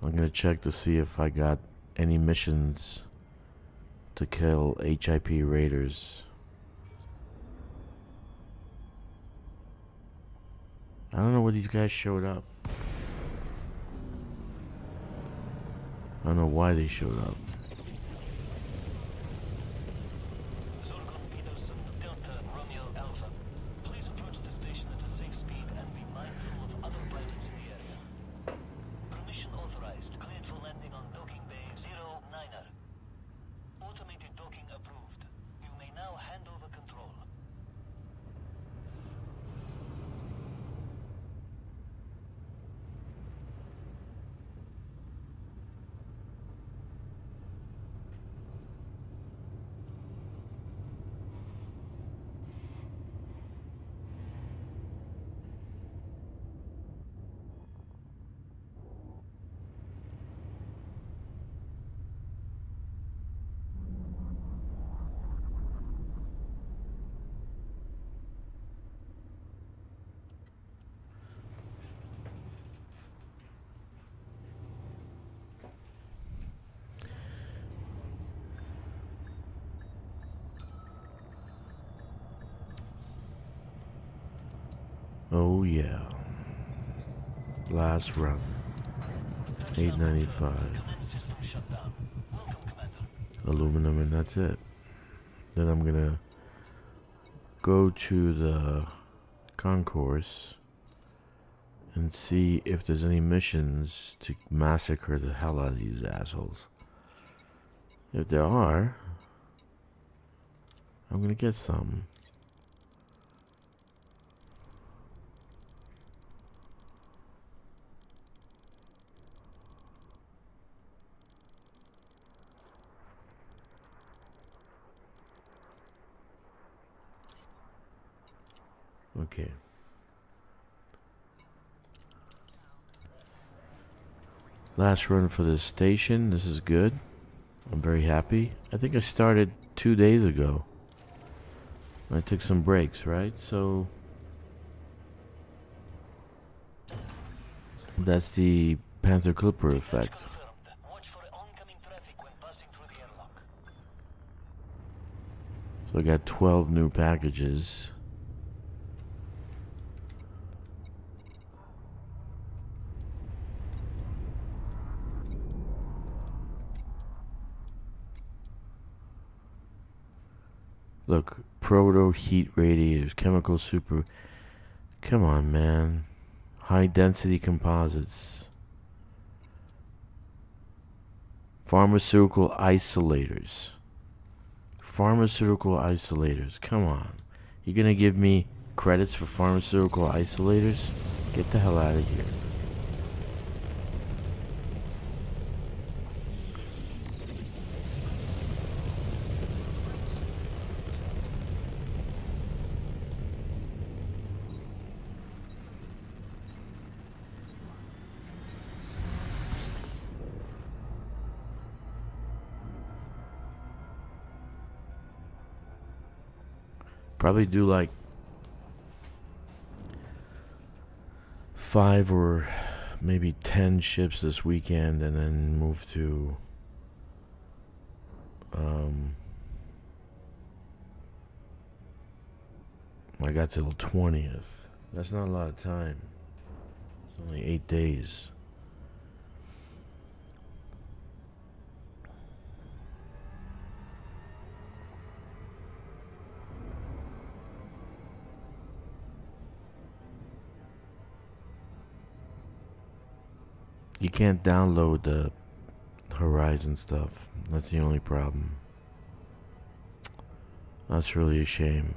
I'm gonna check to see if I got any missions to kill HIP raiders. I don't know where these guys showed up. I don't know why they showed up. Oh yeah. Last run. 895. Aluminum, and that's it. Then I'm gonna go to the concourse and see if there's any missions to massacre the hell out of these assholes. If there are, I'm gonna get some. Okay. Last run for this station. This is good. I'm very happy. I think I started 2 days ago. I took some breaks, right? So that's the Panther Clipper effect. So I got 12 new packages. Look, proto heat radiators, chemical super. Come on, man. High density composites. Pharmaceutical isolators. Pharmaceutical isolators. Come on. You're gonna give me credits for pharmaceutical isolators? Get the hell out of here. Probably do like 5 or maybe 10 ships this weekend and then move to I got till 20th. That's not a lot of time. It's only 8 days. You can't download the Horizon stuff. That's the only problem. That's really a shame.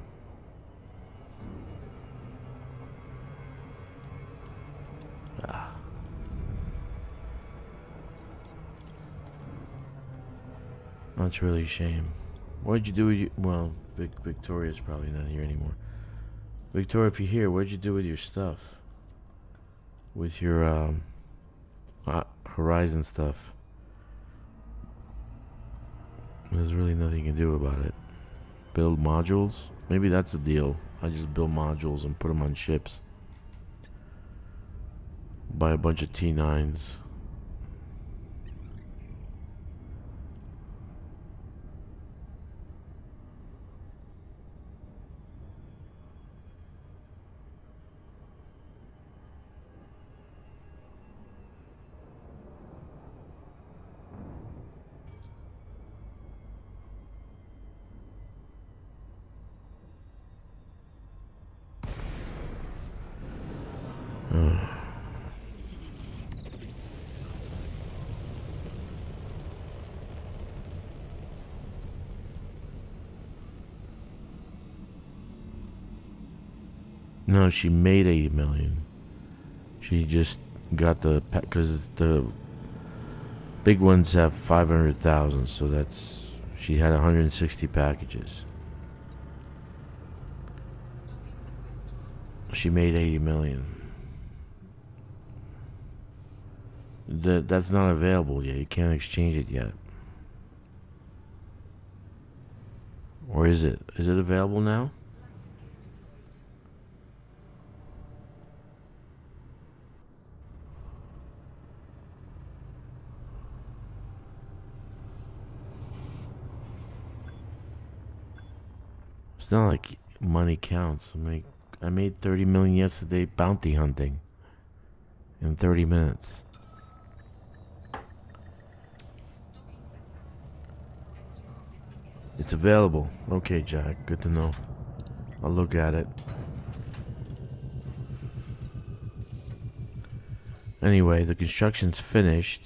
Ah. That's really a shame. What'd you do with your... Well, Victoria's probably not here anymore. Victoria, if you're here, what'd you do with your stuff? With your, Horizon stuff. There's really nothing you can do about it. Build modules? Maybe that's the deal. I just build modules and put them on ships. Buy a bunch of T9s. No, she made 80 million. She just got the... Because the big ones have 500,000, so that's... She had 160 packages. She made 80 million. That's not available yet. You can't exchange it yet. Or is it? Is it available now? It's not like money counts. I made 30 million yesterday bounty hunting in 30 minutes. It's available. Okay, Jack. Good to know. I'll look at it. Anyway, the construction's finished.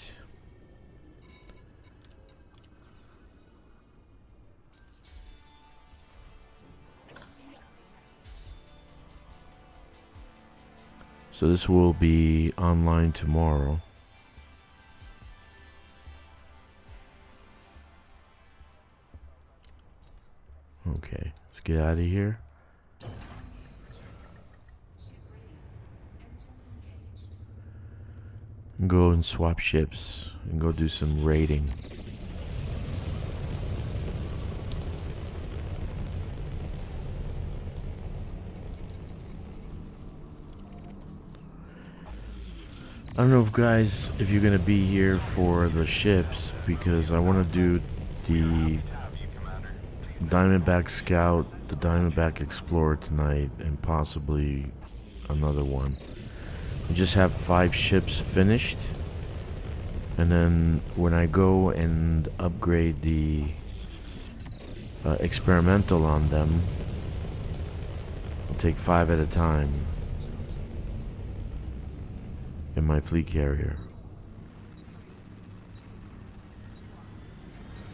So this will be online tomorrow. Okay, let's get out of here. And go and swap ships and go do some raiding. I don't know if guys, if you're gonna be here for the ships, because I want to do the Diamondback Scout, the Diamondback Explorer tonight, and possibly another one. I just have 5 ships finished, and then when I go and upgrade the experimental on them, I'll take 5 at a time in my fleet carrier.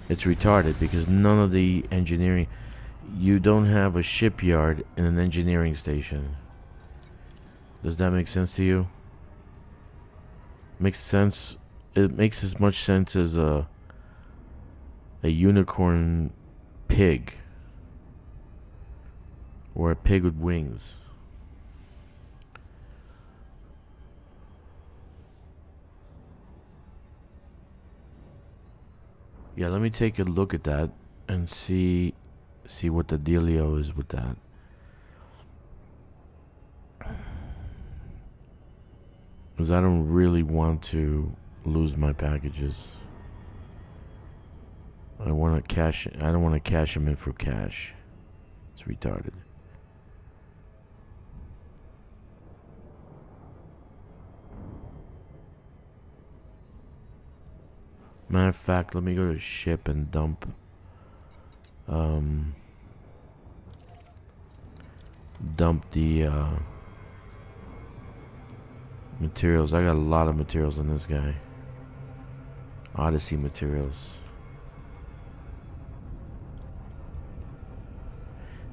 It's retarded because none of the engineering, you don't have a shipyard in an engineering station. Does that make sense to you? Makes sense. It makes as much sense as a unicorn pig or a pig with wings. Yeah, let me take a look at that and see what the dealio is with that. Because I don't really want to lose my packages. I want to cash. I don't want to cash them in for cash. It's retarded. Matter of fact, let me go to ship and dump. Dump the materials. I got a lot of materials on this guy. Odyssey materials.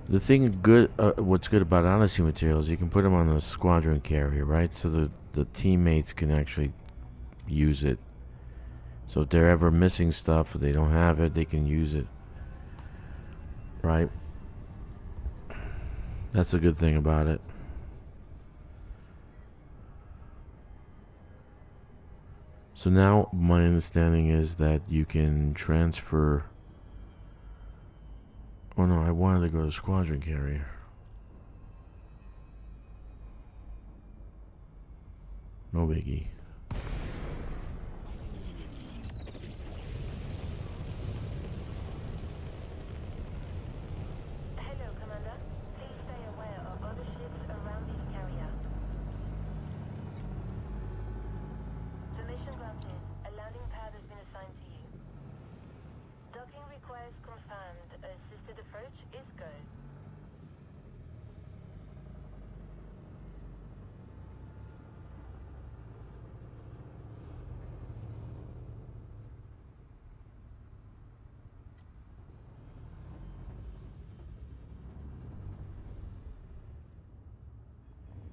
The thing good, what's good about Odyssey materials, you can put them on a squadron carrier, right? So the teammates can actually use it. So if they're ever missing stuff, or they don't have it, they can use it, right? That's a good thing about it. So now my understanding is that you can transfer. Oh no, I wanted to go to squadron carrier. No biggie. Hello, Commander. Please stay aware of other ships around this carrier. Permission granted. A landing pad has been assigned to you. Docking request confirmed. Assisted approach is go.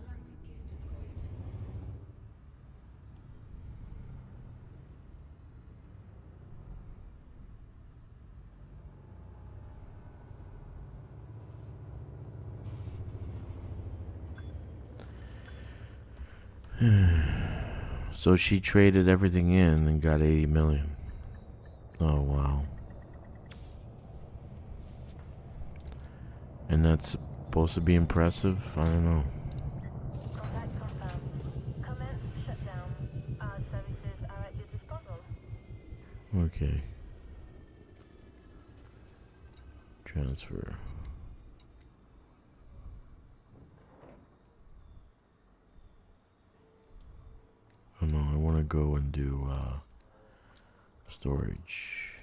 Landing gear deployed. So she traded everything in and got 80 million. Oh wow. And that's supposed to be impressive? I don't know. Contact confirmed. Commence shutdown. Our services are at your disposal. Okay. Transfer. go and do storage,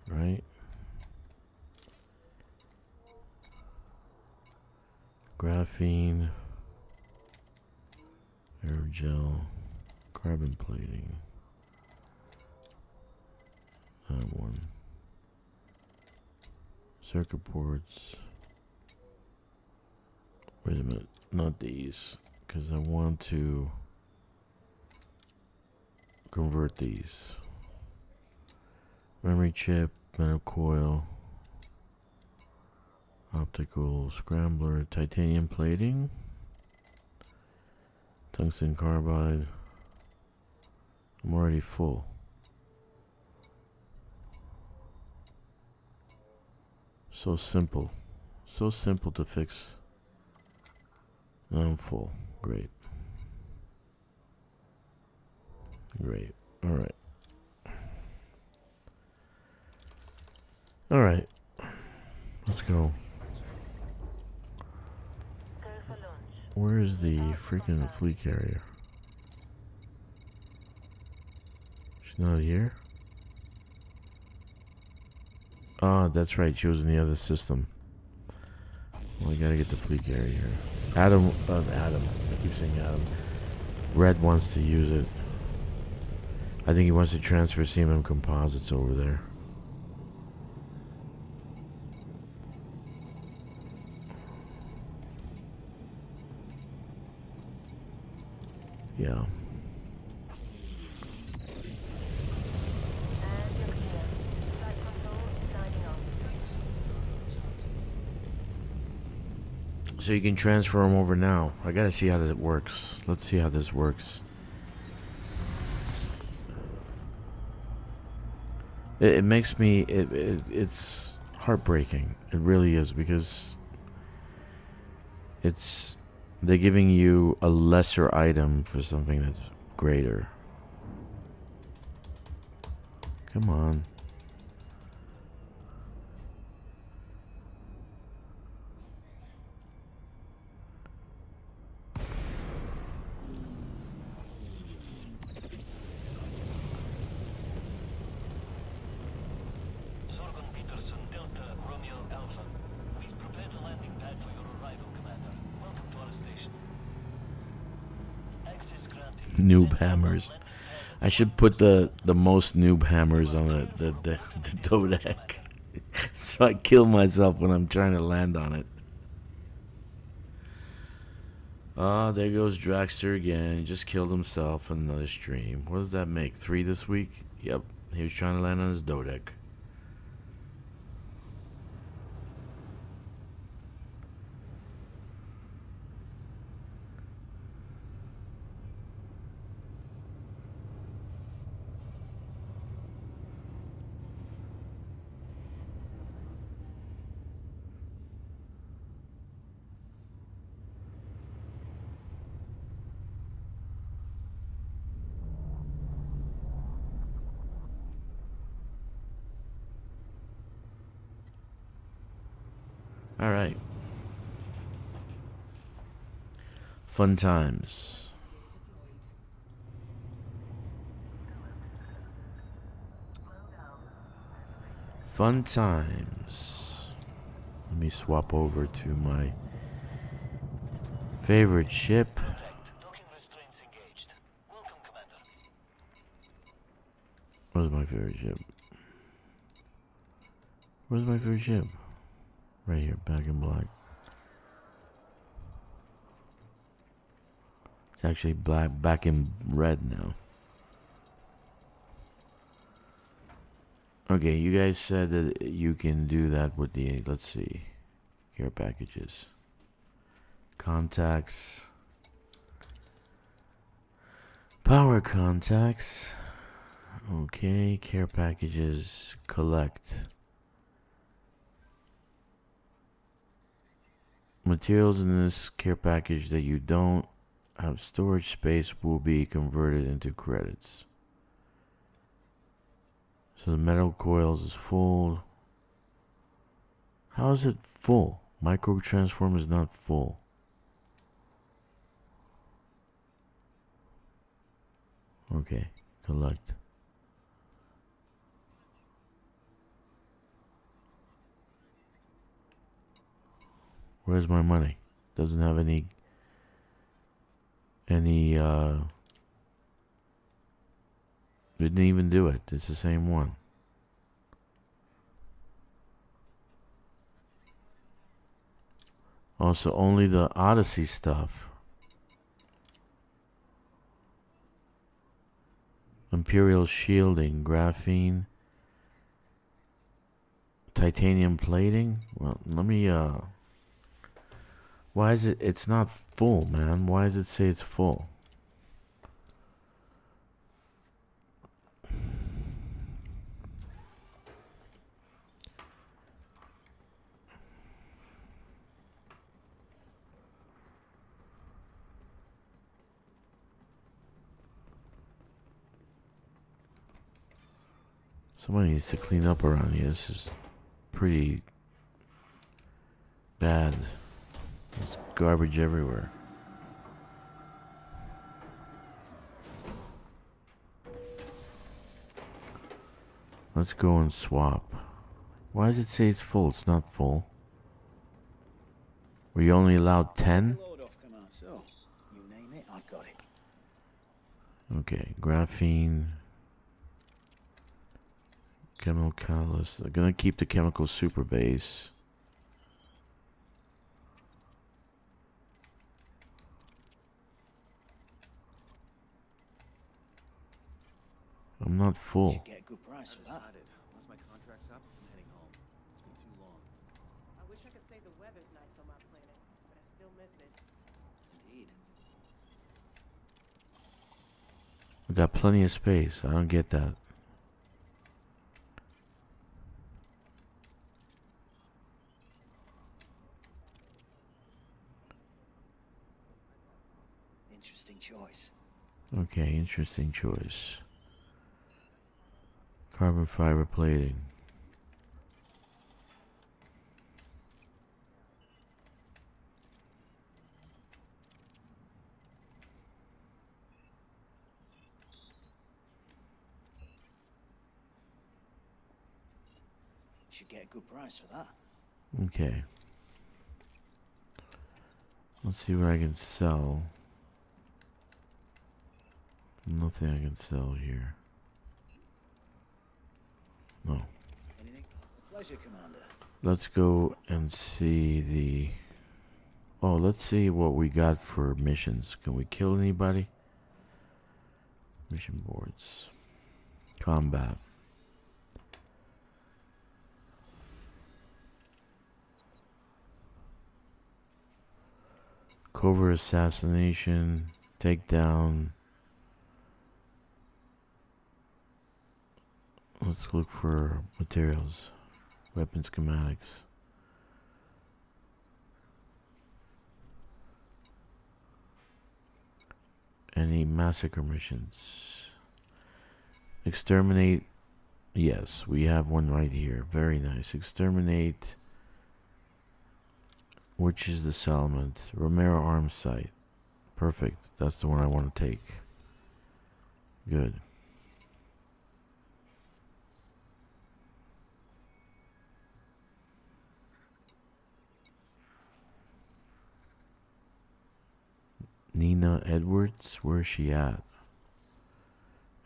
right? Graphene, aerogel, carbon plating. That one. Circuit boards. Wait a minute, not these, because I want to convert these. Memory chip, metal coil, optical scrambler, titanium plating, tungsten carbide. I'm already full. So simple. So simple to fix. And I'm full. Great. Great. Alright. Alright. Let's go. Go for launch. Where is the freaking fleet carrier? She's not here? Ah, that's right. She was in the other system. Well, I gotta get the fleet carrier here. Adam. I keep saying Adam. Red wants to use it. I think he wants to transfer CMM composites over there. Yeah. And you're clear. Flight control signing off. So you can transfer them over now. I gotta see how that works. Let's see how this works. It makes me, it's heartbreaking. It really is, because they're giving you a lesser item for something that's greater. Come on. Noob hammers. I should put the most noob hammers on the Dodec. So I kill myself when I'm trying to land on it. Ah, there goes Dragster again. He just killed himself in another stream. What does that make? 3 this week? Yep. He was trying to land on his Dodec. All right. Fun times. Fun times. Let me swap over to my favorite ship. Where's my favorite ship? Where's my favorite ship? Right here, back in black. It's actually black, back in red now. Okay, you guys said that you can do that with the, let's see, care packages. Contacts. Power contacts. Okay, care packages, collect. Materials in this care package that you don't have storage space will be converted into credits. So the metal coils is full. How is it full? Micro transform is not full. Okay. Collect. Where's my money? Doesn't have any didn't even do it. It's the same one. Also, only the Odyssey stuff. Imperial shielding, graphene, titanium plating. Well, let me why is it? It's not full, man. Why does it say it's full? Somebody needs to clean up around here. This is pretty bad. There's garbage everywhere. Let's go and swap. Why does it say it's full? It's not full. Were you only allowed 10? So, you name it, I've got it. Okay, graphene. Chemical catalyst. They're gonna keep the chemical super base. I'm not full. Should get a good price for that. Once my contract's up, I'm heading home. It's been too long. I wish I could say the weather's nice on my planet, but I still miss it. Indeed. We got plenty of space. I don't get that. Interesting choice. Okay, interesting choice. Carbon fiber plating. Should get a good price for that. Okay. Let's see what I can sell. Nothing I can sell here. No. Anything? A pleasure, Commander. Let's go and see the... Oh, let's see what we got for missions. Can we kill anybody? Mission boards. Combat. Covert assassination. Takedown. Let's look for materials. Weapon schematics. Any massacre missions? Exterminate. Yes, we have one right here. Very nice. Exterminate. Which is the settlement? Romero Arms Site. Perfect. That's the one I want to take. Good. Nina Edwards, where's she at?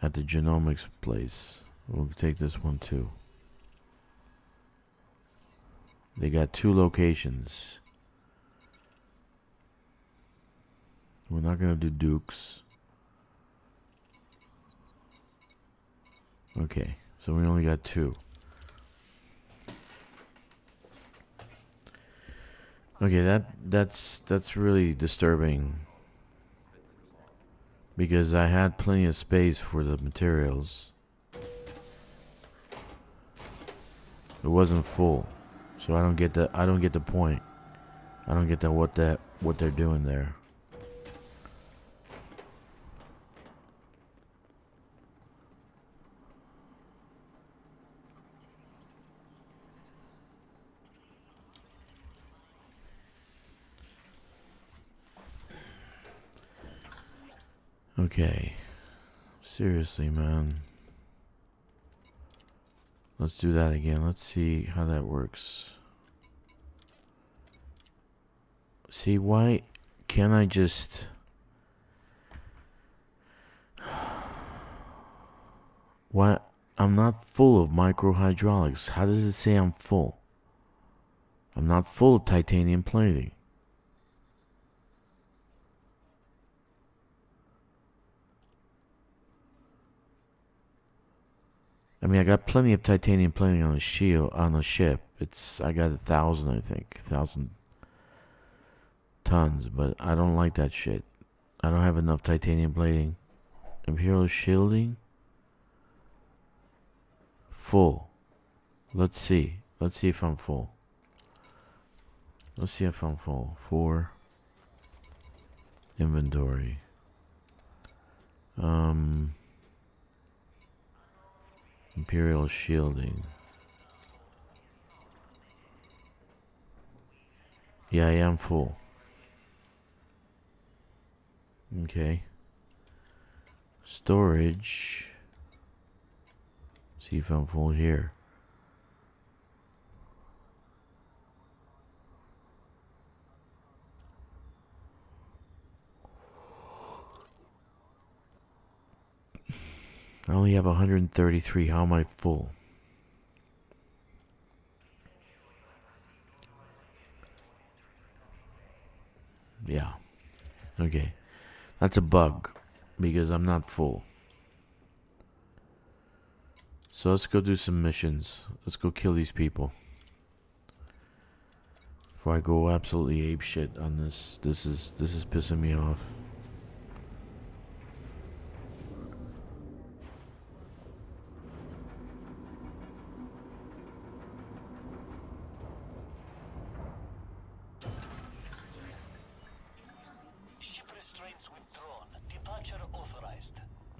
At the genomics place. We'll take this one too. They got 2 locations. We're not gonna do Dukes. Okay, so we only got 2. Okay, that's really disturbing. Because I had plenty of space for the materials. It wasn't full. So I don't get the point. I don't get what they're doing there. Okay. Seriously, man. Let's do that again. Let's see how that works. See, why can't I just... Why? I'm not full of microhydraulics. How does it say I'm full? I'm not full of titanium plating. I mean, I got plenty of titanium plating on a shield, on a ship. I got 1,000, I think. 1,000 tons, but I don't like that shit. I don't have enough titanium plating. Imperial shielding? Full. Let's see. Let's see if I'm full. Let's see if I'm full. 4. Inventory. Imperial shielding. Yeah, I am full. Okay. Storage. See if I'm full here. I only have 133. How am I full? Yeah. Okay. That's a bug because I'm not full. So let's go do some missions. Let's go kill these people. Before I go absolutely ape shit on this. This is pissing me off.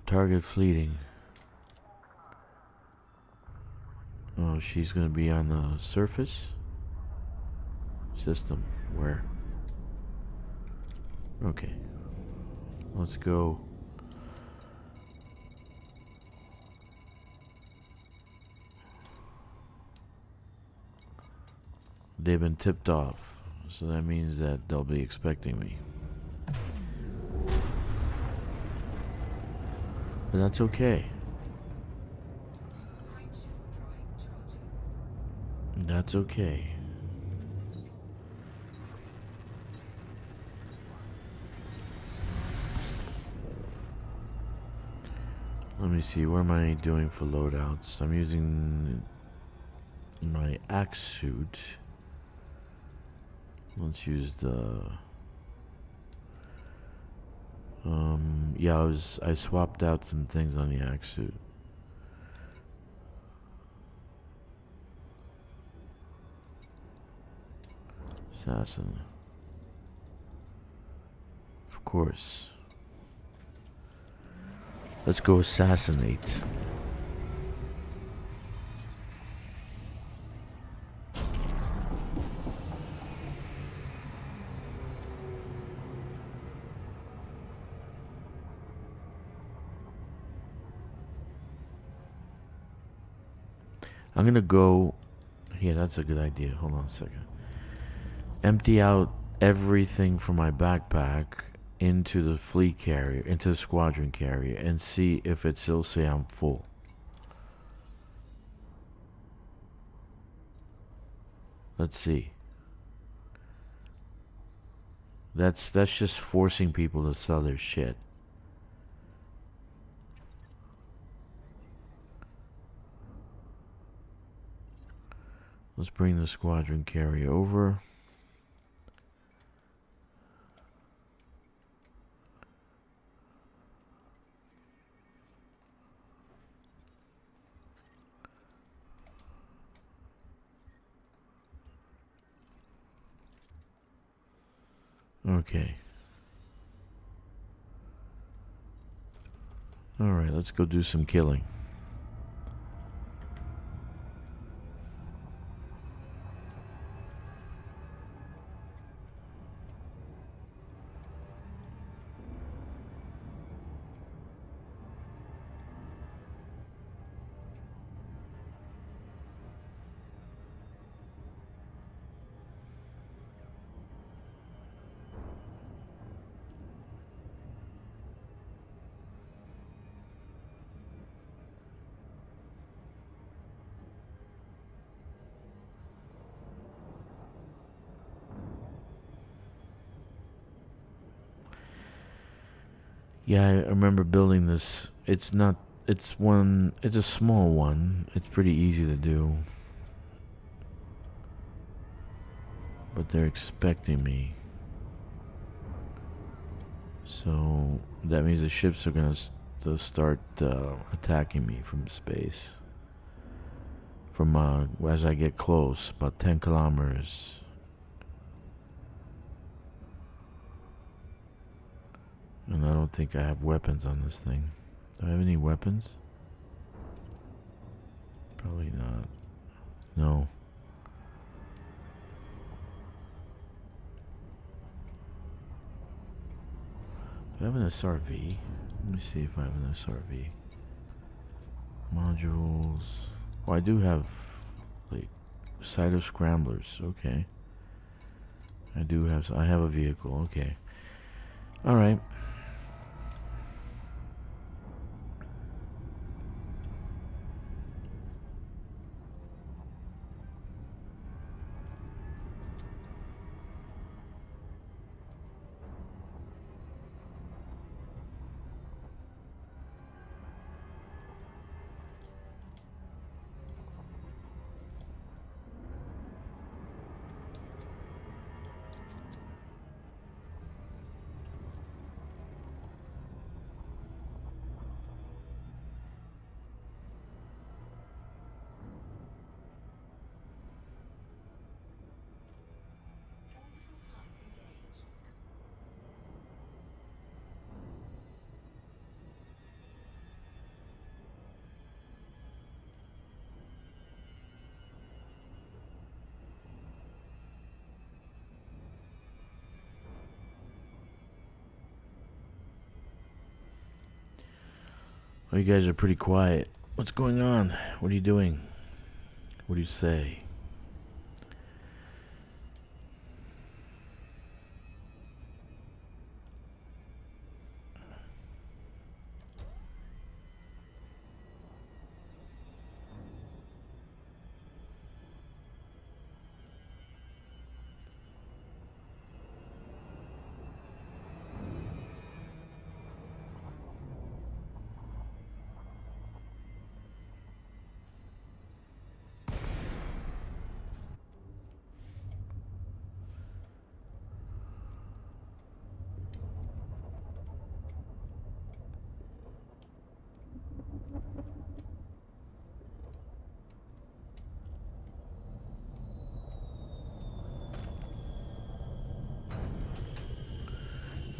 Target fleeting. Oh, she's gonna be on the surface system. Where? Okay. Let's go. They've been tipped off, so that means that they'll be expecting me. But that's okay. That's okay. Let me see, what am I doing for loadouts? I'm using my axe suit. Let's use the... yeah, I swapped out some things on the axe suit. Assassin. Of course. Let's go assassinate. I'm gonna go... Yeah, that's a good idea. Hold on a second. Empty out everything from my backpack into the fleet carrier, into the squadron carrier, and see if it still say I'm full. Let's see. That's just forcing people to sell their shit. Let's bring the squadron carrier over. Okay. Alright, let's go do some killing. Yeah, I remember building this. It's not. It's one. It's a small one. It's pretty easy to do. But they're expecting me. So that means the ships are gonna start attacking me from space. From as I get close, about 10 kilometers. And I don't think I have weapons on this thing. Do I have any weapons? Probably not. No. Do I have an SRV? Let me see if I have an SRV. Modules. Oh, I do have, like, Cyto scramblers. Okay. I have a vehicle. Okay. Alright. Orbital flight engaged. Oh, you guys are pretty quiet. What's going on? What are you doing? What do you say?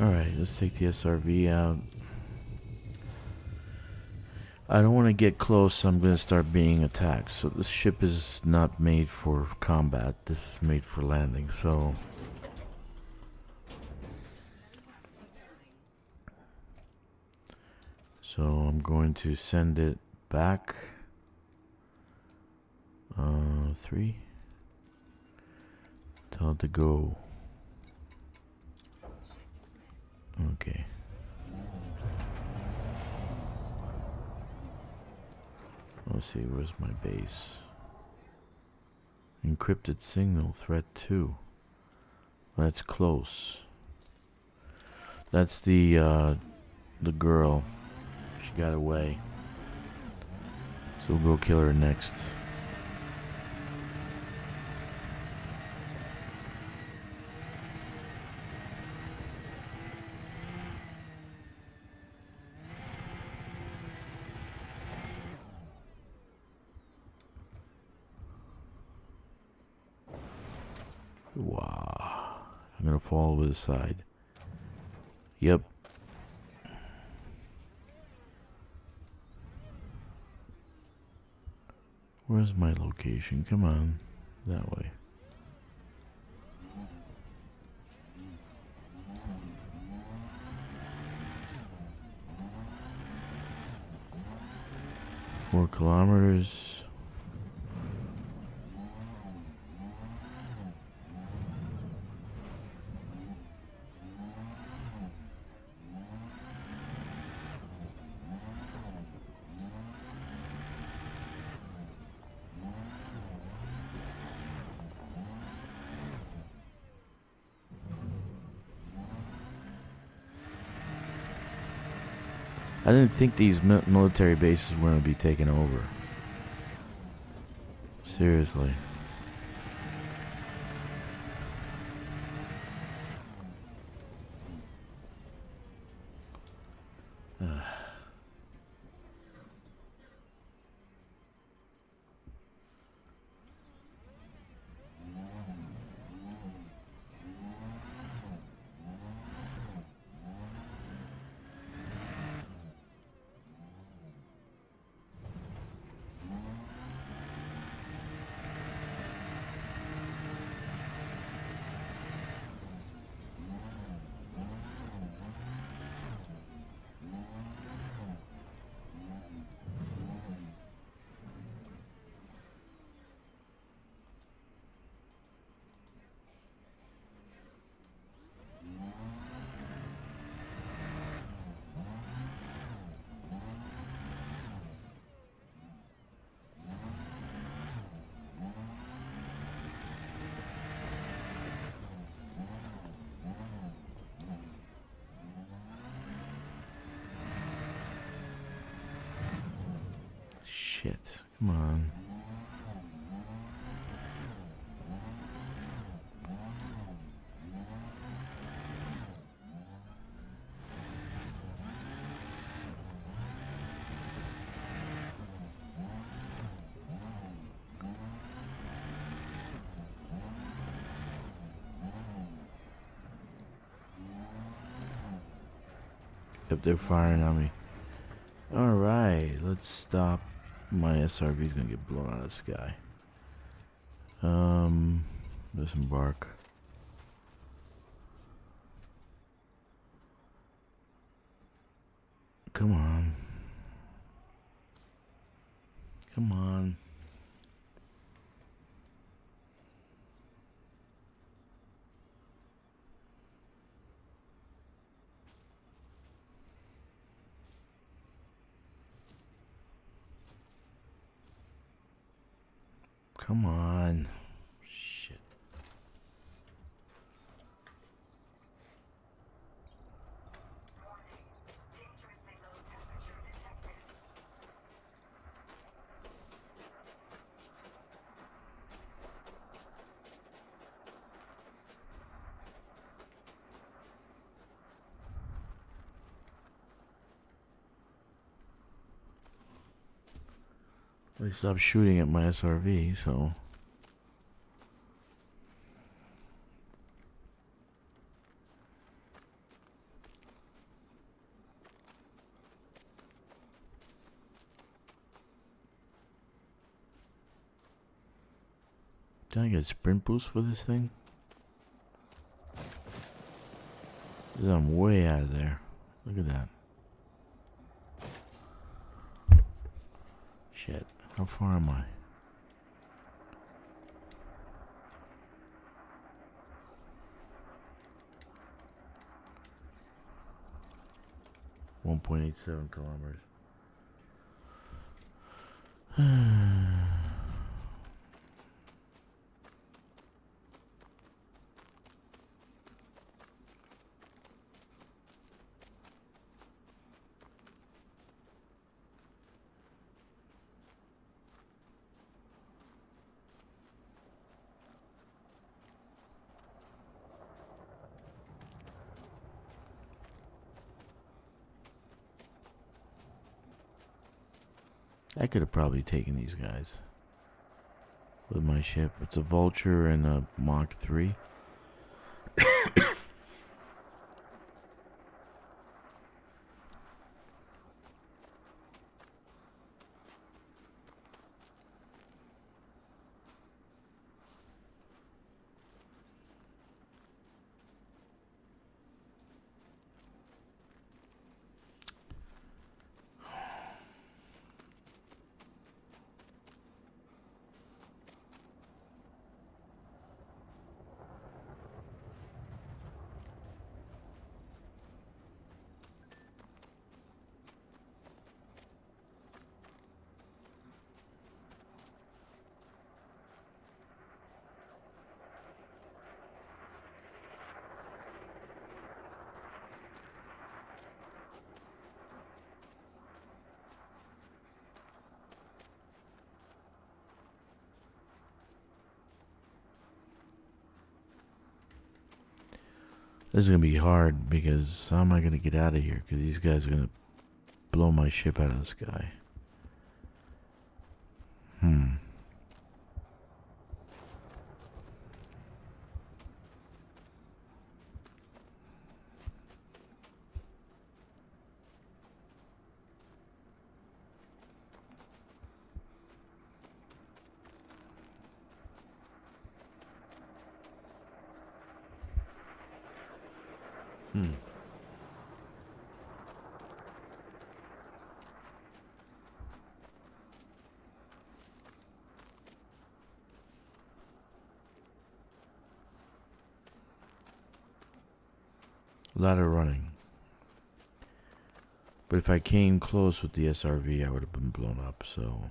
Alright, let's take the SRV out. I don't want to get close, I'm going to start being attacked. So this ship is not made for combat, this is made for landing, so... So I'm going to send it back. 3. Tell it to go. Okay. Let's see, where's my base? Encrypted signal, threat 2. That's close. That's the girl. She got away. So we'll go kill her next. Wow. I'm gonna fall over the side. Yep. Where's my location? Come on. That way. 4 kilometers. I didn't think these military bases were going to be taken over. Seriously. Shit, come on. Yep, they're firing on me. Alright, let's stop. My SRV's gonna get blown out of the sky. Disembark. Come on. Come on. Come on. Shit. They stopped shooting at my SRV, so... Did I get a sprint boost for this thing? 'Cause I'm way out of there. Look at that. Shit. How far am I? .87 kilometers. I could have probably taken these guys with my ship. It's a Vulture and a Mach 3. This is gonna be hard because how am I gonna get out of here? Because these guys are gonna blow my ship out of the sky. Hmm. Hmm. A lot of running. But if I came close with the SRV, I would have been blown up, so...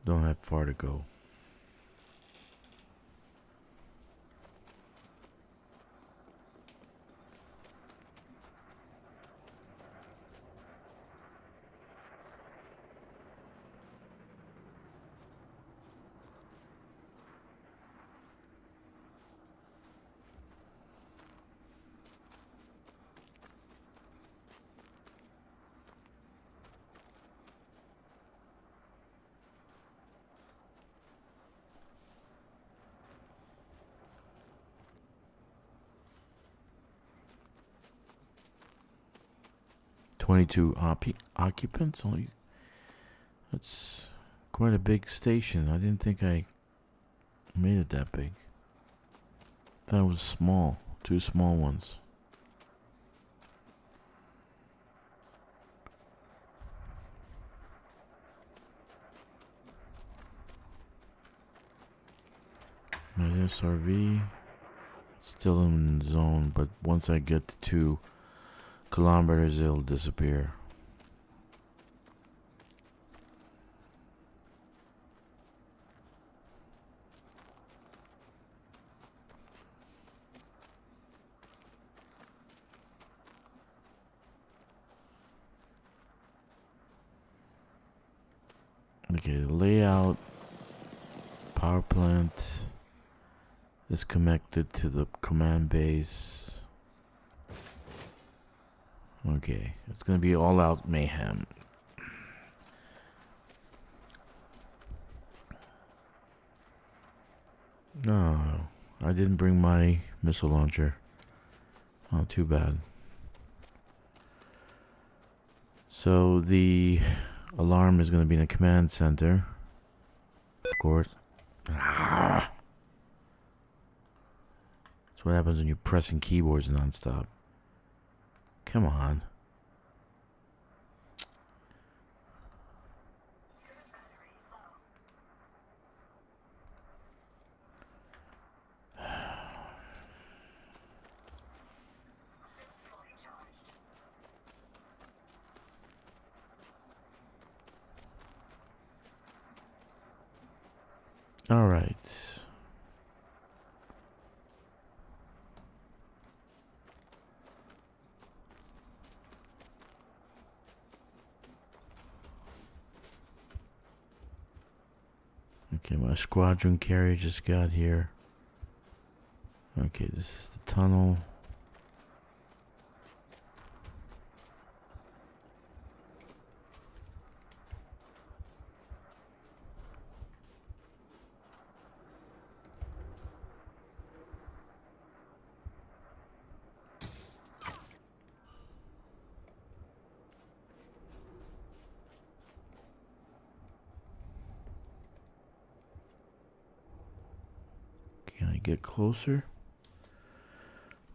Don't have far to go. Twenty-two occupants only. That's quite a big station. I didn't think I made it that big. Thought it was small. 2 small ones. My SRV still in zone, but once I get to 2 kilometers, it'll disappear. Okay, the layout. Power plant is connected to the command base. Okay, it's gonna be all out mayhem. No, I didn't bring my missile launcher. Oh, too bad. So the alarm is gonna be in the command center. Of course. Ah! That's what happens when you're pressing keyboards nonstop. Come on. All right. Okay, my squadron carrier just got here. Okay, this is the tunnel. Can I get closer?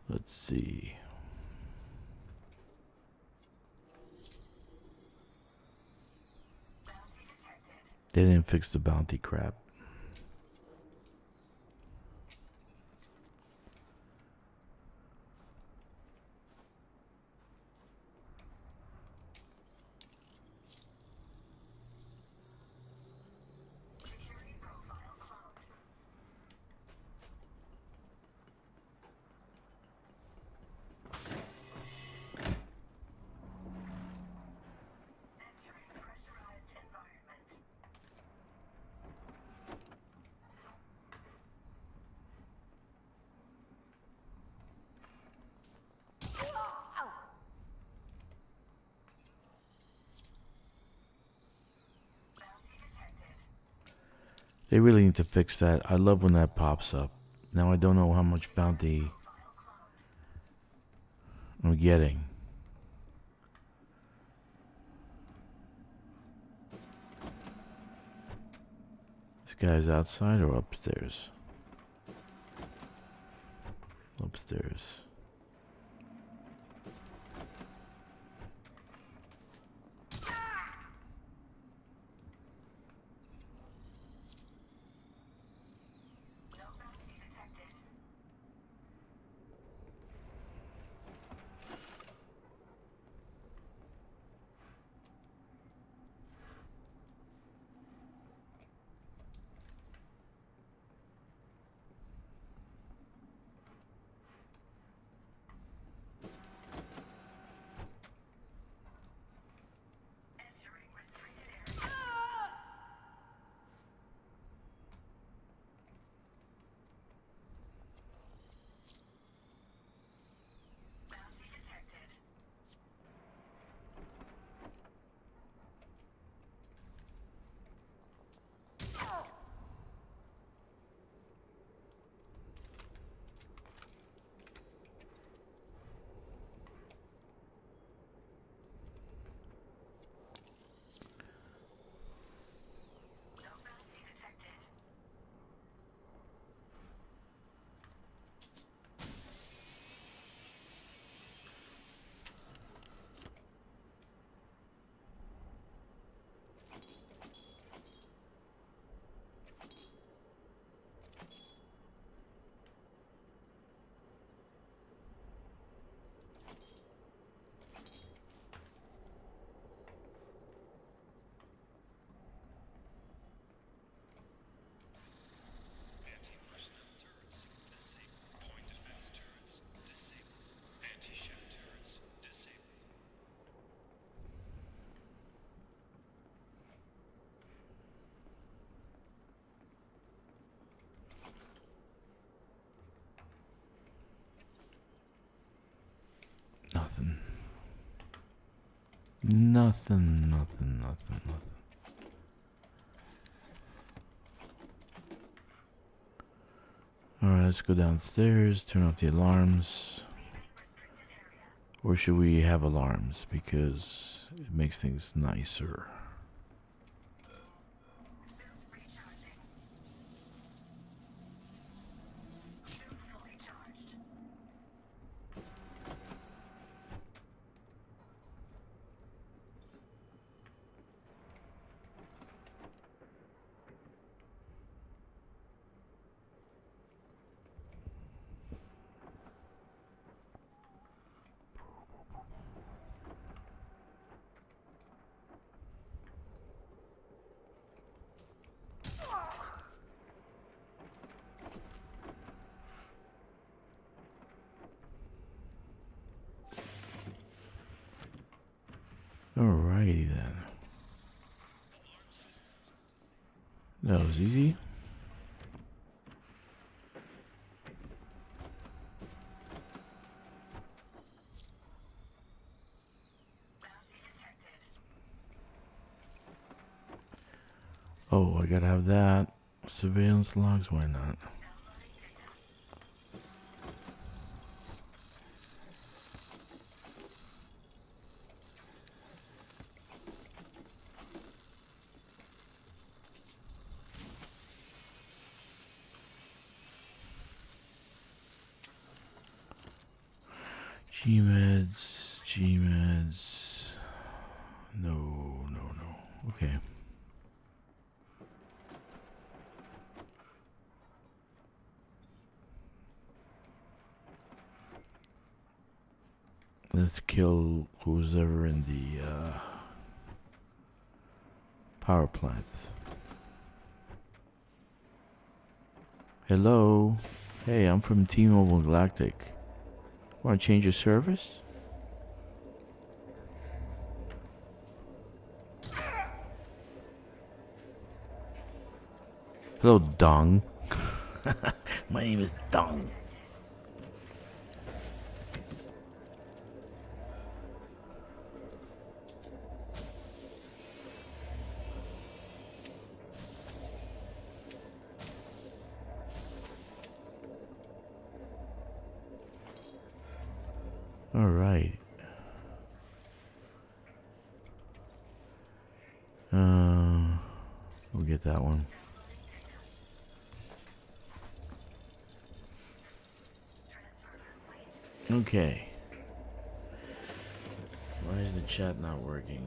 Let's see. They didn't fix the bounty crap. They really need to fix that. I love when that pops up. Now I don't know how much bounty I'm getting. This guy's outside or upstairs? Upstairs. Nothing. Nothing. Alright, let's go downstairs, turn off the alarms. Or should we have alarms? Because it makes things nicer. Alrighty then. That was easy. Oh, I gotta have that. Surveillance logs, why not? G-meds. No. Okay. Let's kill who's ever in the power plants. Hello. Hey, I'm from T-Mobile Galactic. Want to change your service? Hello, Dong. My name is Dong. All right. We'll get that one. Okay. Why is the chat not working?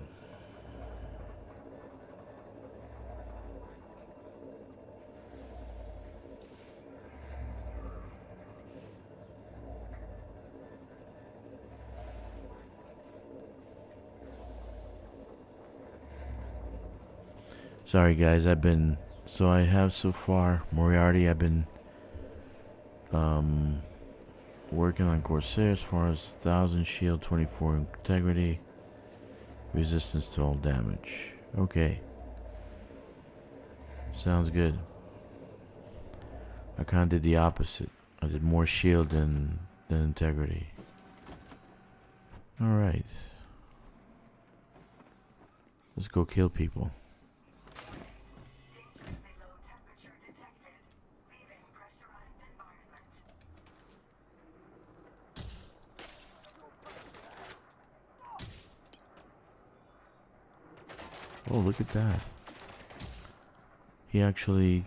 Sorry guys, I have so far, Moriarty, I've been working on Corsair as far as 1000 shield, 24 integrity, resistance to all damage. Okay. Sounds good. I kinda did the opposite. I did more shield than integrity. Alright. Let's go kill people. Oh, look at that. He actually...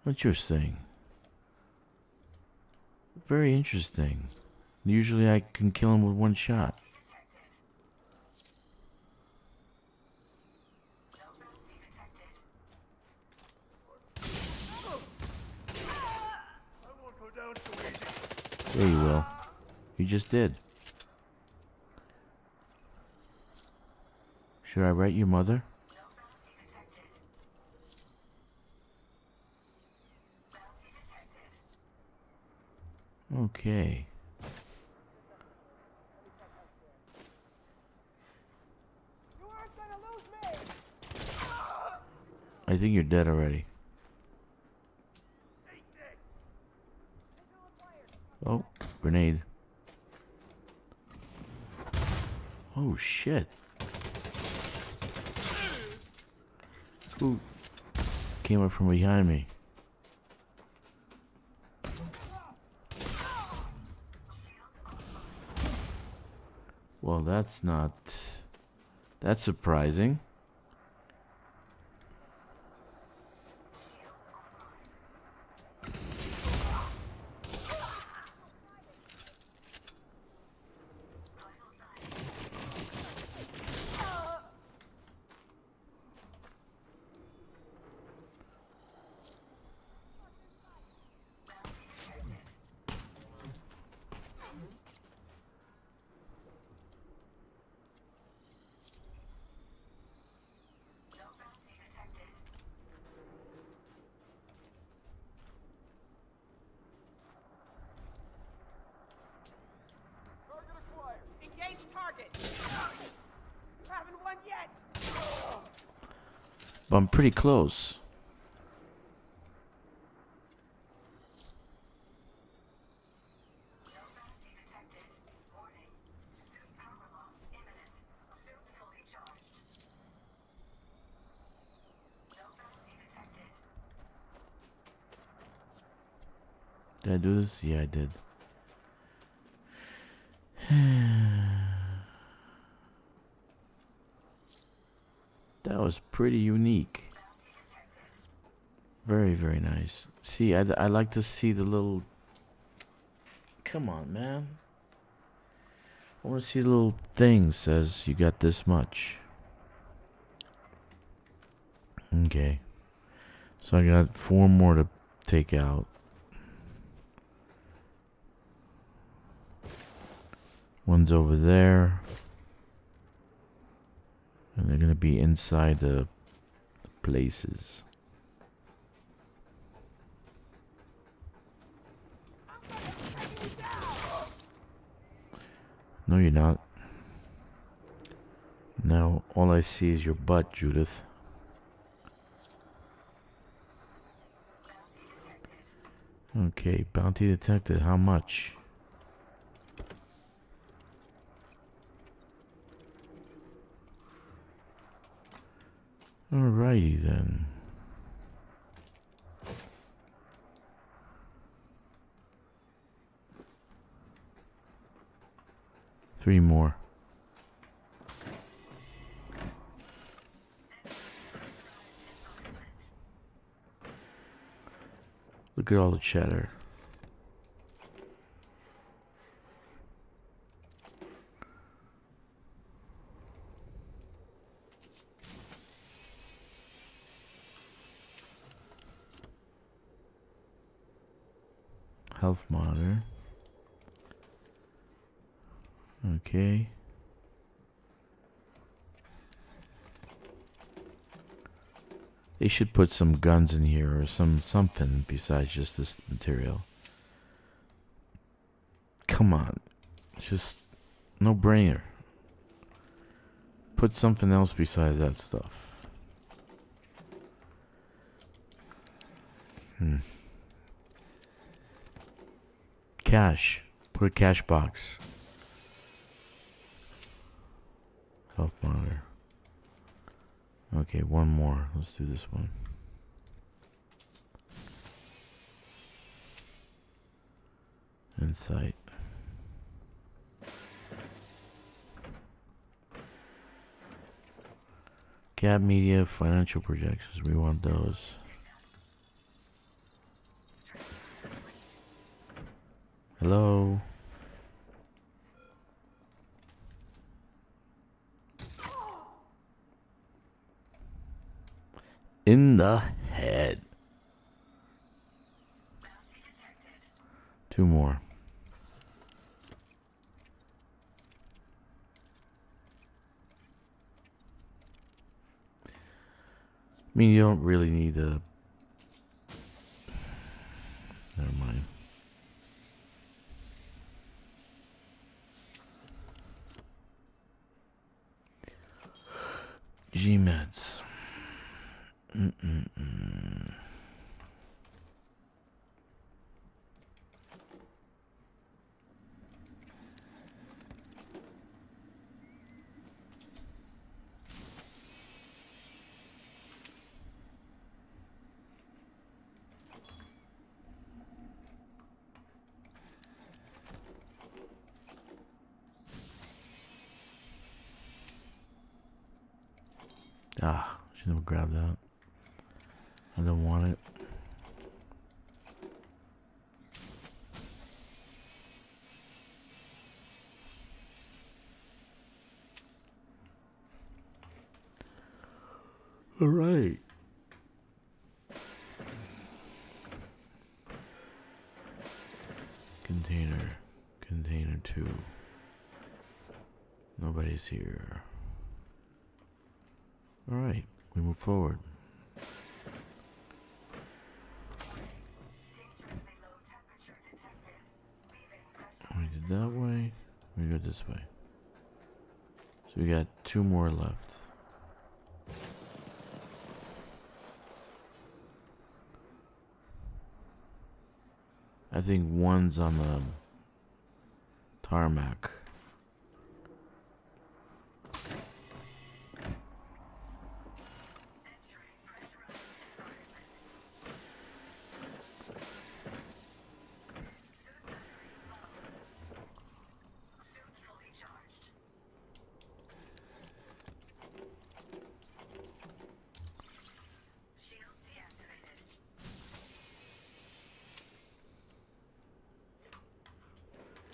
Interesting. Very interesting. Usually I can kill him with one shot. There you will. You just did. Should I write your mother? Okay. I think you're dead already. Oh, grenade. Oh shit. Who came up from behind me? Well, that's surprising. Engage target. Haven't won yet. But I'm pretty close. Did I do this? Yeah, I did. That was pretty unique. Very, very nice. See, I like to see the little... Come on, man. I want to see the little thing says you got this much. Okay. So I got 4 more to take out. One's over there. And they're gonna be inside the places. No, you're not. Now, all I see is your butt, Judith. Okay, bounty detected. How much? Alrighty then. Three more. Look at all the chatter. Health monitor. Okay. They should put some guns in here or something besides just this material. Come on. Just no brainer. Put something else besides that stuff. Cash. Put a cash box. Health monitor. Okay, one more. Let's do this one. Insight. Gap media, financial projections. We want those. Hello. In the head. Two more. I mean, you don't really need a... Never mind. G-meds. Ah, should never grab that. I don't want it. All right. Container 2. Nobody's here. All right, we move forward. We did that way. We go this way. So we got two more left. I think one's on the tarmac.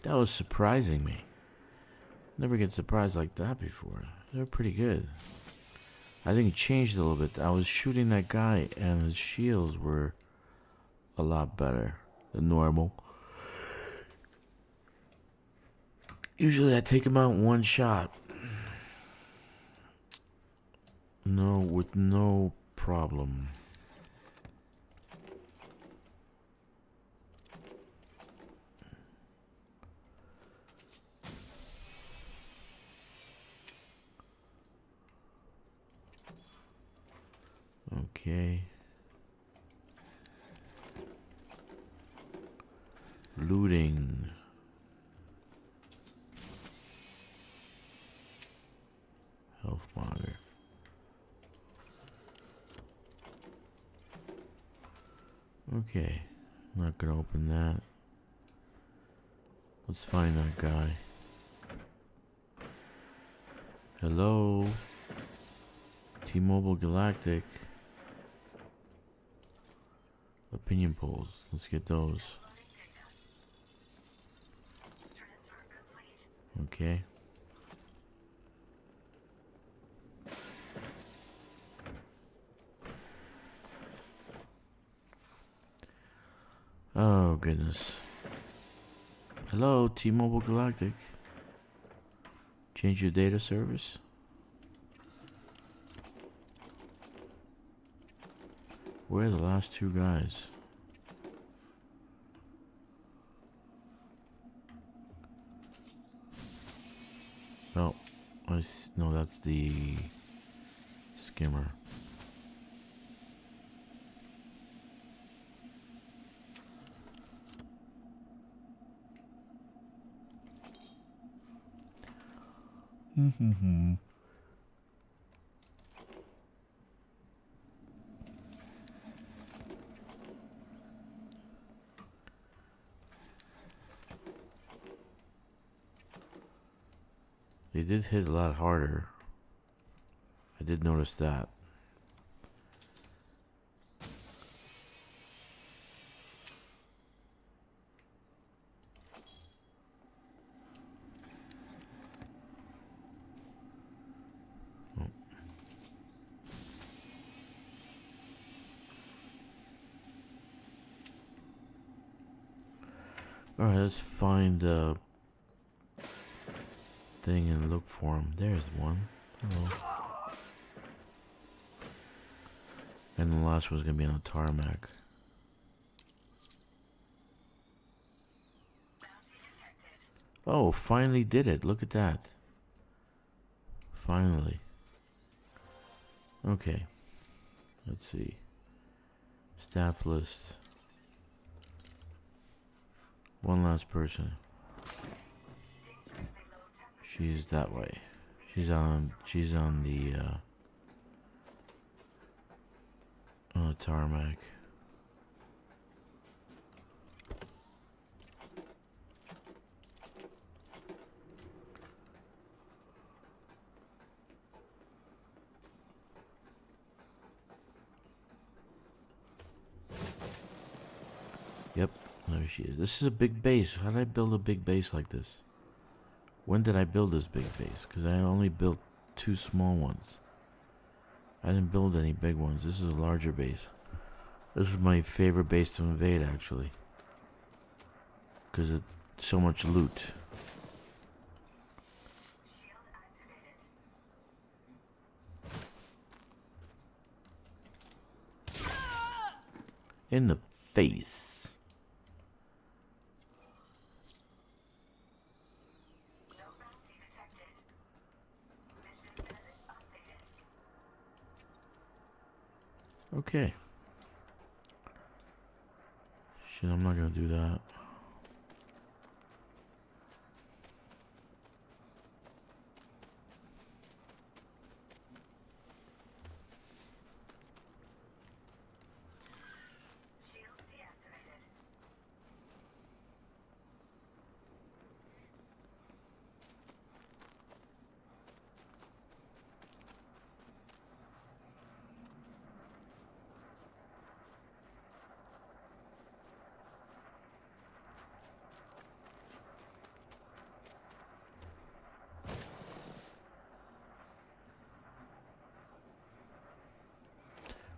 That was surprising me. Never get surprised like that before. They're pretty good. I think it changed a little bit. I was shooting that guy and his shields were a lot better than normal. Usually I take him out in one shot. No, with no problem. Okay. Looting. Health monitor. Okay, I'm not gonna open that. Let's find that guy. Hello? T-Mobile Galactic. Opinion polls. Let's get those. Okay. Oh, goodness. Hello, T-Mobile Galactic. Change your data service? Where are the last two guys? Oh, no, that's the skimmer. They did hit a lot harder. I did notice that. Alright, let's find the thing and look for him. There's one. Hello. And the last one's gonna be on a tarmac. Oh, finally did it. Look at that. Finally. Okay. Let's see. Staff list. One last person. She's that way. She's on the tarmac. Yep, there she is. This is a big base. How did I build a big base like this? When did I build this big base? Because I only built 2 small ones. I didn't build any big ones. This is a larger base. This is my favorite base to invade, actually. Because it's so much loot. In the face. Okay. Shit, I'm not gonna do that.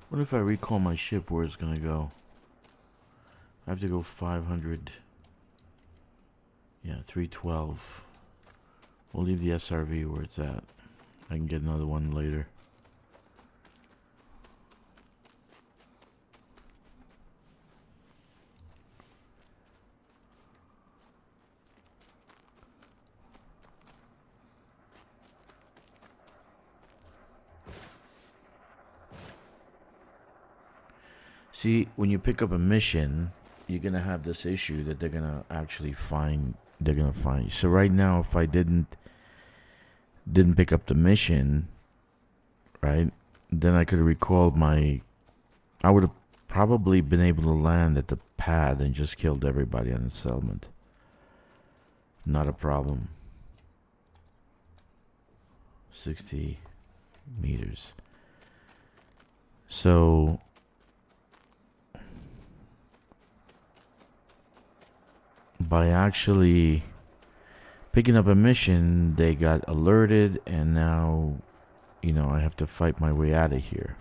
What if I recall my ship, where it's gonna go? I have to go 500. Yeah, 312. We'll leave the SRV where it's at. I can get another one later. See, when you pick up a mission, you're gonna have this issue that they're gonna actually find. They're gonna find you. So right now, if I didn't pick up the mission, right, then I could have recalled my. I would have probably been able to land at the pad and just killed everybody on the settlement. Not a problem. 60 meters. So by actually picking up a mission, they got alerted, and now, you know, I have to fight my way out of here.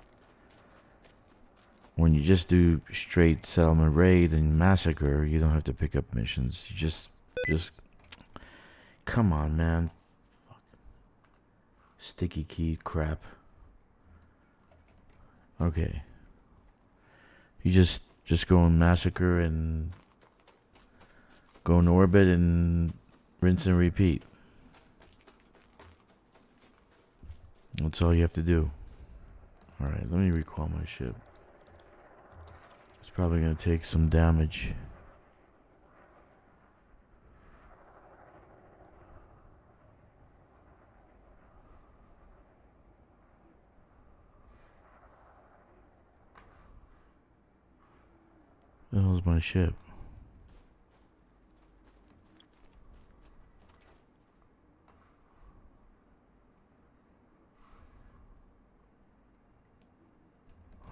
When you just do straight settlement raid and massacre, you don't have to pick up missions. You just come on, man. Sticky key crap. Okay. You just go and massacre and go in orbit and rinse and repeat. That's all you have to do. Alright, let me recall my ship. It's probably going to take some damage. The hell's my ship?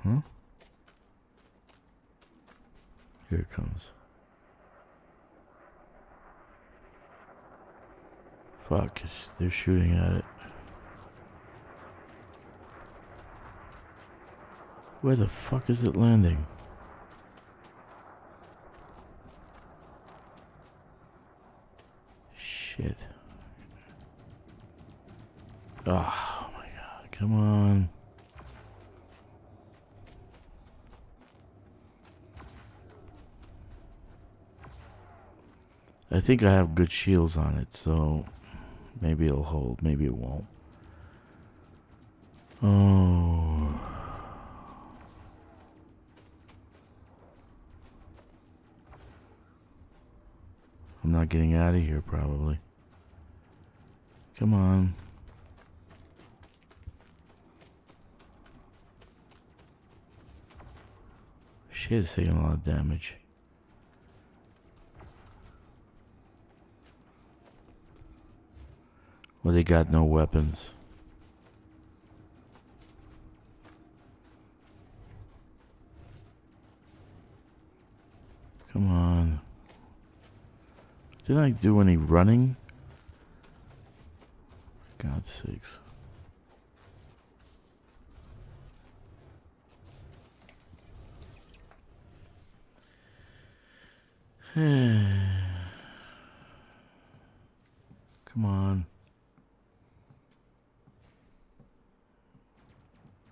Huh? Here it comes. Fuck, they're shooting at it. Where the fuck is it landing? Shit. Oh my god, come on. I think I have good shields on it, so maybe it'll hold, maybe it won't. Oh. I'm not getting out of here, probably. Come on. Shit, it's taking a lot of damage. Well, they got no weapons. Come on. Didn't I do any running? For God's sakes. Come on.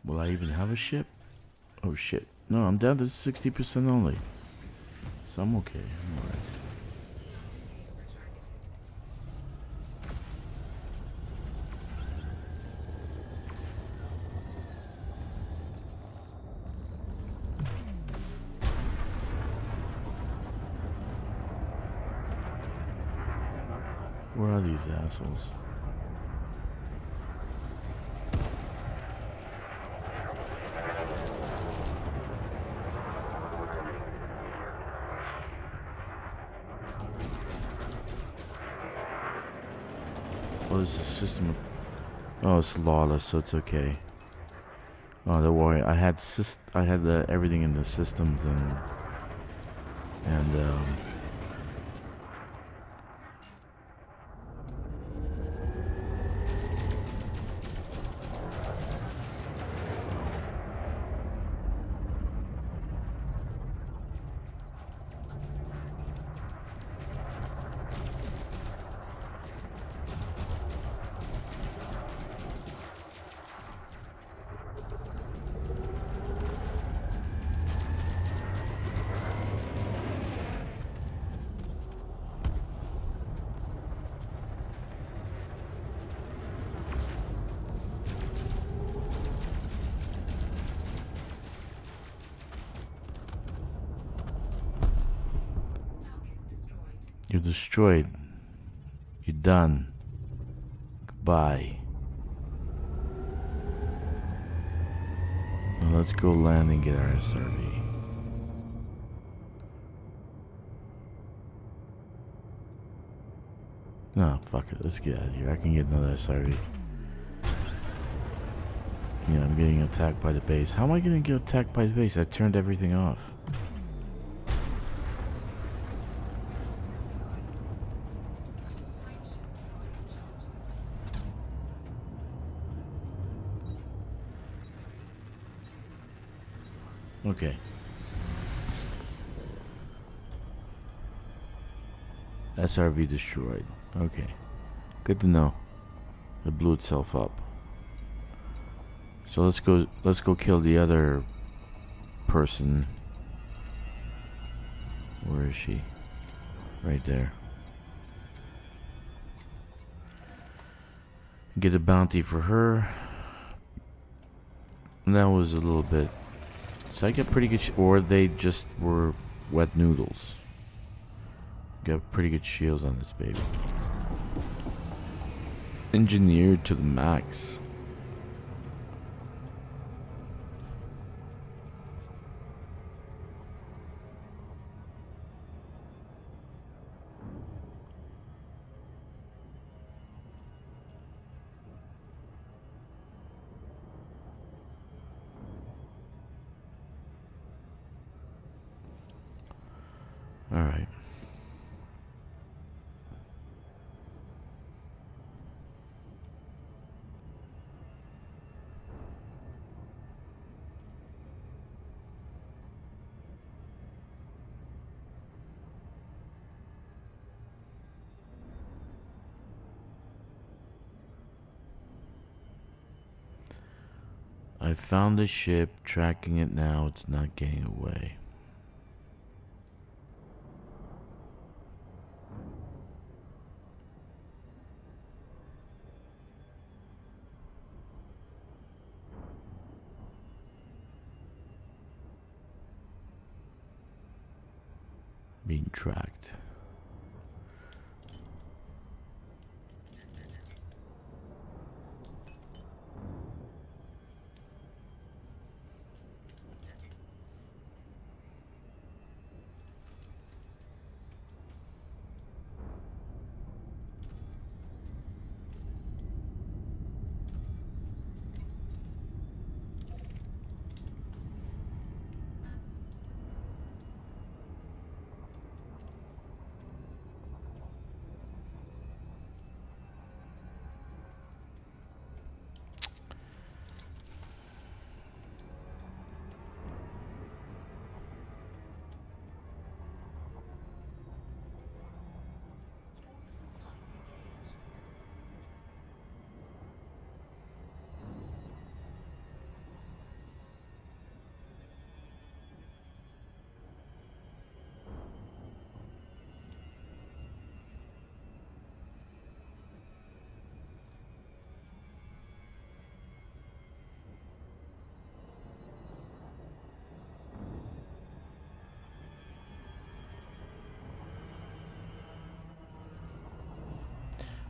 Will I even have a ship? Oh shit. No, I'm down to 60% only. So I'm okay. I'm alright. Where are these assholes? What is the system? Oh, it's lawless, so it's okay. Oh, don't worry. I had everything in the systems and you're destroyed. You're done. Goodbye. Now let's go land and get our SRV. No, fuck it. Let's get out of here. I can get another SRV. Yeah, I'm getting attacked by the base. How am I gonna get attacked by the base? I turned everything off. Okay. SRV destroyed. Okay. Good to know. It blew itself up. So let's go kill the other person. Where is she? Right there. Get a bounty for her. And that was a little bit. So I get pretty good or they just were wet noodles. Got pretty good shields on this baby. Engineered to the max. All right. I found the ship, tracking it now. It's not getting away. Being tracked. Orbital flight engaged.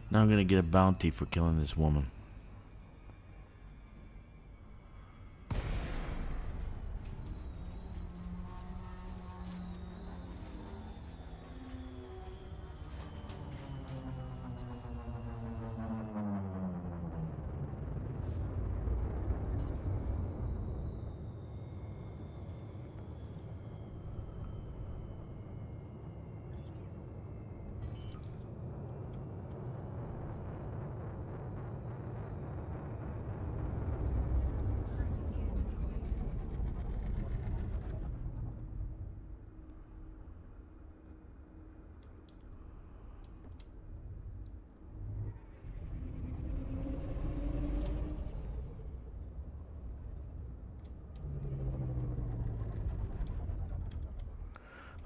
Now I'm gonna get a bounty for killing this woman. Hunting gear deployed.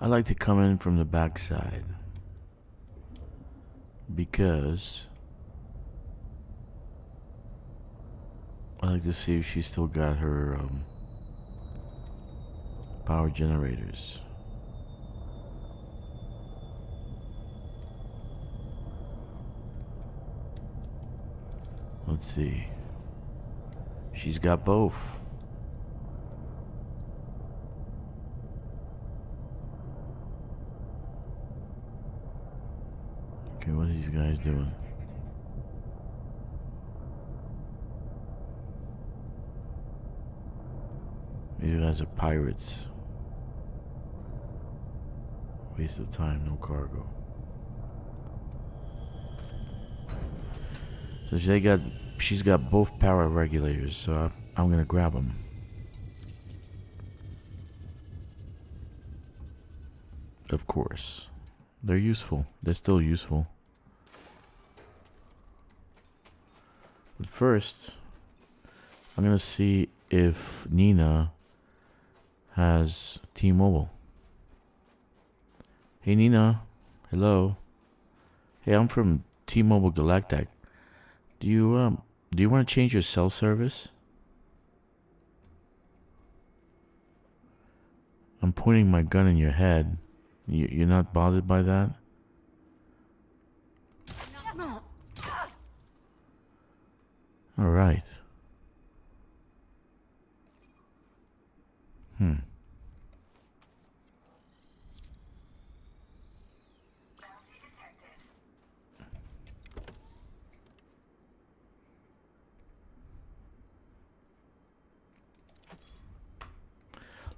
I like to come in from the backside because I like to see if she's still got her power generators. Let's see. She's got both. Okay, what are these guys doing? These guys are pirates. Waste of time, no cargo. So she's got both power regulators, so I'm gonna grab them. Of course. They're useful. They're still useful. But first, I'm gonna see if Nina has T-Mobile. Hey Nina, hello. Hey, I'm from T-Mobile Galactic. Do you want to change your cell service? I'm pointing my gun in your head. You're not bothered by that? All right.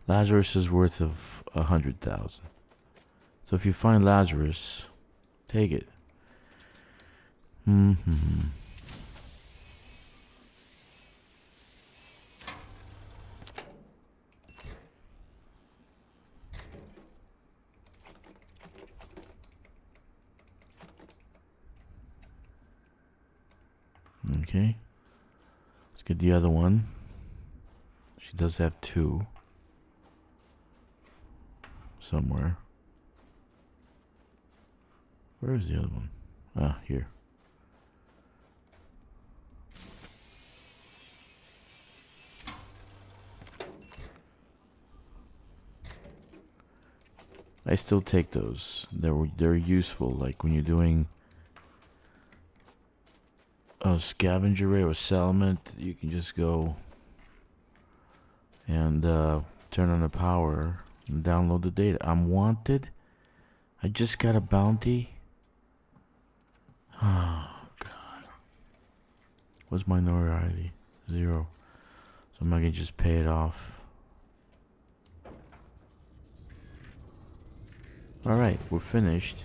Lazarus is worth of 100,000. So if you find Lazarus, take it. Okay. Let's get the other one. She does have 2. Somewhere. Where is the other one? Ah, here. I still take those. They're useful. Like when you're doing a scavenger raid or settlement, you can just go and turn on the power and download the data. I'm wanted. I just got a bounty. Oh God. What's my notoriety? 0. So I'm not gonna just pay it off. Alright, we're finished.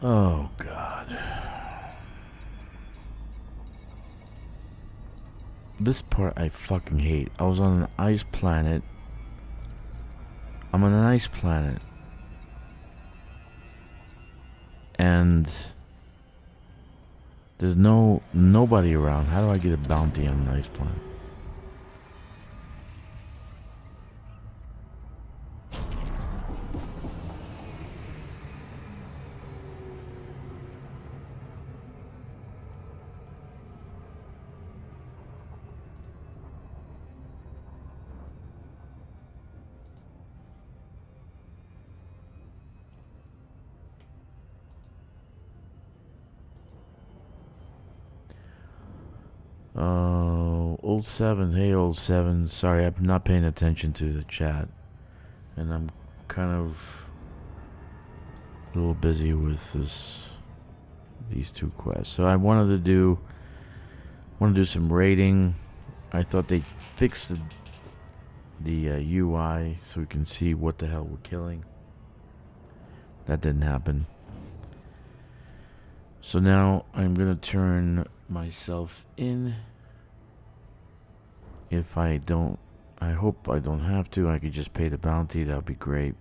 Oh God. This part I fucking hate. I was on an ice planet. I'm on an ice planet. And there's nobody around. How do I get a bounty on an ice planet? Old 7, hey old 7. Sorry, I'm not paying attention to the chat. And I'm kind of a little busy with these 2 quests. So I wanted to do some raiding. I thought they fixed the UI so we can see what the hell we're killing. That didn't happen. So now I'm gonna turn myself in. If I don't, I hope I don't have to. I could just pay the bounty. That would be great.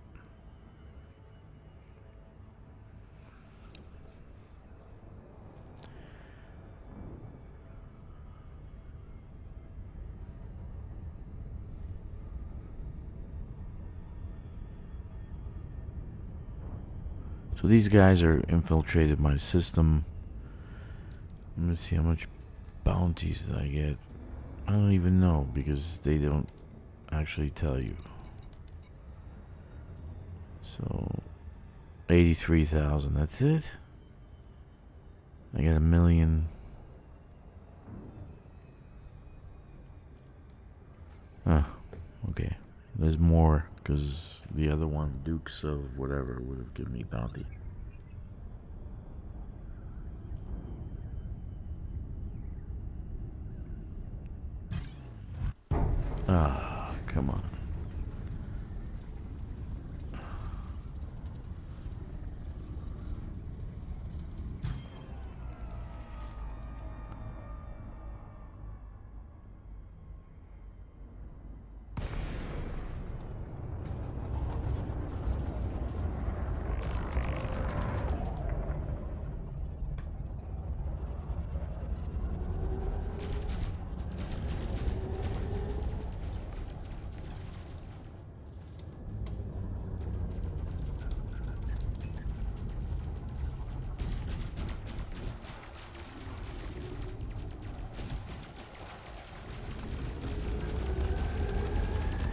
So these guys are infiltrated my system. Let me see how much bounties did I get. I don't even know because they don't actually tell you. So 83,000, that's it? I got 1,000,000. Ah, okay. There's more because the other one, Dukes of whatever, would have given me bounty. Ah, come on.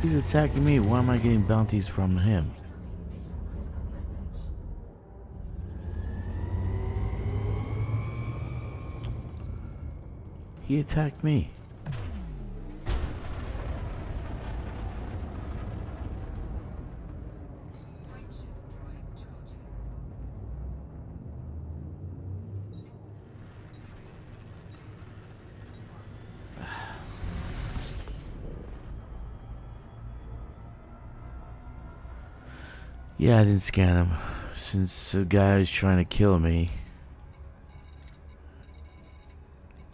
He's attacking me. Why am I getting bounties from him? He attacked me. Yeah, I didn't scan him. Since the guy's trying to kill me.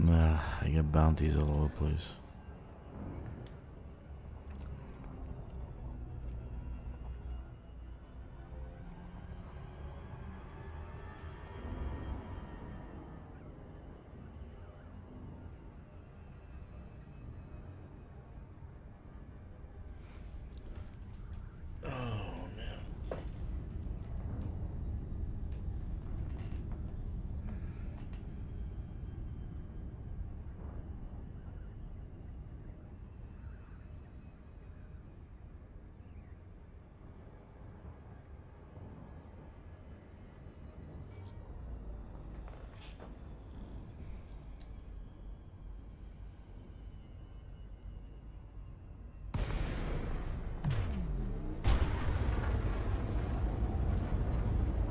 I got bounties all over the place.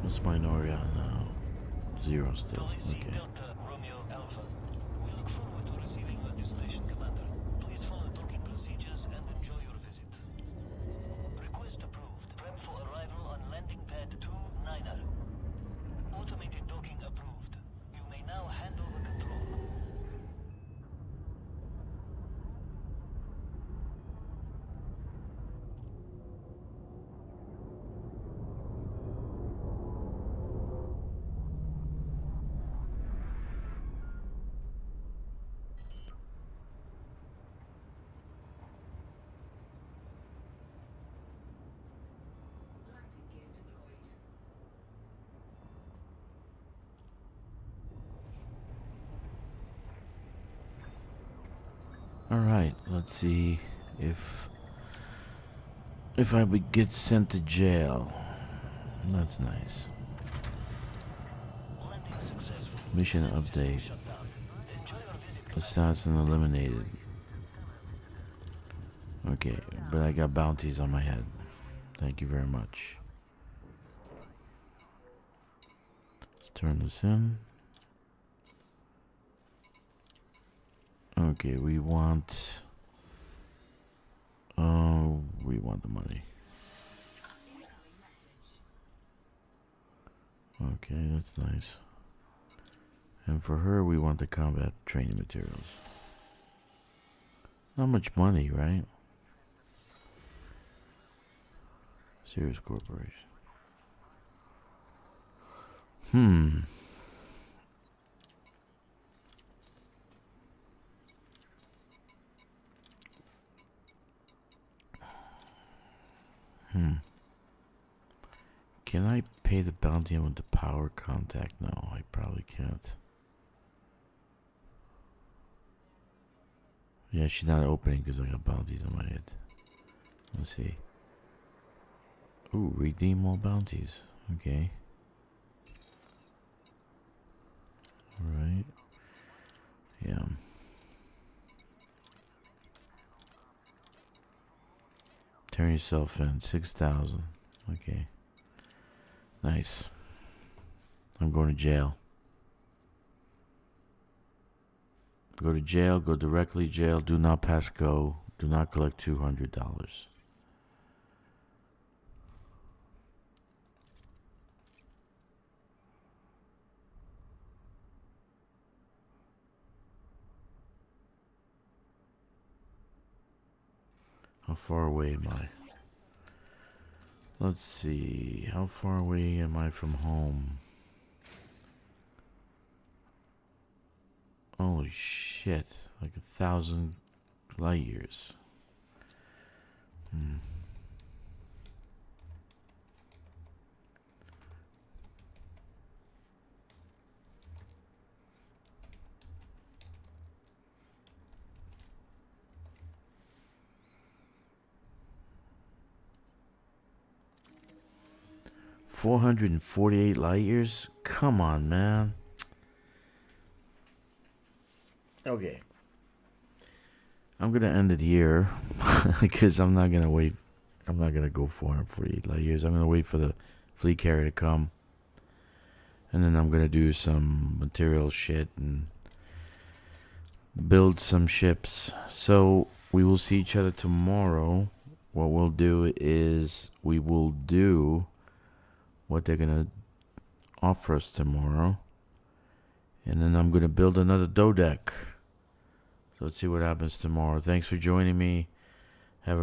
What's minority on now? 0 still. Okay. Landing gear deployed. Alright, let's see if I would get sent to jail. That's nice. Mission update. Assassin eliminated. Okay, but I got bounties on my head. Thank you very much. Let's turn this in. Okay, we want the money. Okay, that's nice. And for her, we want the combat training materials. Not much money, right? Sirius Corporation. Can I pay the bounty with the power contact? No, I probably can't. Yeah, she's not opening because I got bounties on my head. Let's see. Ooh, redeem more bounties. Okay. Alright. Yeah. Turn yourself in. 6,000. Okay. Nice. I'm going to jail. Go to jail. Go directly jail. Do not pass go. Do not collect $200. How far away am I? Let's see. How far away am I from home? Holy shit. Like 1,000 light years. 448 light years? Come on, man. Okay. I'm gonna end it here because I'm not gonna wait. I'm not gonna go 448 light years. I'm gonna wait for the fleet carrier to come, and then I'm gonna do some material shit and build some ships. So we will see each other tomorrow. What we'll do is we will do what they're gonna offer us tomorrow, and then I'm gonna build another deck. So let's see what happens tomorrow. Thanks for joining me.